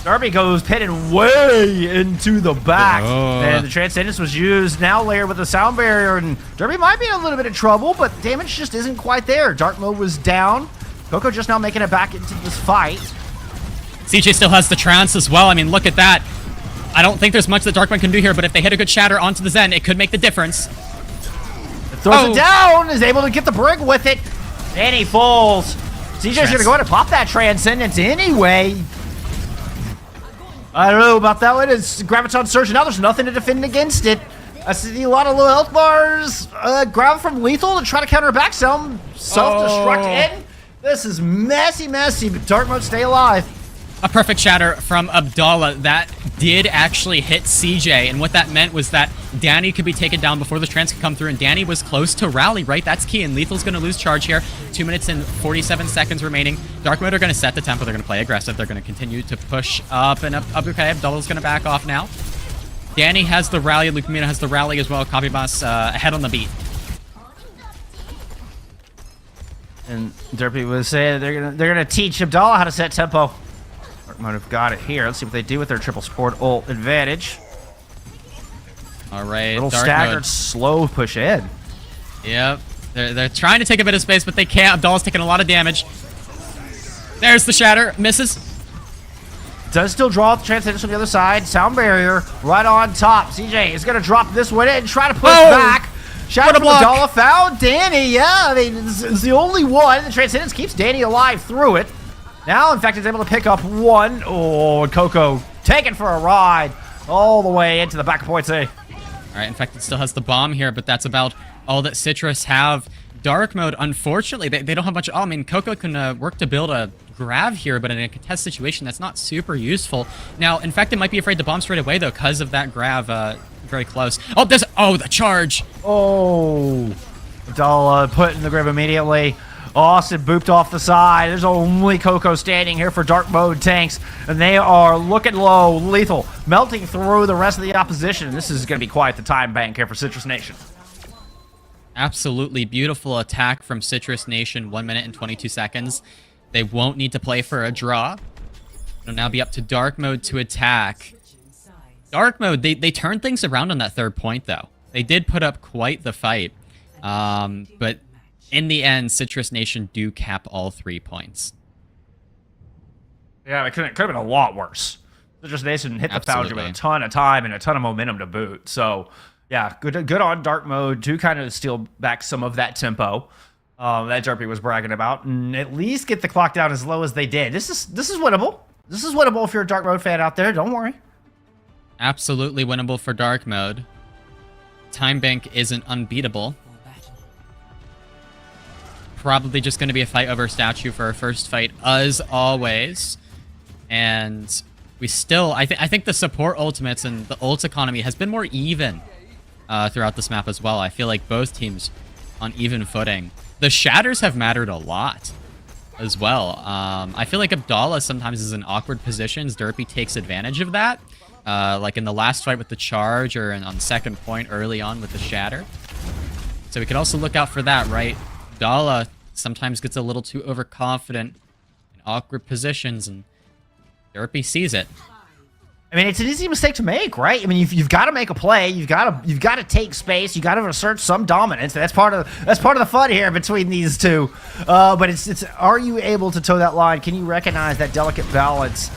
Derpy goes pitted way into the back. Oh. And the Transcendence was used. Now layered with the sound barrier. And Derpy might be in a little bit of trouble, but damage just isn't quite there. Dark Mode was down. Coco just now making it back into this fight. CJ still has the trance as well. I mean, look at that. I don't think there's much that Dark Mode can do here, but if they hit a good Shatter onto the Zen, it could make the difference. Throws it down, is able to get the brig with it, and he falls. CJ's gonna go ahead and pop that Transcendence anyway. I don't know about that one. It's Graviton Surge, now there's nothing to defend against it. I see a lot of low health bars. Grab from Lethal to try to counter back some. Self-destruct in. This is messy, but Dark Mode stay alive. A perfect Shatter from Abdallah. That did actually hit CJ, and what that meant was that Danny could be taken down before the trance could come through, and Danny was close to rally, right? That's key, and Lethal's going to lose charge here. 2 minutes and 47 seconds remaining. Dark Mode are going to set the tempo. They're going to play aggressive. They're going to continue to push up and up. Okay, Abdullah's going to back off now. Danny has the rally. Luke Mina has the rally as well. Kabimas ahead on the beat. And Derpy was saying they're gonna teach Abdallah how to set tempo. Dark Mode have got it here. Let's see what they do with their triple support ult advantage. All right, Little Dark staggered, Mode. slow push in. Yep, they're trying to take a bit of space, but they can't. Abdullah's taking a lot of damage. There's the Shatter, misses. Does still draw the Transcendence from the other side. Sound barrier right on top. CJ is gonna drop this one in and try to push back. Shatter from Abdallah found Danny. Yeah, I mean, it's the only one. The Transcendence keeps Danny alive through it. Now, in fact, he's able to pick up one. Oh, and Coco taken for a ride all the way into the back of point C. All right, in fact, it still has the bomb here, but that's about all that Citrus have. Dark Mode, unfortunately, they don't have much. Oh, I mean, Coco can work to build a Grav here, but in a contest situation, that's not super useful. Now, Infected might be afraid to bomb straight away, though, because of that Grav very close. Oh, there's... Oh, the charge! Oh! Abdallah put in the grab immediately. Austin booped off the side. There's only Coco standing here for dark mode tanks, and they are looking low. Lethal melting through the rest of the opposition. This is going to be quite the time bank here for Citrus Nation. Absolutely beautiful attack from Citrus Nation. 1 minute and 22 seconds. They won't need to play for a draw. It'll now be up to dark mode to attack. Dark mode, they turned things around on that third point, though. They did put up quite the fight. But in the end, Citrus Nation do cap all 3 points. Yeah, it could have been a lot worse. Citrus Nation hit the Foundry with a ton of time and a ton of momentum to boot. So, yeah, good on dark mode to kind of steal back some of that tempo that Derpy was bragging about, and at least get the clock down as low as they did. This is winnable. This is winnable if you're a dark mode fan out there. Don't worry. Absolutely winnable for dark mode. Time bank isn't unbeatable. Probably just going to be a fight over statue for our first fight, as always. And we still, I think the support ultimates and the ult economy has been more even throughout this map as well. I feel like both teams on even footing. The shatters have mattered a lot as well. I feel like Abdallah sometimes is in awkward positions. Derpy takes advantage of that. Like in the last fight with the charge, or on second point early on with the shatter. So we could also look out for that, right? Abdallah sometimes gets a little too overconfident in awkward positions, and Derpy sees it. I mean, it's an easy mistake to make, right? I mean, you've got to make a play. You've got to take space. You got to assert some dominance. That's part of the fun here between these two. But it's are you able to toe that line? Can you recognize that delicate balance?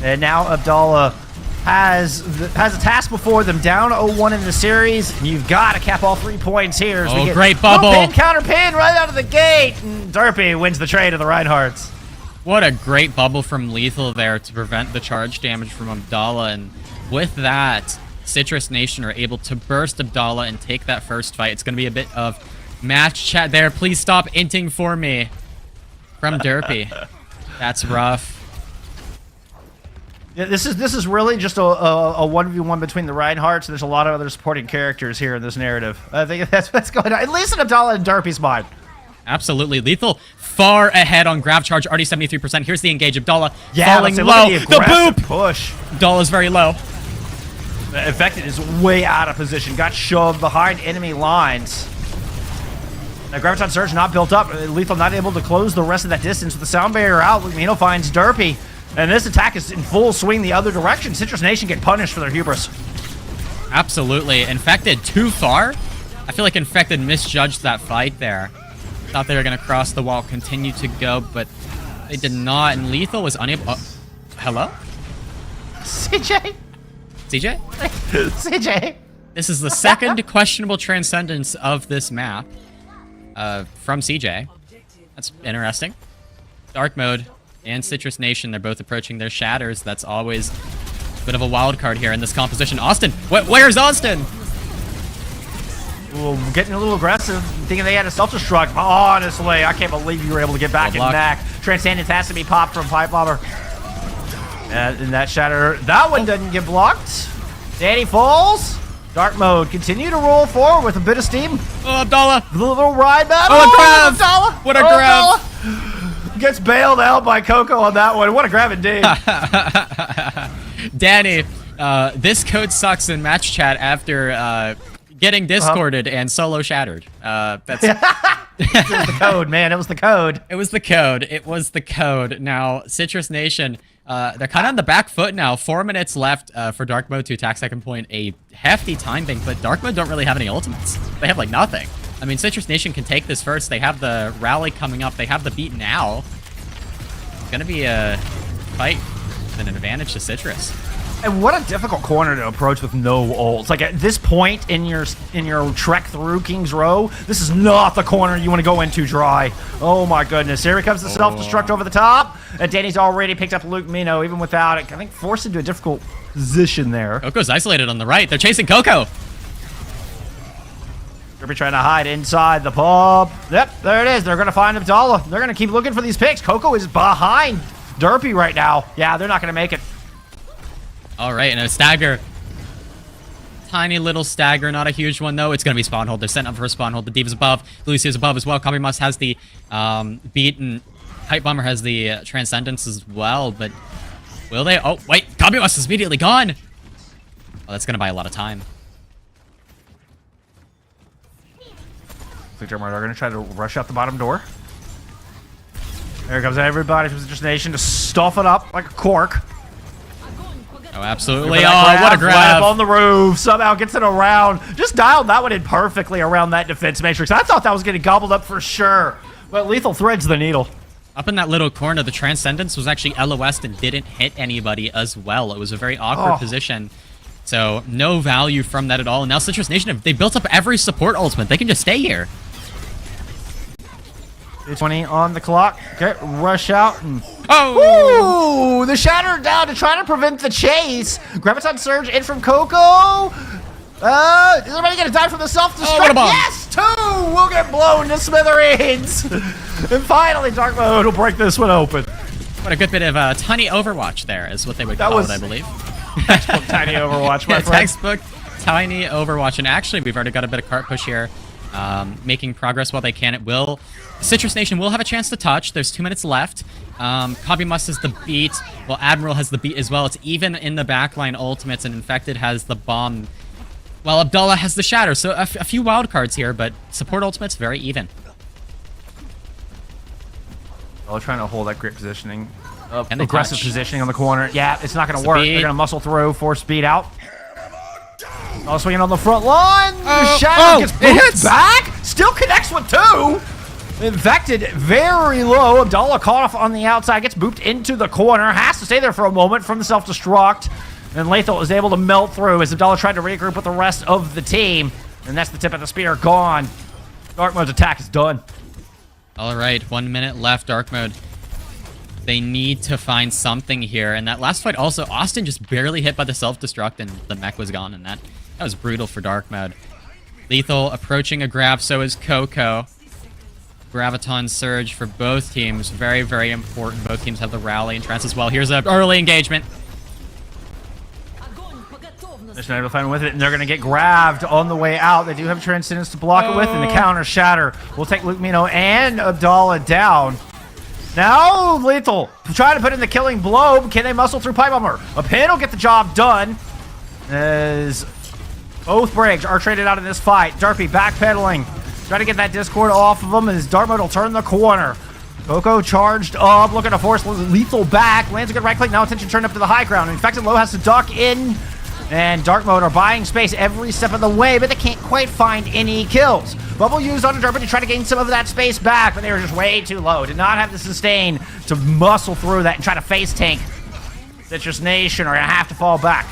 And now Abdallah has a task before them, down 0-1 in the series. And you've got to cap all 3 points here. Oh, great bubble. Pin, counter pin right out of the gate. And Derpy wins the trade of the Reinhardts. What a great bubble from Lethal there to prevent the charge damage from Abdallah. And with that, Citrus Nation are able to burst Abdallah and take that first fight. It's going to be a bit of match chat there. Please stop inting for me from Derpy. That's rough. Yeah, this is really just a 1v1 between the Reinhardts. There's a lot of other supporting characters here in this narrative. I think that's what's going on, at least in Abdallah and Derpy's mind. Absolutely. Lethal far ahead on grab charge, already 73%. Here's the engage. Abdallah falling look low. at The boop! Push. Abdallah's very low. Infected is way out of position. Got shoved behind enemy lines. Now, Graviton Surge not built up. Lethal not able to close the rest of that distance with the sound barrier out. Lumino finds Derpy. And this attack is in full swing the other direction. Citrus Nation get punished for their hubris. Absolutely. Infected too far. I feel like Infected misjudged that fight there. Thought they were going to cross the wall, continue to go, but they did not. And Lethal was unable... Oh, hello? CJ? CJ? CJ? This is the second questionable transcendence of this map from CJ. That's interesting. Dark mode and Citrus Nation, they're both approaching their shatters. That's always a bit of a wild card here in this composition. Austin! Where's Austin? Ooh, getting a little aggressive, thinking they had a self-destruct. Honestly, I can't believe you were able to get back in back. Transcendence has to be popped from Pipe Bomber. And that shatter, that one doesn't get blocked. Danny falls. Dark mode continue to roll forward with a bit of steam. Oh, Abdallah! A little ride battle. Oh, a grab! Abdallah! What a grab! Gets bailed out by Coco on that one. What a grab indeed. Danny, this code sucks in match chat after getting discorded and solo shattered. That's it was the code, man. It was the code. It was the code. It was the code. Now, Citrus Nation, they're kind of on the back foot now. 4 minutes left for Dark Mode to attack second point. A hefty time bank, but Dark Mode don't really have any ultimates. They have, like, nothing. I mean, Citrus Nation can take this first. They have the rally coming up. They have the beat now. It's going to be a fight with an advantage to Citrus. And what a difficult corner to approach with no ults. Like, at this point in your trek through King's Row, this is not the corner you want to go into dry. Oh my goodness. Here comes the self-destruct over the top. And Danny's already picked up Luke Mino, even without it. I think forced into a difficult position there. Coco's isolated on the right. They're chasing Coco. Derpy trying to hide inside the pub. Yep, there it is. They're going to find Abdallah. They're going to keep looking for these picks. Coco is behind Derpy right now. Yeah, they're not going to make it. All right, and a stagger. Tiny little stagger, not a huge one though. It's going to be spawn hold. They're setting up for a spawn hold. The Diva's above. Lucia's above as well. Copy Must has the beat, and Pipe Bomber has the Transcendence as well, but will they? Oh, wait. Copy Must is immediately gone. Oh, that's going to buy a lot of time. They're going to try to rush out the bottom door. There comes everybody from Citrus Nation to stuff it up like a cork. Oh, absolutely. Oh, what a grab. Right up on the roof. Somehow gets it around. Just dialed that one in perfectly around that defense matrix. I thought that was getting gobbled up for sure. But Lethal threads the needle. Up in that little corner, the Transcendence was actually LOS'd and didn't hit anybody as well. It was a very awkward position. So, no value from that at all. And now Citrus Nation, they built up every support ultimate. They can just stay here. 20 on the clock. Okay, rush out. And oh! Ooh, the Shatter down to try to prevent the chase. Graviton Surge in from Coco. Is everybody going to die from the self-destruct? Yes, 2 will get blown to smithereens. And finally, Dark Mode will break this one open. What a good bit of tiny Overwatch there is what they would call it, I believe. Textbook tiny Overwatch, my friend. Textbook tiny Overwatch. And actually, we've already got a bit of cart push here. Making progress while they can. It will. Citrus Nation will have a chance to touch. There's 2 minutes left. Copy Must has the beat. Well, Admiral has the beat as well. It's even in the backline ultimates, and Infected has the bomb. Well, Abdallah has the shatter. So a few wild cards here, but support ultimates very even. They're trying to hold that great positioning. Aggressive positioning on the corner. Yeah, it's not going to work. They're going to muscle through, force speed out. Oh, swinging on the front line. The Shadow gets booped back. Still connects with 2. Infected very low. Abdallah caught off on the outside. Gets booped into the corner. Has to stay there for a moment from the self-destruct. And Lethal is able to melt through as Abdallah tried to regroup with the rest of the team. And that's the tip of the spear gone. Dark Mode's attack is done. All right, 1 minute left, Dark Mode. They need to find something here. And that last fight also, Austin just barely hit by the self-destruct and the mech was gone. And that was brutal for Dark Mode. Lethal approaching a grab, so is Coco. Graviton Surge for both teams. Very, very important. Both teams have the rally and trance as well. Here's an early engagement. They're not able to find with it, and they're going to get grabbed on the way out. They do have Transcendence to block it with, and the counter Shatter will take Luke Mino and Abdallah down. Now Lethal trying to put in the killing blow. Can they muscle through Pipe Bomber? A pin will get the job done as both Briggs are traded out in this fight. Derpy backpedaling. Try to get that Discord off of them as Dark Mode will turn the corner. Coco charged up, looking to force Lethal back. Lands a good right click. Now attention turned up to the high ground. Infected Low has to duck in. And Dark Mode are buying space every step of the way, but they can't quite find any kills. Bubble used on Derpy to try to gain some of that space back, but they were just way too low. Did not have the sustain to muscle through that and try to face tank. Citrus Nation are going to have to fall back.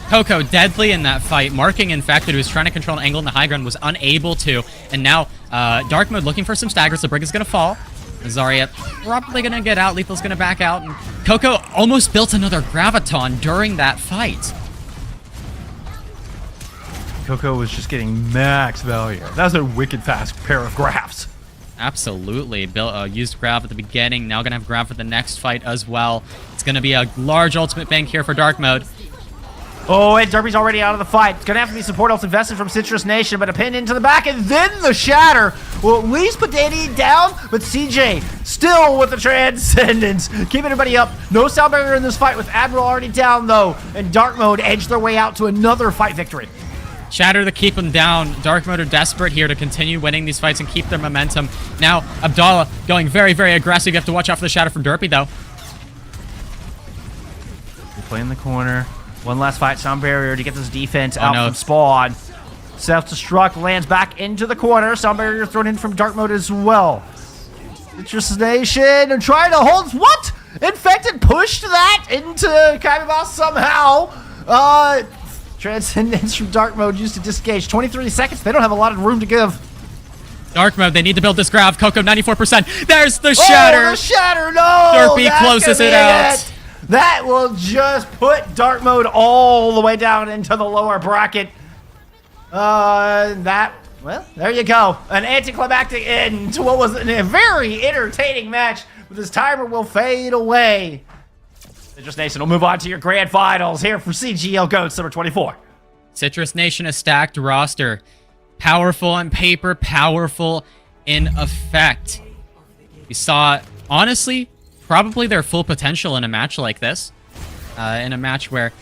Coco deadly in that fight. Marking Infected, who was trying to control an angle in the high ground, was unable to. And now Dark Mode looking for some staggers. The Brig is going to fall. Zarya probably going to get out. Lethal's going to back out. And Coco almost built another Graviton during that fight. Coco was just getting max value. That was a wicked fast pair of grabs. Absolutely. Used grab at the beginning. Now going to have grab for the next fight as well. It's going to be a large ultimate bank here for Dark Mode. Oh, and Derpy's already out of the fight. It's going to have to be support else invested from Citrus Nation, but a pin into the back, and then the Shatter will at least put Danny down, but CJ still with the Transcendence. Keep everybody up. No sound barrier in this fight with Admiral already down, though, and Dark Mode edged their way out to another fight victory. Shatter to keep them down. Dark Mode are desperate here to continue winning these fights and keep their momentum. Now, Abdallah going very, very aggressive. You have to watch out for the Shatter from Derpy, though. They play in the corner. One last fight, sound barrier to get this defense out from spawn. Self-destruct lands back into the corner. Sound barrier thrown in from Dark Mode as well. Citrus Nation and trying to hold. What? Infected pushed that into Kaiba somehow. Transcendence from Dark Mode used to disengage. 23 seconds. They don't have a lot of room to give. Dark Mode, they need to build this grab. Coco, 94%. There's the Shatter. Oh, the Shatter, no! Derpy closes it out. That will just put Dark Mode all the way down into the lower bracket. That Well, there you go. An anticlimactic end to what was a very entertaining match, but this timer will fade away. Citrus Nation will move on to your grand finals here for CGL GOATS number 24. Citrus Nation, a stacked roster. Powerful on paper, powerful in effect. We saw, honestly, probably their full potential in a match like this. In a match where,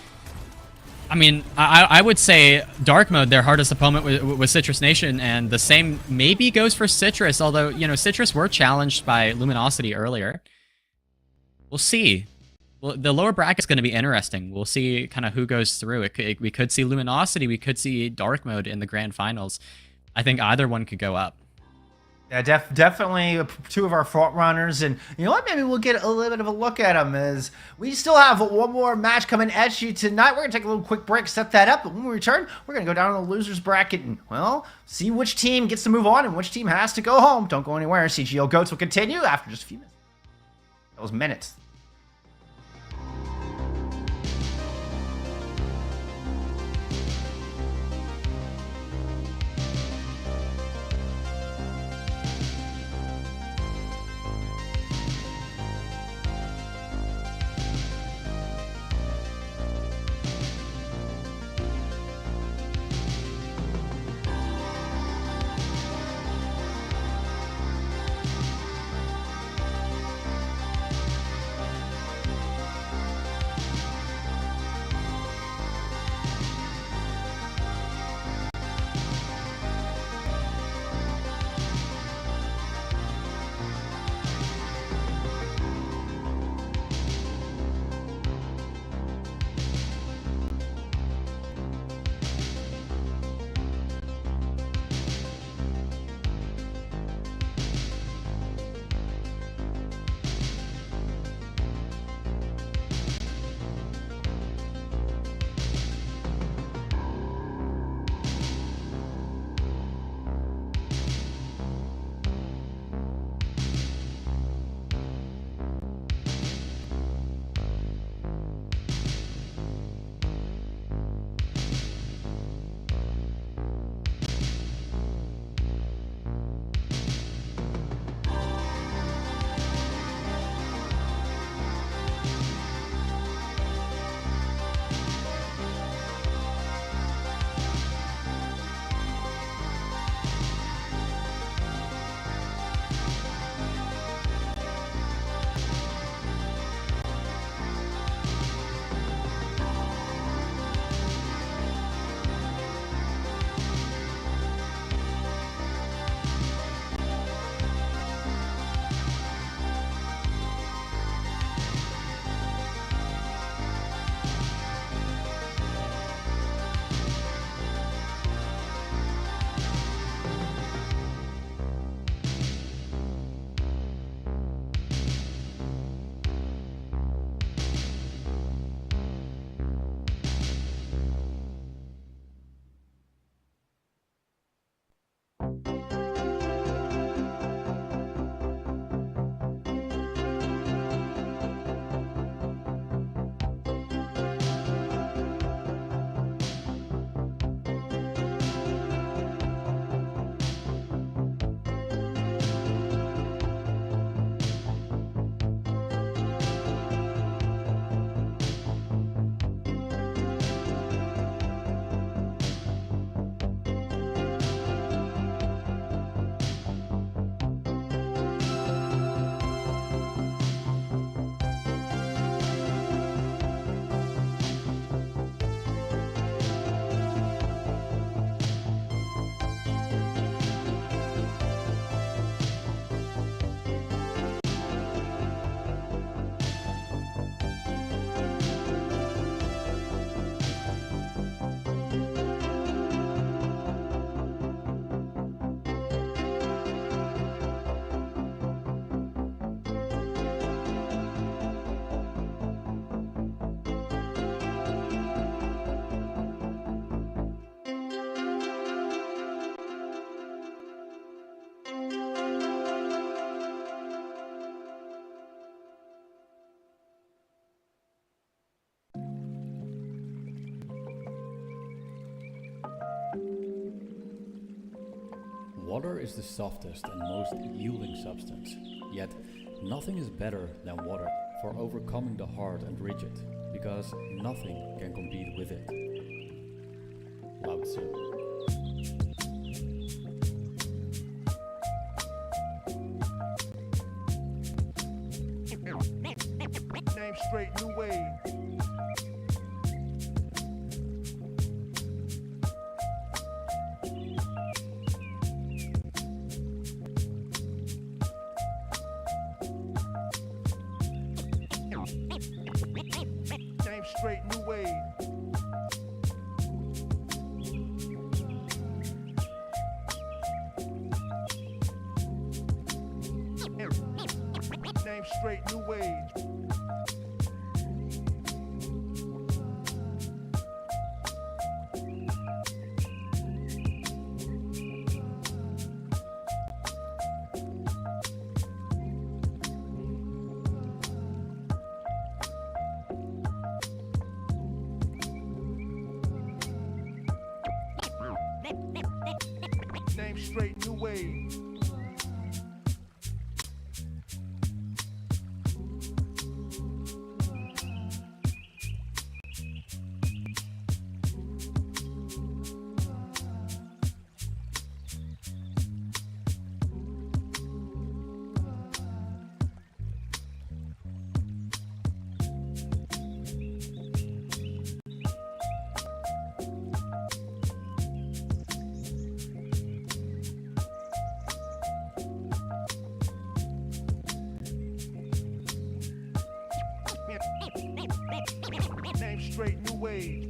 I mean, I would say Dark Mode, their hardest opponent was Citrus Nation, and the same maybe goes for Citrus, although, you know, Citrus were challenged by Luminosity earlier. We'll see. Well, the lower bracket's going to be interesting. We'll see kind of who goes through. We could see Luminosity, we could see Dark Mode in the grand finals. I think either one could go up. Yeah, definitely two of our front runners, and you know what? Maybe we'll get a little bit of a look at them as we still have one more match coming at you tonight. We're gonna take a little quick break, set that up, but when we return, we're gonna go down to the losers bracket and, well, see which team gets to move on and which team has to go home. Don't go anywhere. CGL GOATS will continue after just a few minutes. That was minutes. Water is the softest and most yielding substance, yet nothing is better than water for overcoming the hard and rigid, because nothing can compete with it. Lao Tzu. Name straight, new wave. Name straight, new wave. Name straight, new wave. Name straight, new wave. Name straight, new wave.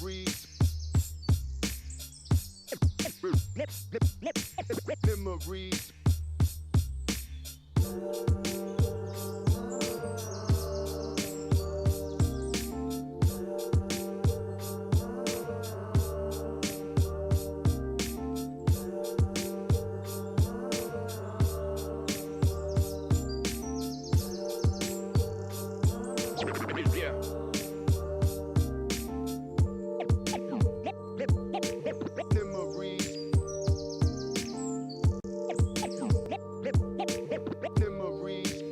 Memories. Memories. Memories.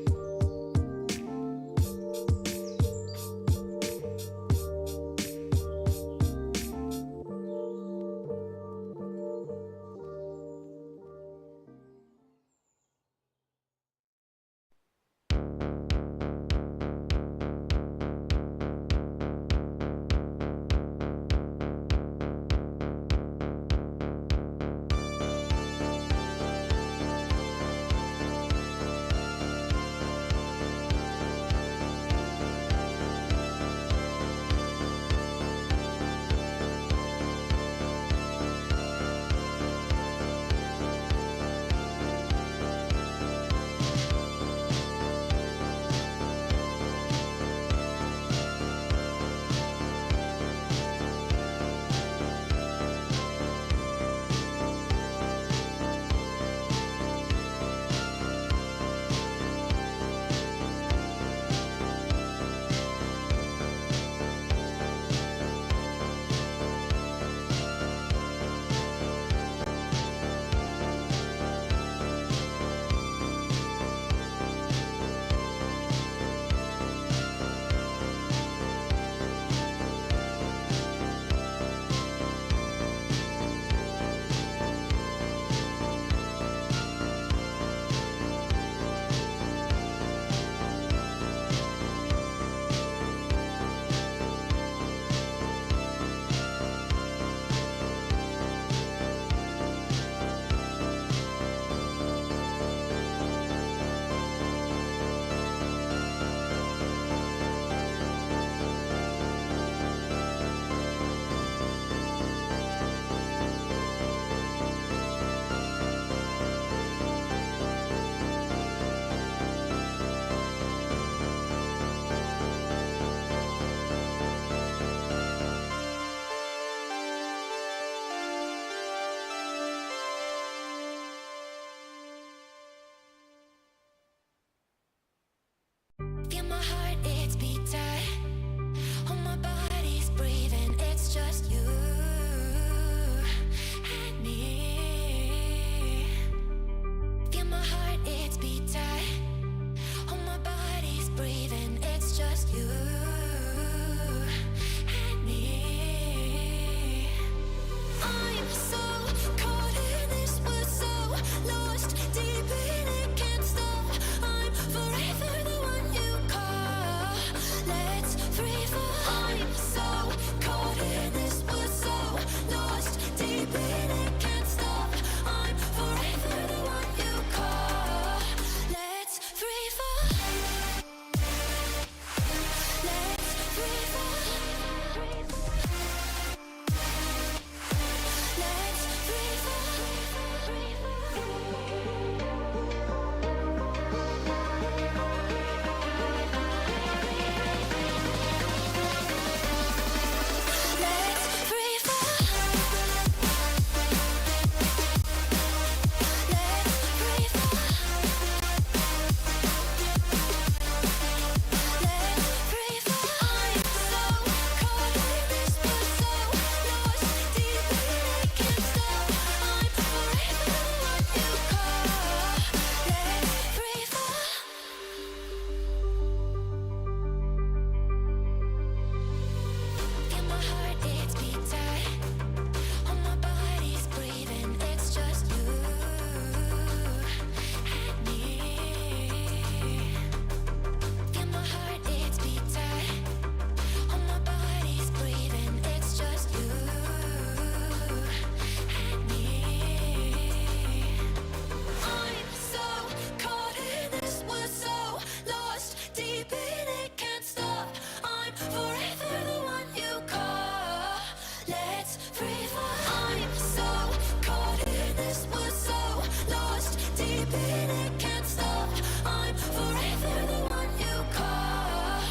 beat it can't stop. I'm forever the one you call.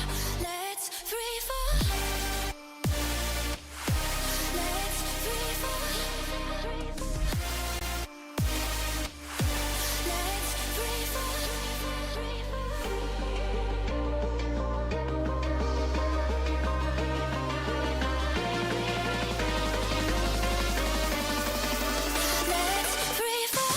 Let's free fall. Let's free fall. Let's free fall. Let's free fall.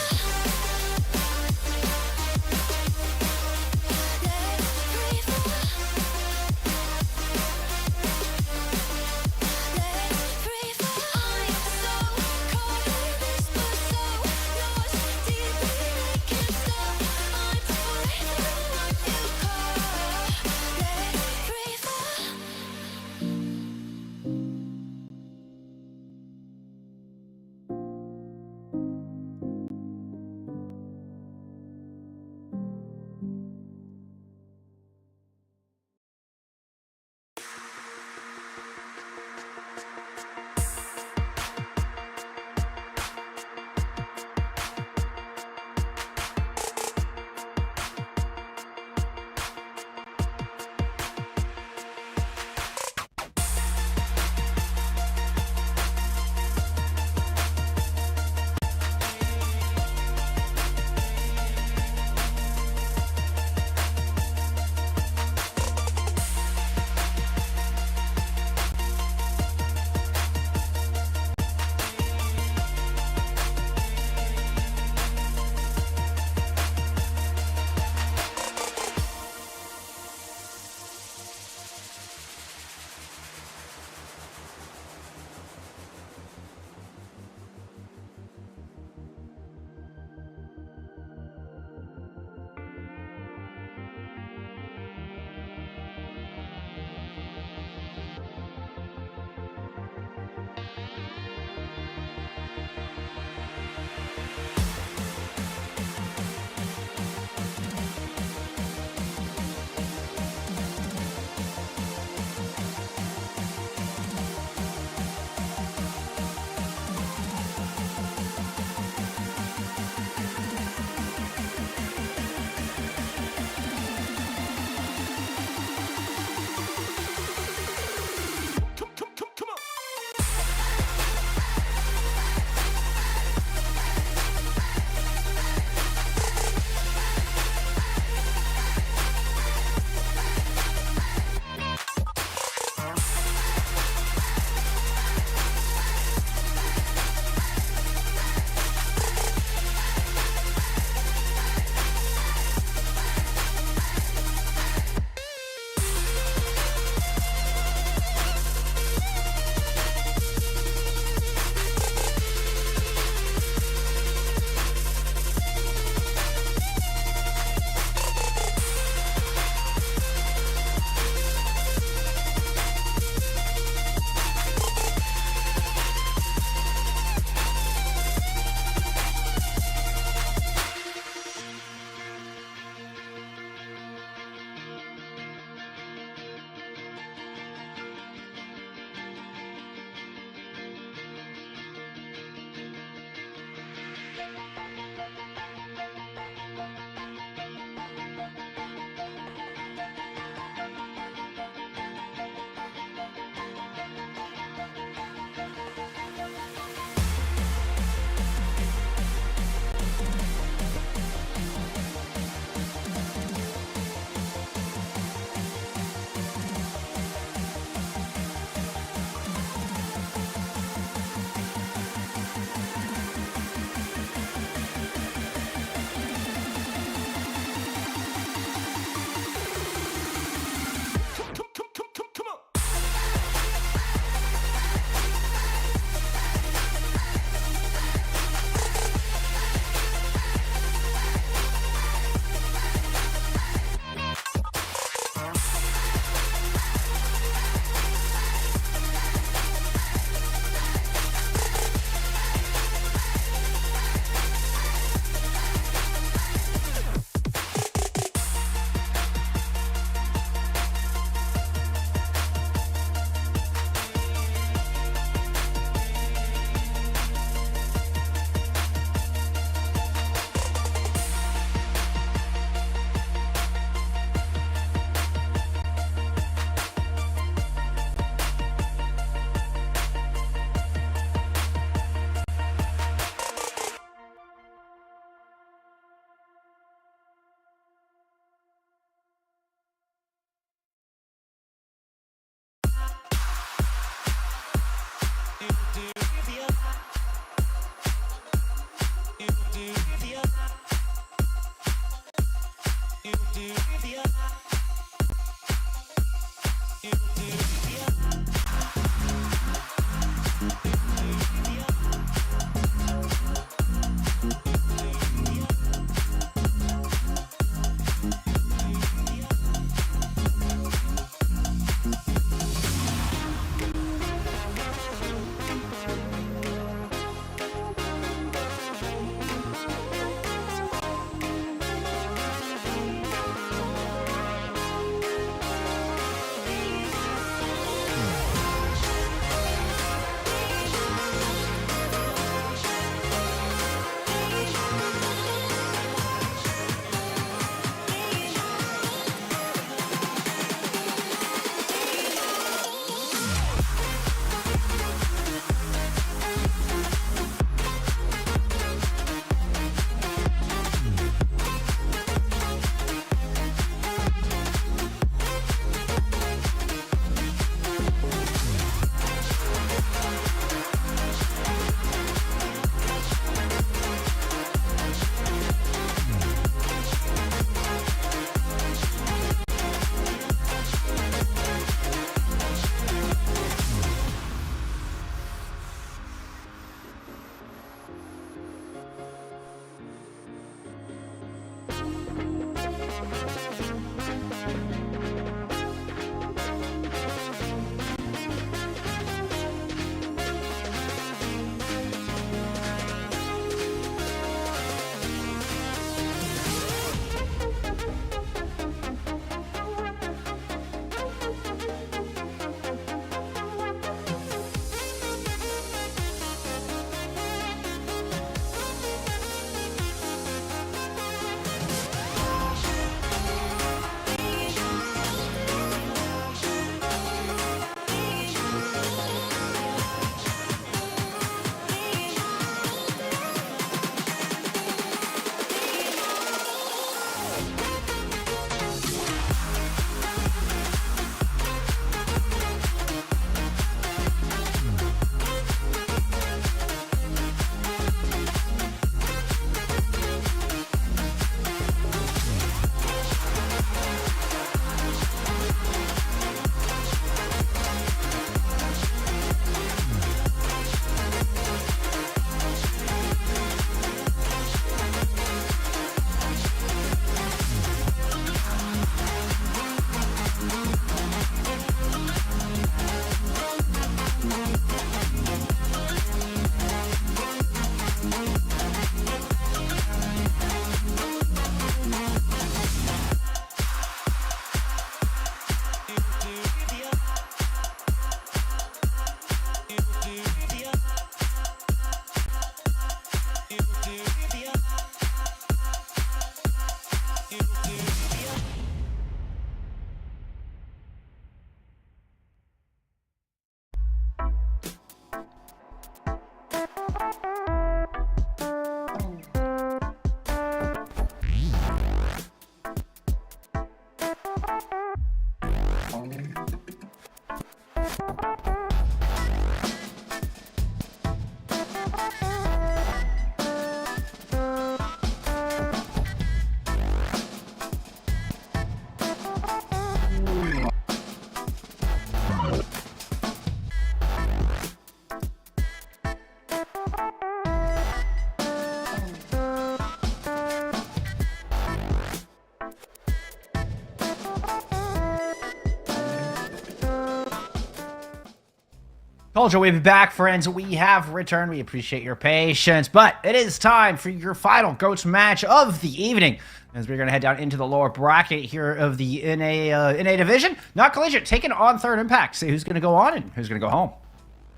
Told you we'd be back, friends. We have returned. We appreciate your patience, but it is time for your final GOATS match of the evening, as we're going to head down into the lower bracket here of the NA division. Not collegiate, taking on Third Impact. See who's going to go on and who's going to go home.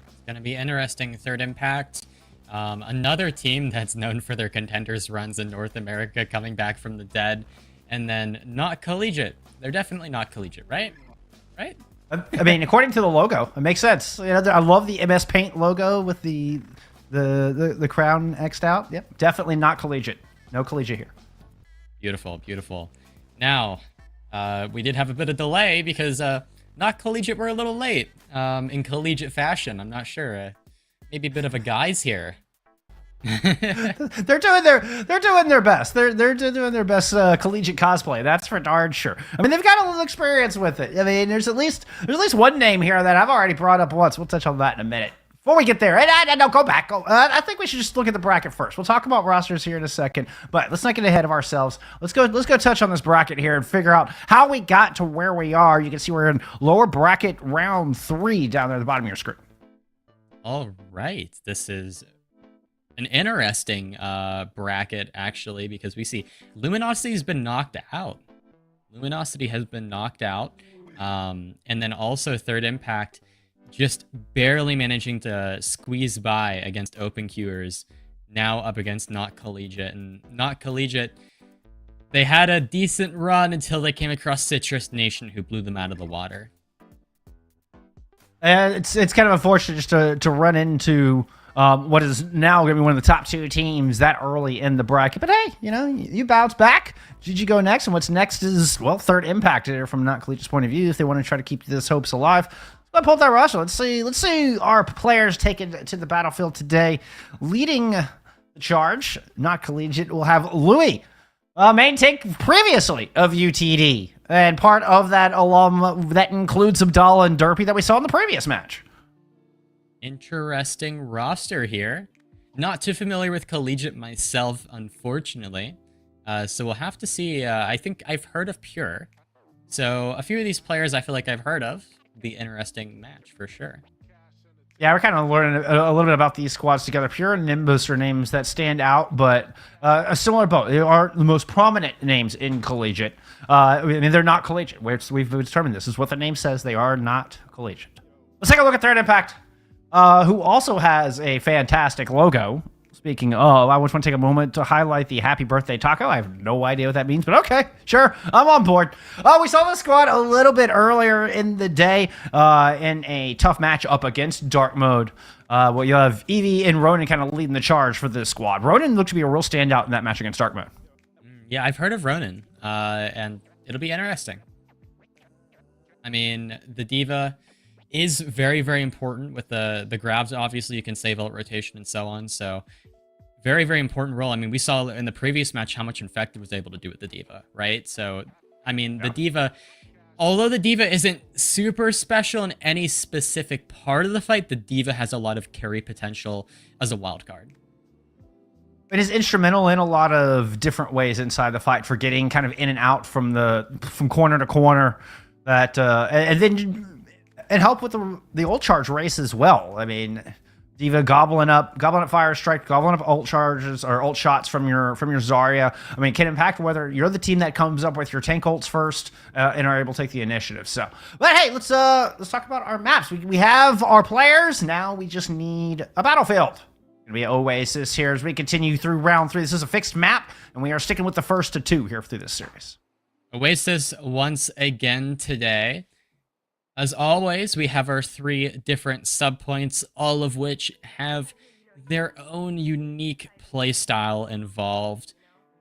It's going to be interesting. Third Impact, another team that's known for their contenders runs in North America, coming back from the dead, and then not collegiate. They're definitely not collegiate, right? Right? I mean, according to the logo, it makes sense. You know, I love the MS Paint logo with the crown X'd out. Yep, definitely not collegiate. No collegiate here. Beautiful, beautiful. Now, we did have a bit of delay because not collegiate, we're a little late in collegiate fashion. I'm not sure. Maybe a bit of a guise here. They're doing their best. They're doing their best collegiate cosplay. That's for darn sure. I mean, they've got a little experience with it. I mean, there's at least one name here that I've already brought up once. We'll touch on that in a minute. Before we get there, no, go back. I think we should just look at the bracket first. We'll talk about rosters here in a second, but let's not get ahead of ourselves. Let's go touch on this bracket here and figure out how we got to where we are. You can see we're in lower bracket round 3 down there at the bottom of your screen. All right, this is an interesting bracket, actually, because we see Luminosity has been knocked out. Luminosity has been knocked out. And then also Third Impact just barely managing to squeeze by against Open Queuers, now up against Not Collegiate. And Not Collegiate, they had a decent run until they came across Citrus Nation, who blew them out of the water. And it's kind of unfortunate just to run into what is now going to be one of the top 2 teams that early in the bracket. But hey, you bounce back. GG go next, and what's next is, well, Third Impact here from Not Collegiate's point of view. If they want to try to keep this hopes alive, let's pull up that roster. Let's see our players take it to the battlefield today. Leading the charge, Not Collegiate, will have Louis, main tank previously of UTD, and part of that alum that includes Abdallah and Derpy that we saw in the previous match. Interesting roster here. Not too familiar with Collegiate myself, unfortunately. So we'll have to see. I think I've heard of Pure. So a few of these players I feel like I've heard of. Be interesting match for sure. Yeah, we're kind of learning a little bit about these squads together. Pure and Nimbus are names that stand out, but a similar boat. They are the most prominent names in Collegiate. I mean, they're not Collegiate. We've determined this is what the name says. They are not Collegiate. Let's take a look at Third Impact, who also has a fantastic logo. Speaking of, I just want to take a moment to highlight the Happy Birthday Taco. I have no idea what that means, but okay, sure, I'm on board. We saw the squad a little bit earlier in the day in a tough match up against Dark Mode. Well, you have Eevee and Ronan kind of leading the charge for this squad. Ronan looked to be a real standout in that match against Dark Mode. Yeah, I've heard of Ronan, and it'll be interesting. I mean, the D.Va is very, very important with the grabs. Obviously, you can save ult rotation and so on, so very, very important role. I mean, we saw in the previous match how much Infected was able to do with the D.Va, right? So, I mean, the D.Va, although the D.Va isn't super special in any specific part of the fight, the D.Va has a lot of carry potential as a wild card. It is instrumental in a lot of different ways inside the fight for getting kind of in and out from corner to corner. And help with the ult charge race as well. I mean, D.Va gobbling up fire strike, gobbling up ult charges or ult shots from your Zarya. I mean, can impact whether you're the team that comes up with your tank ults first and are able to take the initiative. So, but hey, let's talk about our maps. We have our players. Now we just need a battlefield. Gonna be Oasis here as we continue through round 3. This is a fixed map, and we are sticking with the first to 2 here through this series. Oasis once again today. As always, we have our 3 different subpoints, all of which have their own unique playstyle involved.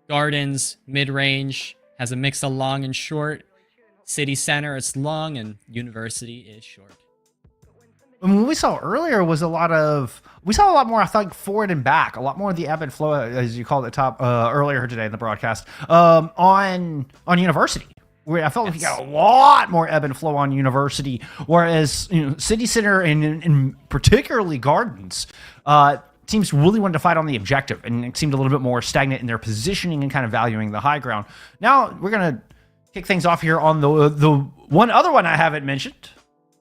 Gardens, mid-range, has a mix of long and short. City Center is long, and University is short. I mean, what we saw earlier was a lot more, I think, forward and back, a lot more of the ebb and flow, as you called it earlier today in the broadcast, on University. I felt like we got a lot more ebb and flow on University, whereas City Center and particularly Gardens, teams really wanted to fight on the objective, and it seemed a little bit more stagnant in their positioning and kind of valuing the high ground. Now we're gonna kick things off here on the one other one I haven't mentioned,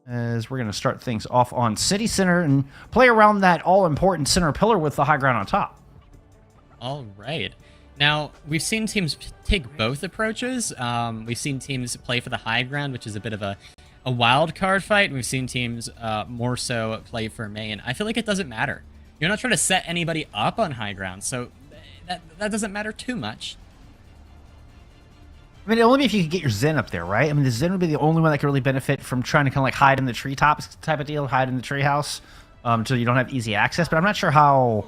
as we're gonna start things off on City Center and play around that all-important center pillar with the high ground on top. All right. Now, we've seen teams take both approaches. We've seen teams play for the high ground, which is a bit of a wild card fight. We've seen teams more so play for main. I feel like it doesn't matter. You're not trying to set anybody up on high ground, so that doesn't matter too much. I mean, only if you could get your Zen up there, right? I mean, the Zen would be the only one that could really benefit from trying to kind of like hide in the treetops type of deal, hide in the treehouse, so you don't have easy access. But I'm not sure how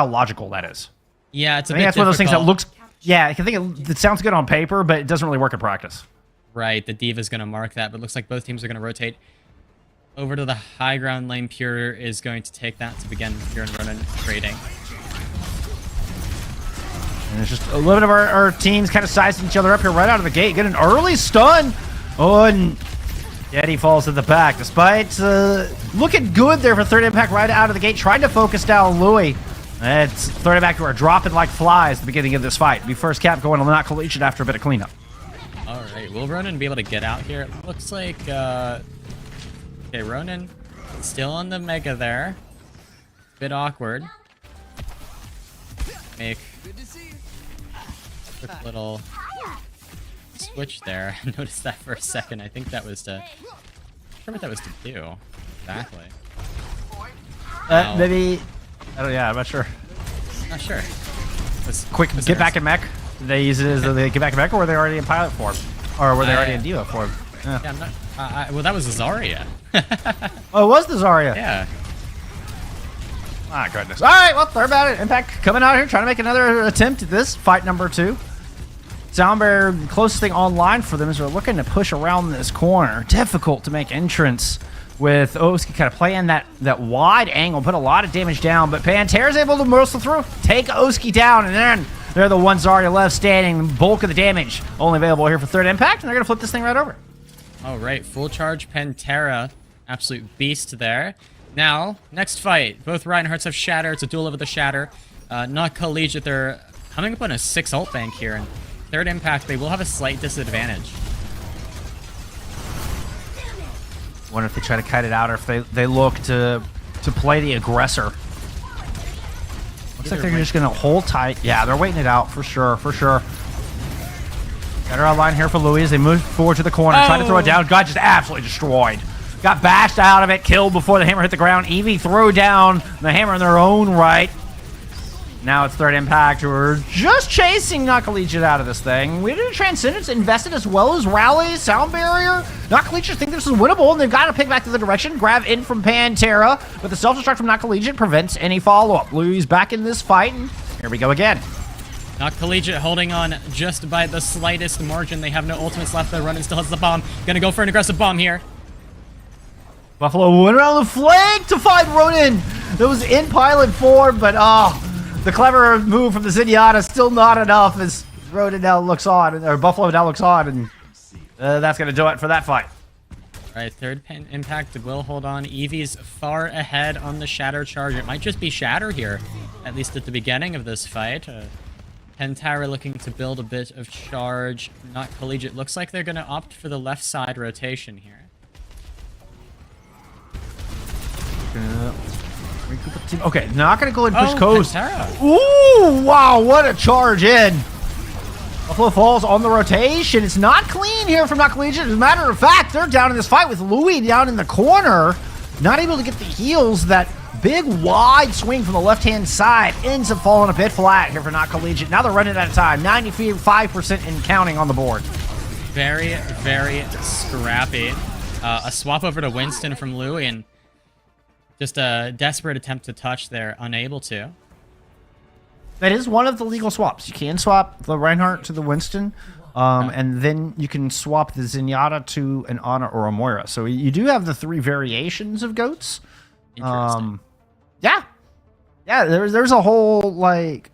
logical that is. Yeah, it's a I bit think that's one of those things that difficult. looks. Yeah, I can think it sounds good on paper, but it doesn't really work in practice. Right, the D.Va's going to mark that, but it looks like both teams are going to rotate. over to the high ground lane. Pure is going to take that to begin Pure and Ronan trading. And it's just a little bit of our teams kind of sizing each other up here right out of the gate. Get an early stun. Oh, and Yeti falls to the back. Despite looking good there for Third Impact right out of the gate, trying to focus down Louis. It's Third Impact who are dropping like flies at the beginning of this fight. Be first cap going on Not Collegiate after a bit of cleanup. All right, will Ronan be able to get out here? It looks like, okay, Ronan still on the Mega there. Bit awkward. Make a quick little switch there. I noticed that for a second. I think that was to, I don't know what that was to do exactly. Maybe, yeah, I'm not sure. Not sure. Quick, get back in mech. Did they use it as the get back in mech, or were they already in pilot form? Or were they already in Diva form? Yeah, I'm not, well, that was a Zarya. Oh, it was the Zarya. Yeah. My goodness. All right, well, they're about it. Impact coming out here, trying to make another attempt at this. Fight number 2. Soundbear, closest thing online for them is they're looking to push around this corner. Difficult to make entrance with Oski kind of playing that wide angle, put a lot of damage down, but Pantera's able to muscle through, take Oski down, and then they're the one Zarya left standing. Bulk of the damage only available here for Third Impact, and they're going to flip this thing right over. All right, full charge Pantera. Absolute beast there. Now, next fight. Both Reinhardts have Shatter. It's a duel over the Shatter. Not Collegiate. They're coming up on a 6 ult bank here. And Third Impact, they will have a slight disadvantage. Wonder if they try to kite it out or if they look to play the aggressor. Looks like they're just going to hold tight. Yeah, they're waiting it out for sure, for sure. Got her online here for Louis as they move forward to the corner. Trying to throw it down. God just absolutely destroyed. Got bashed out of it, killed before the hammer hit the ground. Eevee throw down the hammer in their own right. Now it's Third Impact who are just chasing Not Collegiate out of this thing. We did a Transcendence invested as well as Rally, Sound Barrier. Not Collegiate think this is winnable, and they've got to pick back to the direction. Grab in from Pantera, but the self-destruct from Not Collegiate prevents any follow-up. Louis back in this fight, and here we go again. Not Collegiate holding on just by the slightest margin. They have no ultimates left. The Ronan still has the bomb. Gonna go for an aggressive bomb here. Buffalo went around the flank to find Ronan. That was in pilot form, but the clever move from the Zenyatta still not enough as Ronan now looks on, or Buffalo now looks on, and that's going to do it for that fight. All right, Third Impact will hold on. Eevee's far ahead on the Shatter charge. It might just be Shatter here, at least at the beginning of this fight. Pantera looking to build a bit of charge. Not Collegiate. Looks like they're going to opt for the left side rotation here. Okay, not gonna go and push Coast. Pantera. Ooh, wow, what a charge in. Buffalo falls on the rotation. It's not clean here from Not Collegiate. As a matter of fact, they're down in this fight with Louis down in the corner. Not able to get the heals. That big wide swing from the left-hand side ends up falling a bit flat here for Not Collegiate. Now they're running out of time. 95% and counting on the board. Very, very scrappy. A swap over to Winston from Louis, and just a desperate attempt to touch there, unable to. That is one of the legal swaps. You can swap the Reinhardt to the Winston, and then you can swap the Zenyatta to an Ana or a Moira. So you do have the 3 variations of GOATs. Interesting. Yeah. There's a whole like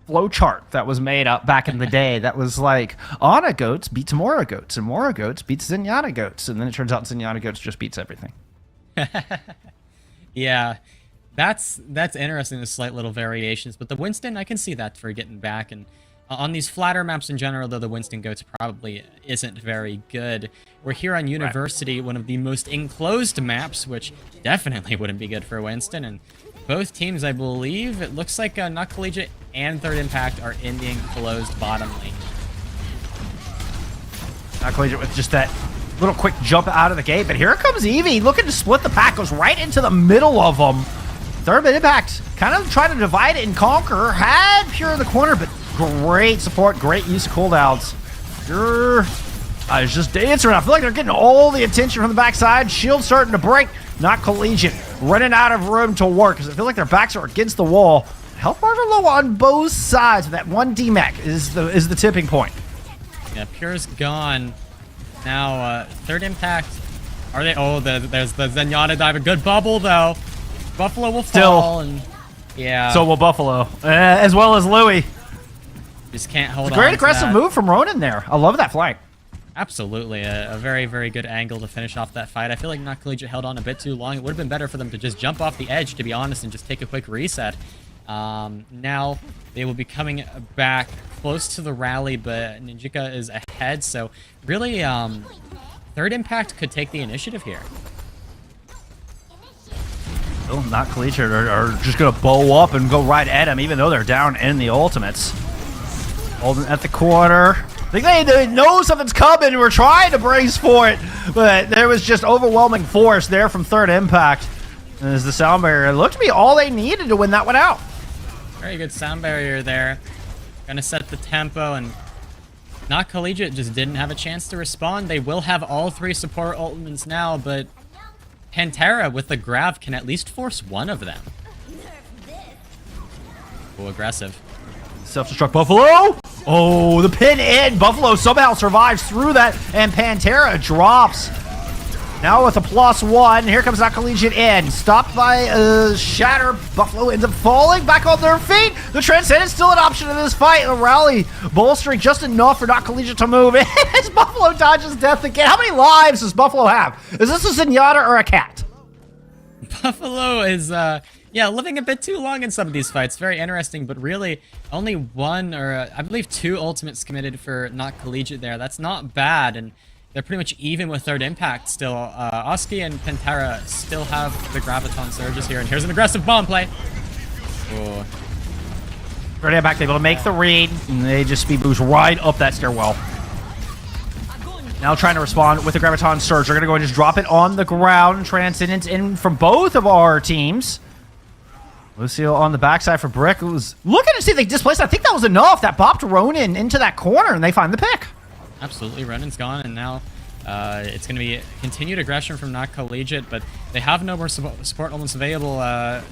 flow chart that was made up back in the day that was like Ana GOATs beats Moira GOATs, and Moira GOATs beats Zenyatta GOATs, and then it turns out Zenyatta GOATs just beats everything. Yeah, that's interesting, the slight little variations, but the Winston, I can see that for getting back. And on these flatter maps in general, though, the Winston GOATs probably isn't very good. We're here on University, one of the most enclosed maps, which definitely wouldn't be good for Winston. And both teams, I believe, it looks like Not Collegiate and Third Impact are in the enclosed bottom lane. Not Collegiate with just that little quick jump out of the gate, but here comes Eevee looking to split the pack, goes right into the middle of them. Third Impact kind of trying to divide it and conquer. Had Pure in the corner, but great support, great use of cooldowns. Pure is just dancing around. I feel like they're getting all the attention from the backside. Shield starting to break. Not Collegiate running out of room to work because I feel like their backs are against the wall. Health bars are low on both sides. That one DMAC is the tipping point. Yeah, Pure's gone. Now, Third Impact Are they? Oh, there's the Zenyatta dive. A good bubble, though. Buffalo will fall, and yeah. So will Buffalo, as well as Louis. Just can't hold on. Great aggressive move from Ronin there. I love that flank. Absolutely. A very, very good angle to finish off that fight. I feel like Not Collegiate held on a bit too long. It would have been better for them to just jump off the edge, to be honest, and just take a quick reset. Now they will be coming back close to the rally, but Ninjika is ahead. So really, Third Impact could take the initiative here. Oh, Not Collegiate are just going to bow up and go right at him, even though they're down in the ultimates. Holding at the corner. I think they know something's coming and we're trying to brace for it, but there was just overwhelming force there from Third Impact. As the sound barrier, it looked to be all they needed to win that one out. Very good sound barrier there. Gonna set the tempo, and Not Collegiate just didn't have a chance to respond. They will have all 3 support ultimates now, but Pantera with the Grav can at least force one of them. Oh, aggressive. Self-destruct Buffalo. Oh, the pin in. Buffalo somehow survives through that, and Pantera drops. Now with a +1, here comes Not Collegiate in. Stopped by Shatter. Buffalo ends up falling back on their feet. The Transcendent's still an option in this fight. The rally bolstering just enough for Not Collegiate to move in as Buffalo dodges death again. How many lives does Buffalo have? Is this a Zenyatta or a cat? Buffalo is, yeah, living a bit too long in some of these fights. Very interesting, but really only 1 or I believe 2 ultimates committed for Not Collegiate there. That's not bad, and they're pretty much even with Third Impact still. Oski and Pantera still have the Graviton Surges here, and here's an aggressive bomb play. Oh. Third Impact able to make the read, and they just speed boost right up that stairwell. Now trying to respond with the Graviton Surge. They're going to go and just drop it on the ground. Transcendence in from both of our teams. Lucio on the backside for Brick. Was looking to see if they displaced. I think that was enough. That bopped Ronin into that corner, and they find the pick. Absolutely, Ronin's gone, and now it's going to be continued aggression from Not Collegiate, but they have no more support almost available.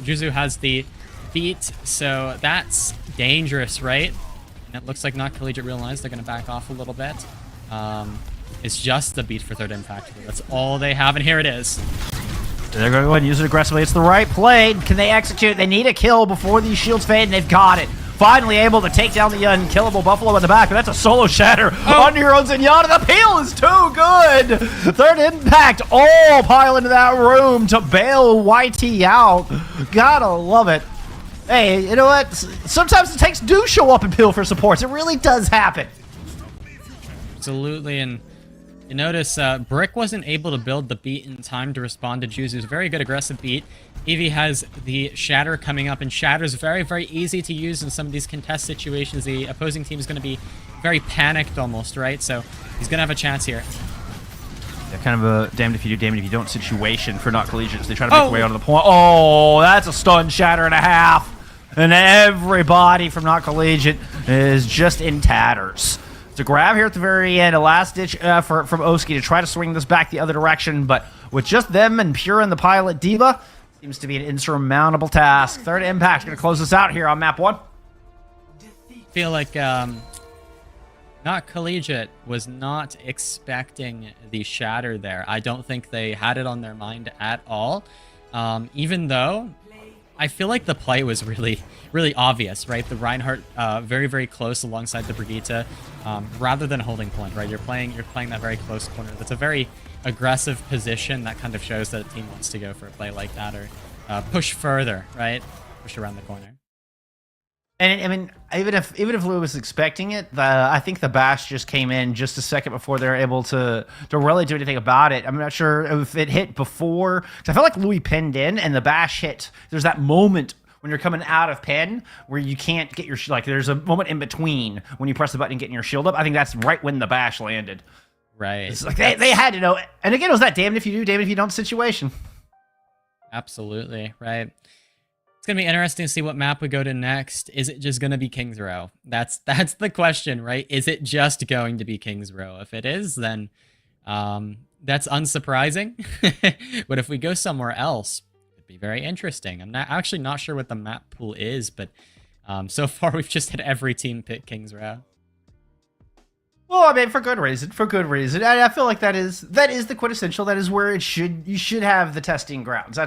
Juzu has the beat, so that's dangerous, right? And it looks like Not Collegiate realized they're going to back off a little bit. It's just the beat for Third Impact. That's all they have, and here it is. They're going to go ahead and use it aggressively. It's the right play. Can they execute? They need a kill before these shields fade, and they've got it. Finally able to take down the unkillable Buffalo in the back, but that's a solo shatter on your own Zenyatta. The peel is too good. Third Impact all pile into that room to bail YT out. Gotta love it. Hey, you know what? Sometimes the tanks do show up and peel for supports. It really does happen. Absolutely, and you notice Brick wasn't able to build the beat in time to respond to Juzu's very good aggressive beat. Eevee has the Shatter coming up, and Shatter's very, very easy to use in some of these contest situations. The opposing team is going to be very panicked almost, right? So he's going to have a chance here. Yeah, kind of a damned if you do, damned if you don't situation for Not Collegiate. They try to make their way onto the point. Oh, that's a stun Shatter and a half. And everybody from Not Collegiate is just in tatters. It's a grab here at the very end, a last-ditch effort from Oski to try to swing this back the other direction, but with just them and Pure and the pilot Diva, seems to be an insurmountable task. Third Impact going to close us out here on map 1. I feel like Not Collegiate was not expecting the Shatter there. I don't think they had it on their mind at all, even though I feel like the play was really, really obvious, right? The Reinhardt very, very close alongside the Brigitte, rather than holding point, right? You're playing that very close corner. That's a very aggressive position. That kind of shows that a team wants to go for a play like that, or push further, right? Push around the corner. And I mean, even if Lou was expecting it, I think the bash just came in just a second before they were able to really do anything about it. I'm not sure if it hit before, because I felt like Louis pinned in and the bash hit. There's that moment when you're coming out of pin where you can't get your like. There's a moment in between when you press the button and getting your shield up. I think that's right when the bash landed. Right. It's like they had to know. And again, it was that damned if you do, damned if you don't situation. Absolutely right. It's gonna be interesting to see what map we go to next. Is it just gonna be King's Row? That's the question, right? Is it just going to be King's Row? If it is, then that's unsurprising. But if we go somewhere else, it'd be very interesting. I'm actually not sure what the map pool is, but so far we've just had every team pick King's Row. Well, I mean, for good reason. For good reason. I feel like that is the quintessential. That is where you should have the testing grounds.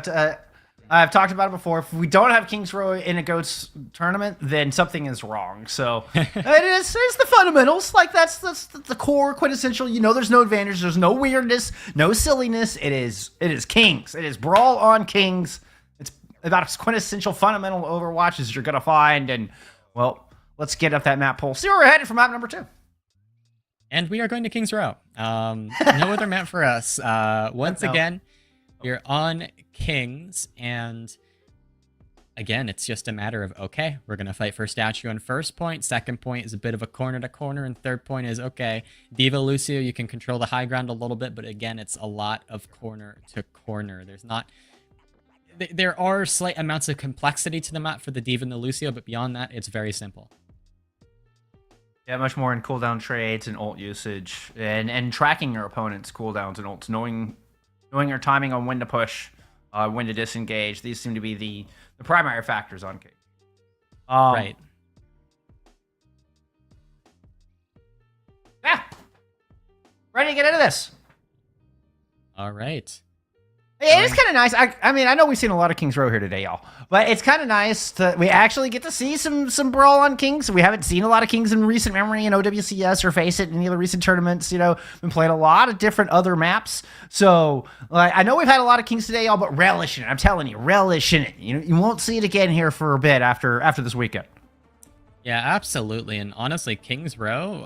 I've talked about it before. If we don't have Kings Row in a GOATS tournament, then something is wrong. So it's the fundamentals. Like that's the core quintessential. You know, there's no advantage. There's no weirdness. No silliness. It is Kings. It is brawl on Kings. It's about as quintessential fundamental Overwatch as you're gonna find. And well, let's get up that map poll. See where we're headed for map number 2. And we are going to Kings Row. No other map for us. Once again, we're on Kings, and again, it's just a matter of, okay, we're going to fight for statue on first point. Second point is a bit of a corner to corner, and third point is, okay, Diva Lucio, you can control the high ground a little bit, but again, it's a lot of corner to corner. There are slight amounts of complexity to the map for the Diva and the Lucio, but beyond that, it's very simple. Yeah, much more in cooldown trades and ult usage, and tracking your opponent's cooldowns and ults, knowing your timing on when to push, when to disengage. These seem to be the primary factors on King. Right. Yeah. Ready to get into this. All right. It is kind of nice. I mean, I know we've seen a lot of Kings Row here today, y'all, but it's kind of nice we actually get to see some brawl on Kings. We haven't seen a lot of Kings in recent memory in OWCS or Face It in any of the recent tournaments. You know, been playing a lot of different other maps. So I know we've had a lot of Kings today, y'all, but relish in it. I'm telling you, relish in it. You won't see it again here for a bit after this weekend. Yeah, absolutely. And honestly, Kings Row,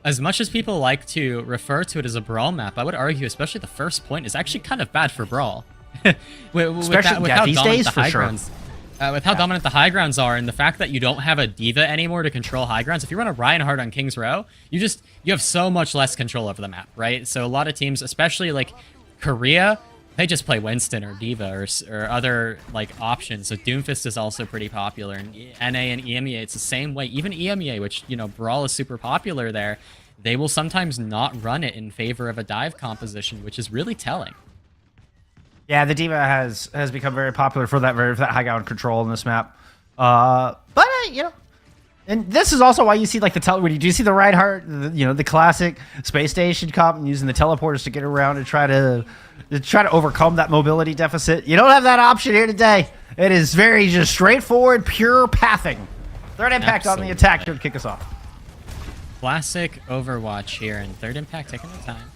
as much as people like to refer to it as a brawl map, I would argue, especially the first point, is actually kind of bad for brawl. with how these dominant days, the for high sure. grounds, with how dominant the high grounds are, and the fact that you don't have a Diva anymore to control high grounds. If you run a Reinhardt on Kings Row, you have so much less control over the map, right? So a lot of teams, especially like Korea, they just play Winston or Diva or other like options. So Doomfist is also pretty popular, and NA and EMEA, it's the same way. Even EMEA, which, you know, brawl is super popular there, they will sometimes not run it in favor of a dive composition, which is really telling. Yeah, the Diva has become very popular for that high ground control in this map. You know, and this is also why you see like when you do see the Reinhardt, the classic space station comp using the teleporters to get around and try to overcome that mobility deficit. You don't have that option here today. It is very just straightforward, pure pathing. Third impact on the attack to kick us off. Classic Overwatch here, and third impact taking the time.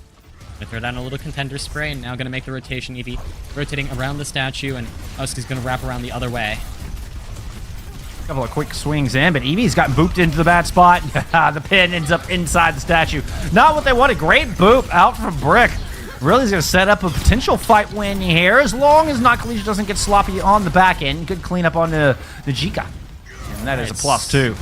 Gonna throw down a little contender spray, and now gonna make the rotation. Eevee rotating around the statue, and Husky's gonna wrap around the other way. A couple of quick swings in, but Eevee's gotten booped into the bad spot. The pin ends up inside the statue. Not what they wanted. Great boop out from Brick. Really is going to set up a potential fight win here, as long as Nakalisha doesn't get sloppy on the back end. Good cleanup on the Jika. And that is a plus, too.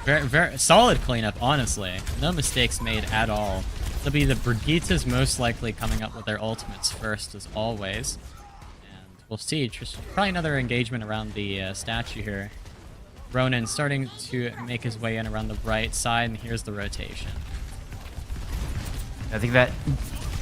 Very, very solid cleanup, honestly. No mistakes made at all. It'll be the Brigittas most likely coming up with their ultimates first, as always. And we'll see. Probably another engagement around the statue here. Ronan starting to make his way in around the right side, and here's the rotation. I think that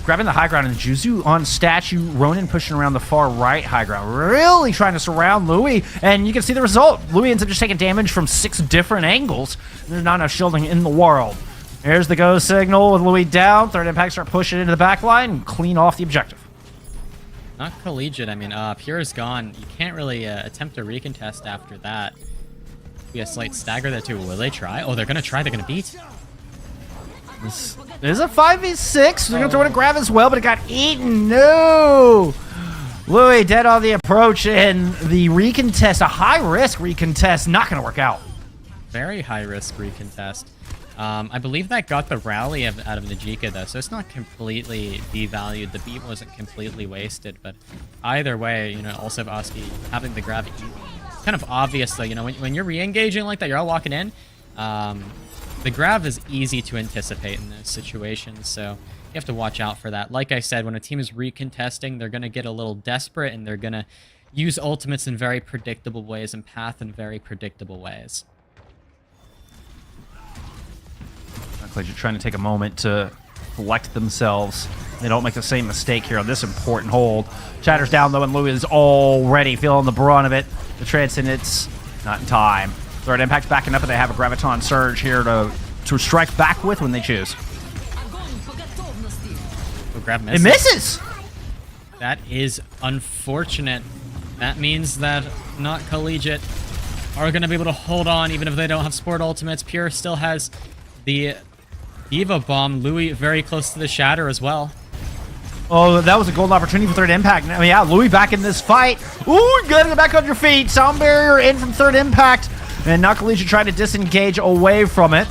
grabbing the high ground and Juzu on statue, Ronan pushing around the far right high ground, really trying to surround Louis, and you can see the result. Louis ends up just taking damage from 6 different angles. There's not enough shielding in the world. There's the go signal with Louis down. Third impact start pushing into the back line and clean off the objective. Not collegiate. I mean, Pure is gone. You can't really attempt a recontest after that. Be a slight stagger there too. Will they try? Oh, they're gonna try. They're gonna beat. This is a 5v6. They're gonna throw in a grab as well, but it got eaten. No! Louis dead on the approach, and the recontest, a high-risk recontest, not gonna work out. Very high-risk recontest. I believe that got the rally out of Najika, though, so it's not completely devalued. The beat wasn't completely wasted, but either way, you know, also Oski having the grab, it's kind of obvious, though, you know, when you're re-engaging like that, you're all walking in, the grab is easy to anticipate in those situations, so you have to watch out for that. Like I said, when a team is recontesting, they're going to get a little desperate, and they're going to use ultimates in very predictable ways and path in very predictable ways. They're trying to take a moment to collect themselves. They don't make the same mistake here on this important hold. Chatter's down, though, and Louis is already feeling the brunt of it. The Transcendence, not in time. Third impact backing up, and they have a Graviton Surge here to to strike back with when they choose. Oh, grab It misses! That is unfortunate. That means that not Collegiate are going to be able to hold on even if they don't have Sport Ultimates. Pure still has the Diva Bomb. Louis very close to the Shatter as well. Oh, that was a golden opportunity for third impact. I mean, yeah, Louis back in this fight. Ooh, you gotta get back on your feet. Sound barrier in from third impact. And not Collegiate trying to disengage away from it.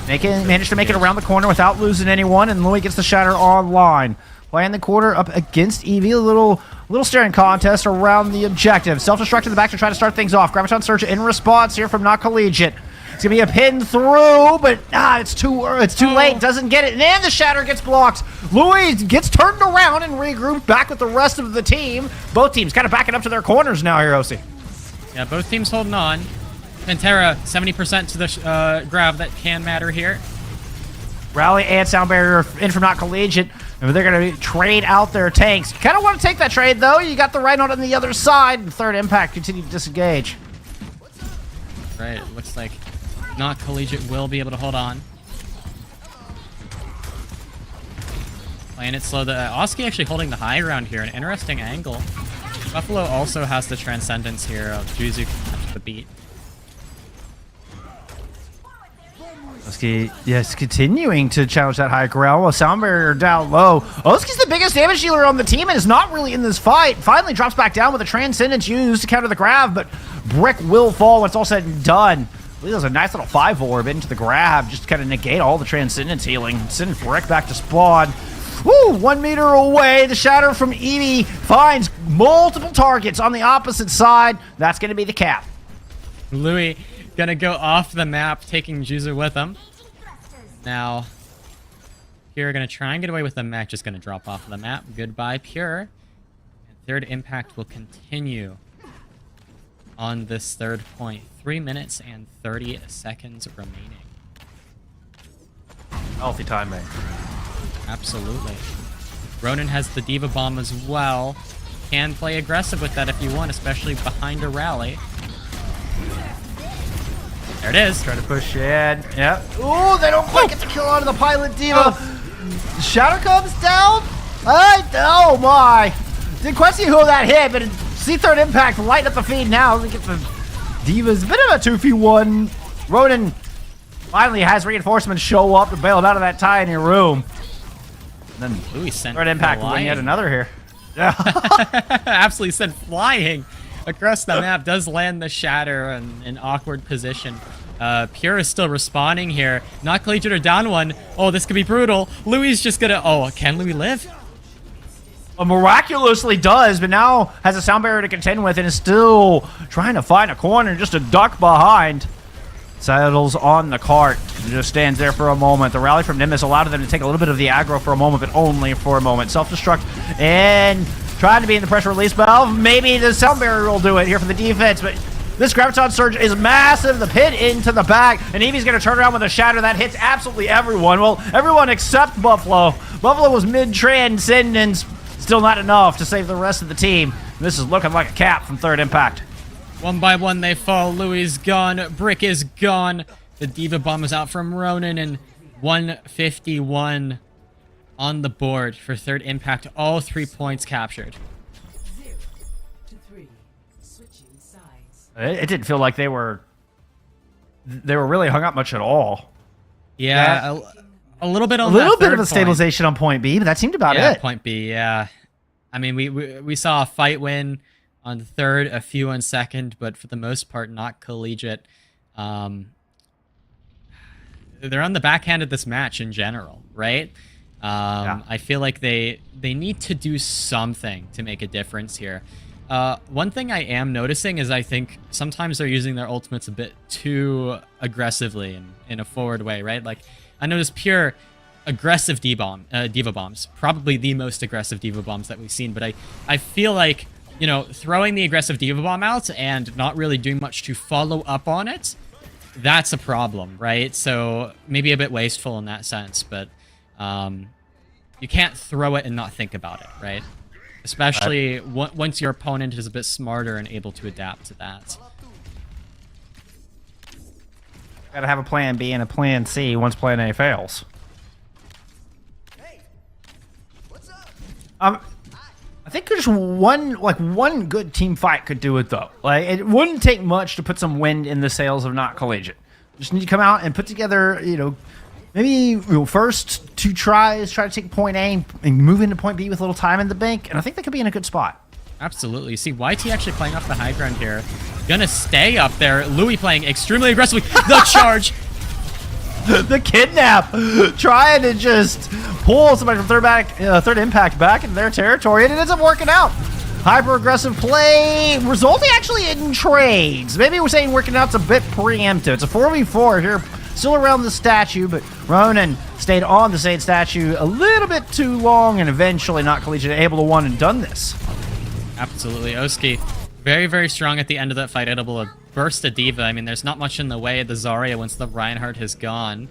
Managed to make it around the corner without losing anyone, and Louis gets the Shatter online. Playing the quarter up against Eevee, a little staring contest around the objective. Self-destruct in the back to try to start things off. Graviton Surge in response here from Not Collegiate. It's gonna be a pin through, but it's too late. Doesn't get it, and then the Shatter gets blocked. Louis gets turned around and regrouped back with the rest of the team. Both teams kind of backing up to their corners now here, OC. Yeah, both teams holding on. Pantera 70% to the grab. That can matter here. Rally and Sound Barrier in from Not Collegiate. And they're going to trade out their tanks. You kind of want to take that trade, though. You got the Rhino on the other side. And third impact continue to disengage. Right, it looks like Not Collegiate will be able to hold on. Playing it slow. Oski actually holding the high ground here. An interesting angle. Buffalo also has the Transcendence here of Juzu catch the beat. Oski, yes, continuing to challenge that high ground. Well, Sound Barrier down low. Oski's the biggest damage dealer on the team and is not really in this fight. Finally drops back down with a Transcendence used to counter the grab, but Brick will fall when it's all said and done. There's a nice little 5 orb into the grab, just to kind of negate all the Transcendence healing. Send Brick back to spawn. Woo! 1 meter away. The Shatter from Eevee finds multiple targets on the opposite side. That's going to be the cap. Louis gonna go off the map, taking Juzu with him. Now, Pure gonna try and get away with the mech, just gonna drop off the map. Goodbye, Pure. And third impact will continue on this third point. 3 minutes and 30 seconds remaining. Healthy time, mate. Absolutely. Ronan has the Diva Bomb as well. Can play aggressive with that if you want, especially behind a rally. There it is. Try to push in. Yep. Ooh, they don't quite get the kill onto the Pilot Diva. Shatter comes down. Oh my. Didn't quite see who that hit, but see third impact lighting up the feed now. We get the Divas. A bit of a 2v1. Ronan finally has reinforcements show up to bail him out of that tiny room. And then Louis sent third impact will win yet another here. Yeah. Absolutely sent flying across the map. Does land the Shatter in an awkward position. Pure is still respawning here. Not Collegiate are down one. Oh, this could be brutal. Louis is just gonna... Oh, can Louis live? Miraculously does, but now has a Sound Barrier to contend with and is still trying to find a corner just to duck behind. Settles on the cart and just stands there for a moment. The rally from Nimbus allowed them to take a little bit of the aggro for a moment, but only for a moment. Self-destruct and trying to be in the pressure release valve. Maybe the Sound Barrier will do it here for the defense, but this Graviton Surge is massive. The pit into the back, and Eevee's going to turn around with a Shatter that hits absolutely everyone. Well, everyone except Buffalo. Buffalo was mid-transcendence. Still not enough to save the rest of the team. This is looking like a cap from third impact. One by one they fall. Louis is gone. Brick is gone. The Diva Bomb is out from Ronan, and 151 on the board for third impact. All 3 points captured. 0 to 3. Switching sides. It didn't feel like they were really hung up much at all. Yeah, a little bit on a little bit of a point. Stabilization on point B, but that seemed about it. Point B, yeah. I mean, we saw a fight win on the third, a few on second, but for the most part, not Collegiate. They're on the backhand of this match in general, right? I feel like they need to do something to make a difference here. One thing I am noticing is I think sometimes they're using their ultimates a bit too aggressively in a forward way, right? Like, I noticed Pure aggressive Diva Bombs, probably the most aggressive Diva Bombs that we've seen, but I feel like, you know, throwing the aggressive Diva Bomb out and not really doing much to follow up on it, that's a problem, right? So maybe a bit wasteful in that sense, but you can't throw it and not think about it, right? Especially once your opponent is a bit smarter and able to adapt to that. Gotta have a plan B and a plan C once plan A fails. I think just one good team fight could do it though. Like it wouldn't take much to put some wind in the sails of Not Collegiate. Just need to come out and put together, maybe first 2 tries, try to take point A and move into point B with a little time in the bank, and I think they could be in a good spot. Absolutely. See, YT actually playing off the high ground here. Gonna stay up there. Louis playing extremely aggressively. The charge. The kidnap, trying to just pull somebody from third impact back into their territory, and it ends up working out. Hyper aggressive play, resulting actually in trades. Maybe we're saying working out's a bit preemptive. It's a 4v4 here, still around the statue, but Ronan stayed on the same statue a little bit too long, and eventually Not Collegiate able to one and done this. Absolutely. Oski, very, very strong at the end of that fight, able to burst a D.Va. I mean, there's not much in the way of the Zarya once the Reinhardt has gone.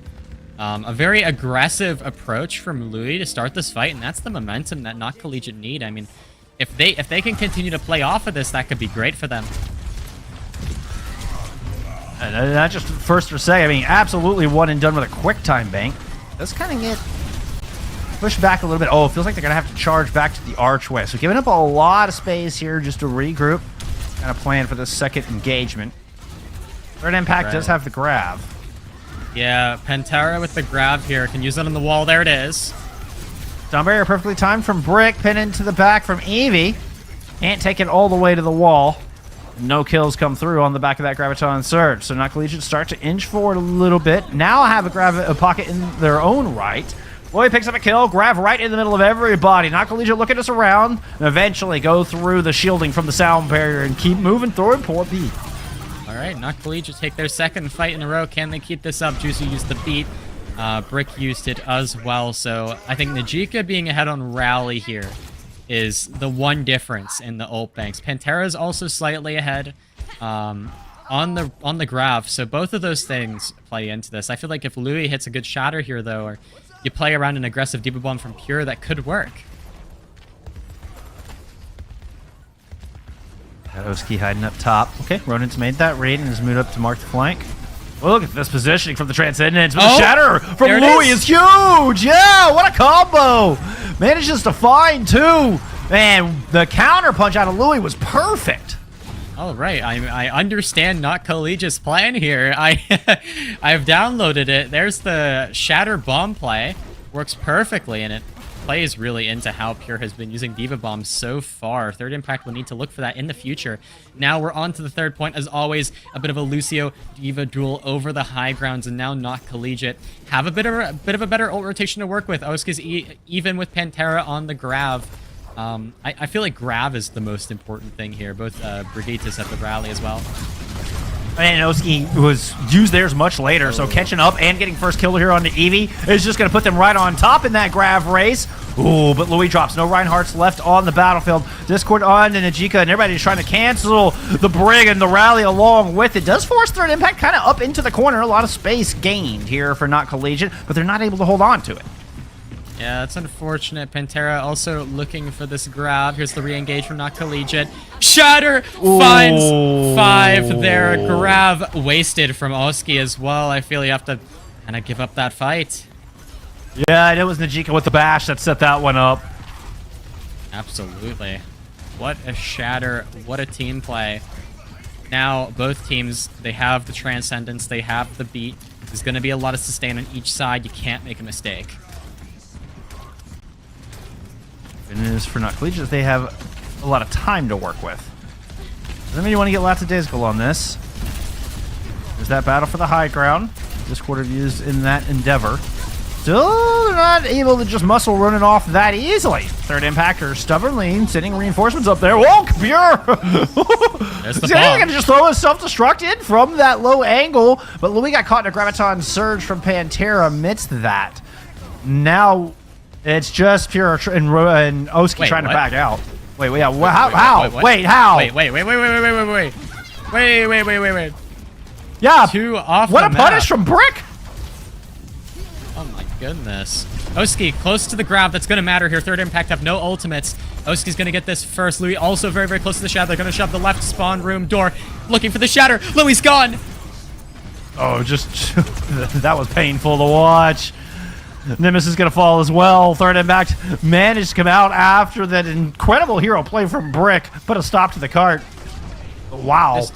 A very aggressive approach from Louis to start this fight, and that's the momentum that Not Collegiate need. I mean, if they can continue to play off of this, that could be great for them. And not just first or second, I mean, absolutely one and done with a quick time bank. Let's kind of get pushed back a little bit. Oh, it feels like they're going to have to charge back to the archway. So giving up a lot of space here just to regroup. Kind of plan for this second engagement. Third impact does have the grab. Yeah, Pantera with the grab here. Can use it on the wall. There it is. Stun barrier perfectly timed from Brick. Pin into the back from Eevee. Can't take it all the way to the wall. No kills come through on the back of that Graviton Surge. So Not Collegiate start to inch forward a little bit. Now have a pocket in their own right. Lloyd picks up a kill, grab right in the middle of everybody. Not Collegiate looking us around, and eventually go through the shielding from the sound barrier and keep moving toward Port B. All right, Not Collegiate take their second fight in a row. Can they keep this up? Juicy used the beat. Brick used it as well. So I think Najika being ahead on Rally here is the one difference in the ult banks. Pantera is also slightly ahead on the graph. So both of those things play into this. I feel like if Louis hits a good shatter here, though, or you play around an aggressive D.Va bomb from Pure, that could work. Oski hiding up top. Okay, Ronan's made that read and has moved up to mark the flank. Well, look at this positioning from the Transcendence. But the shatter from Louis is huge. Yeah, what a combo. Manages to find 2. And the counter punch out of Louis was perfect. All right, I understand Not Collegiate's plan here. I've downloaded it. There's the Shatter Bomb play. Works perfectly, and it plays really into how Pure has been using D.Va bombs so far. Third impact will need to look for that in the future. Now we're on to the third point. As always, a bit of a Lucio D.Va duel over the high grounds, and now Not Collegiate have a bit of a better ult rotation to work with. Oski's even with Pantera on the grab. I feel like grab is the most important thing here. Both Brigitte at the rally as well. And Oski was used theirs much later, so catching up and getting first kill here on the Eevee is just going to put them right on top in that grab race. Ooh, but Louis drops. No Reinhardt's left on the battlefield. Discord on to Najika, and everybody's trying to cancel the Brig and the rally along with it. Does force third impact kind of up into the corner. A lot of space gained here for Not Collegiate, but they're not able to hold on to it. Yeah, that's unfortunate. Pantera also looking for this grab. Here's the re-engage from Not Collegiate. Shatter finds 5 there. Grab wasted from Oski as well. I feel you have to kind of give up that fight. Yeah, it was Najika with the bash that set that one up. Absolutely. What a shatter. What a team play. Now, both teams, they have the Transcendence. They have the beat. There's going to be a lot of sustain on each side. You can't make a mistake. And it is for Not Collegiate, they have a lot of time to work with. Doesn't mean you want to get lots of Dizgul on this. There's that battle for the high ground. Discord have used in that endeavor. Still they're not able to just muscle running off that easily. Third impactor stubbornly sending reinforcements up there. Whoa, Pure! There's the He's going to just throw his self-destruct in from that low angle, but Louis got caught in a Graviton Surge from Pantera amidst that. Now it's just Pure and Oski trying to back out. Wait, yeah, how? Wait, how? Wait. Yeah, 2 off what the a map. punish from Brick! Oh my goodness. Oski close to the grab. That's going to matter here. Third impact have no ultimates. Oski's going to get this first. Louis also very, very close to the shatter. They're going to shove the left spawn room door. Looking for the shatter. Louis gone. Oh, just that was painful to watch. Nimbus is going to fall as well. Third impact managed to come out after that incredible hero play from Brick. Put a stop to the cart. Wow. Just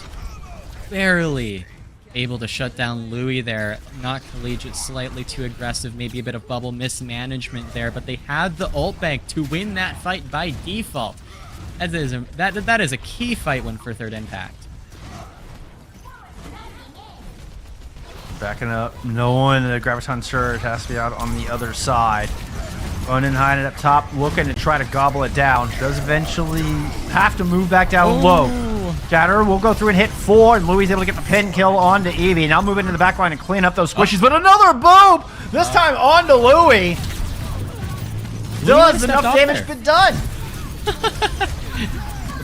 barely able to shut down Louis there. Not Collegiate, slightly too aggressive. Maybe a bit of bubble mismanagement there. But they had the ult bank to win that fight by default. That is a key fight win for Third Impact. Backing up, knowing the Graviton Surge has to be out on the other side. Ronin hiding up top, looking to try to gobble it down. Does eventually have to move back down low. Shatter will go through and hit 4, and Louis is able to get the pin kill onto Eevee. Now move into the back line and clean up those squishies, but another boom! This time onto Louis. Still has enough damage been done.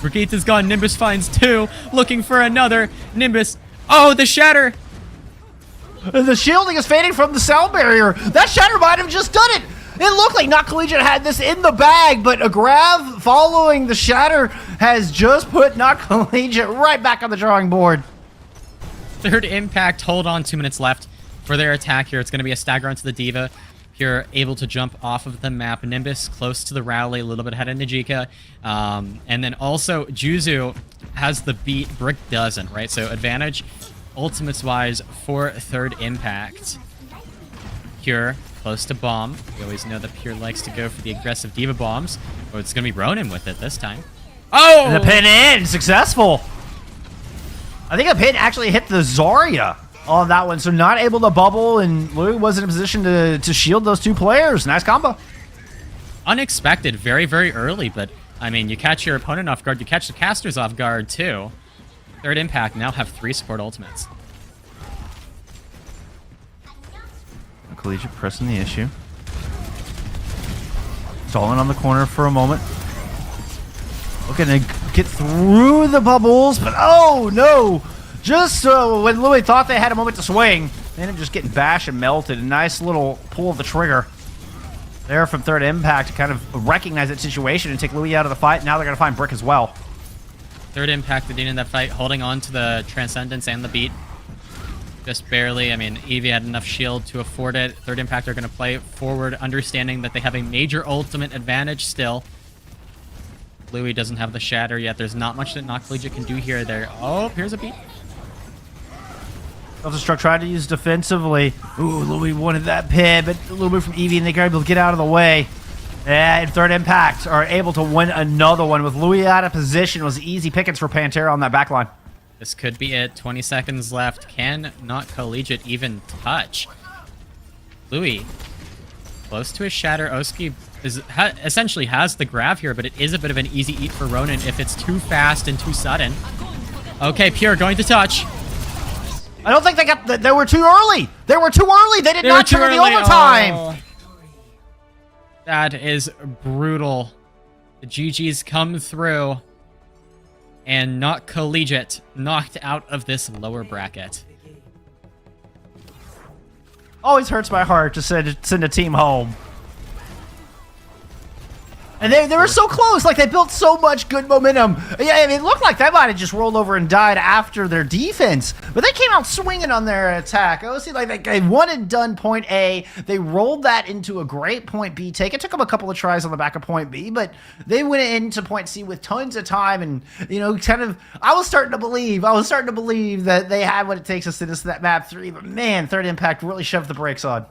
Brigitta's gone, Nimbus finds 2, looking for another. Nimbus, oh, the Shatter! The shielding is fading from the sound barrier. That Shatter might have just done it. It looked like Not Collegiate had this in the bag, but a grab following the Shatter has just put Not Collegiate right back on the drawing board. Third Impact, hold on, 2 minutes left for their attack here. It's going to be a stagger onto the Diva. Here, able to jump off of the map. Nimbus close to the rally, a little bit ahead of Najika. And then also, Juzu has the beat, Brick doesn't, right? So advantage, ultimates-wise, for Third Impact. Pure, close to bomb. We always know that Pure likes to go for the aggressive Diva bombs. Oh, it's going to be Ronin with it this time. Oh! And the pin in, successful. I think a pin actually hit the Zarya on that one, so not able to bubble, and Louis was in a position to shield those 2 players. Nice combo. Unexpected, very, very early, but, I mean, you catch your opponent off guard, you catch the casters off guard, too. Third Impact now have 3 support ultimates. Collegiate pressing the issue. Stalling on the corner for a moment. Looking to get through the bubbles, but oh no! Just when Louis thought they had a moment to swing, they ended up just getting bashed and melted. A nice little pull of the trigger there from Third Impact to kind of recognize that situation and take Louis out of the fight. Now they're going to find Brick as well. Third Impact at the end of that fight, holding on to the Transcendence and the beat. Just barely. I mean, Eevee had enough shield to afford it. Third Impact are going to play forward, understanding that they have a major ultimate advantage still. Louis doesn't have the Shatter yet. There's not much that Not Collegiate can do here. Oh, here's a beat. Self-destruct tried to use defensively. Ooh, Louis wanted that pin, but a little bit from Eevee, and they got able to get out of the way. And Third Impact are able to win another one. With Louis out of position, it was easy pickings for Pantera on that backline. This could be it. 20 seconds left. Can Not Collegiate even touch? Louis, close to his Shatter. Oski essentially has the grab here, but it is a bit of an easy eat for Ronin if it's too fast and too sudden. Okay, Pure going to touch. I don't think they were too early. They were too early. They did not trigger the overtime. Oh. That is brutal. The GGs come through. And Not Collegiate knocked out of this lower bracket. Always hurts my heart to send a team home. And they were so close. Like, they built so much good momentum. Yeah, I mean, it looked like they might have just rolled over and died after their defense. But they came out swinging on their attack. It seemed like they one and done point A. They rolled that into a great point B take. It took them a couple of tries on the back of point B, but they went into point C with tons of time. And, you know, kind of, I was starting to believe that they had what it takes to send us to that map 3. But, man, Third Impact really shoved the brakes on.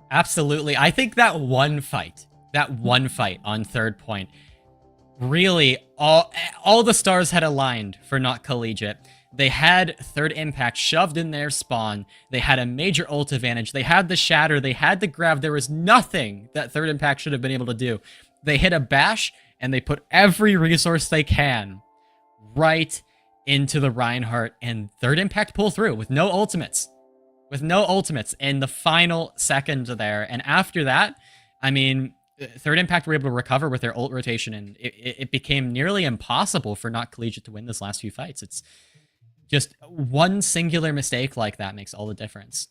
Absolutely. I think that one fight on third point, really all the stars had aligned for Not Collegiate. They had Third Impact shoved in their spawn. They had a major ult advantage. They had the Shatter. They had the grab. There was nothing that Third Impact should have been able to do. They hit a bash, and they put every resource they can right into the Reinhardt, and Third Impact pull through with no ultimates. In the final second there. And after that, I mean, Third Impact were able to recover with their ult rotation, and it became nearly impossible for Not Collegiate to win this last few fights. It's just one singular mistake like that makes all the difference.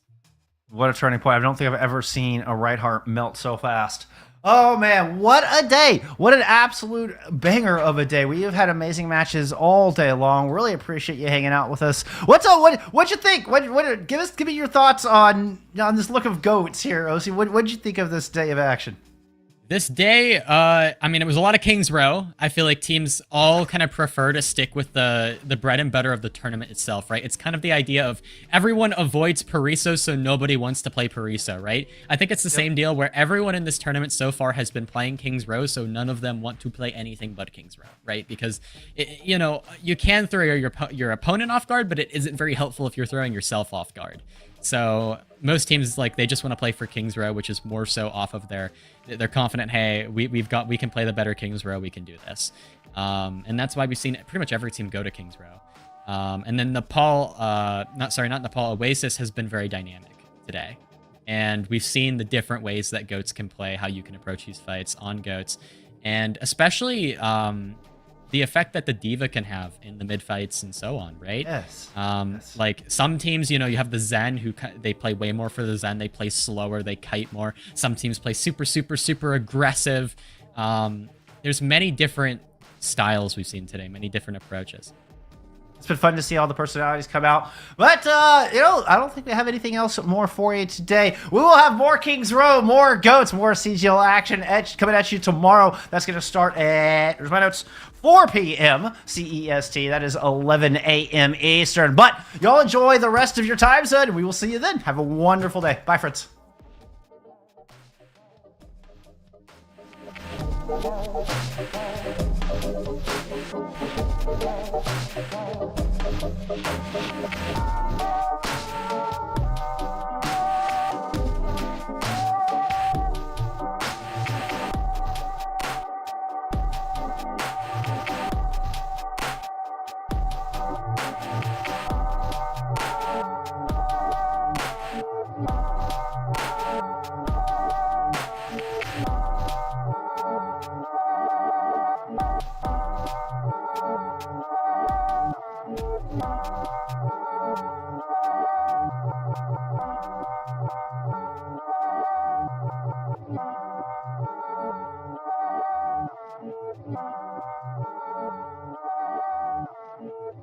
What a turning point. I don't think I've ever seen a Reinhardt melt so fast. Oh man, what a day! What an absolute banger of a day. We have had amazing matches all day long. Really appreciate you hanging out with us. What'd you think? Give me your thoughts on this look of goats here, OC. What'd you think of this day of action? This day, I mean, it was a lot of King's Row. I feel like teams all kind of prefer to stick with the bread and butter of the tournament itself, right? It's kind of the idea of everyone avoids Pariso, so nobody wants to play Pariso, right? I think it's the same deal where everyone in this tournament so far has been playing King's Row, so none of them want to play anything but King's Row, right? Because, you can throw your opponent off guard, but it isn't very helpful if you're throwing yourself off guard. So most teams, like, they just want to play for King's Row, which is more so off of they're confident, hey, we can play the better King's Row, we can do this. And that's why we've seen pretty much every team go to King's Row. And then Oasis has been very dynamic today. And we've seen the different ways that GOATS can play, how you can approach these fights on GOATS. And especially the effect that the D.Va can have in the mid fights and so on, right? Yes. Like some teams, you have the Zen who they play way more for the Zen. They play slower, they kite more. Some teams play super, super, super aggressive. There's many different styles we've seen today, many different approaches. It's been fun to see all the personalities come out. But, I don't think we have anything else more for you today. We will have more King's Row, more GOATS, more CGL action coming at you tomorrow. That's going to start at, here's my notes, 4 p.m. CEST. That is 11 a.m. Eastern. But y'all enjoy the rest of your time zone, and we will see you then. Have a wonderful day. Bye, friends.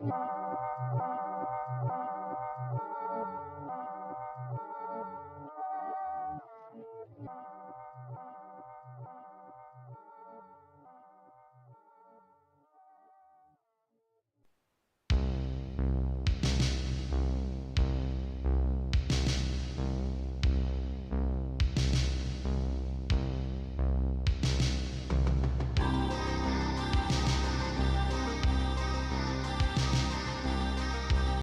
Yeah.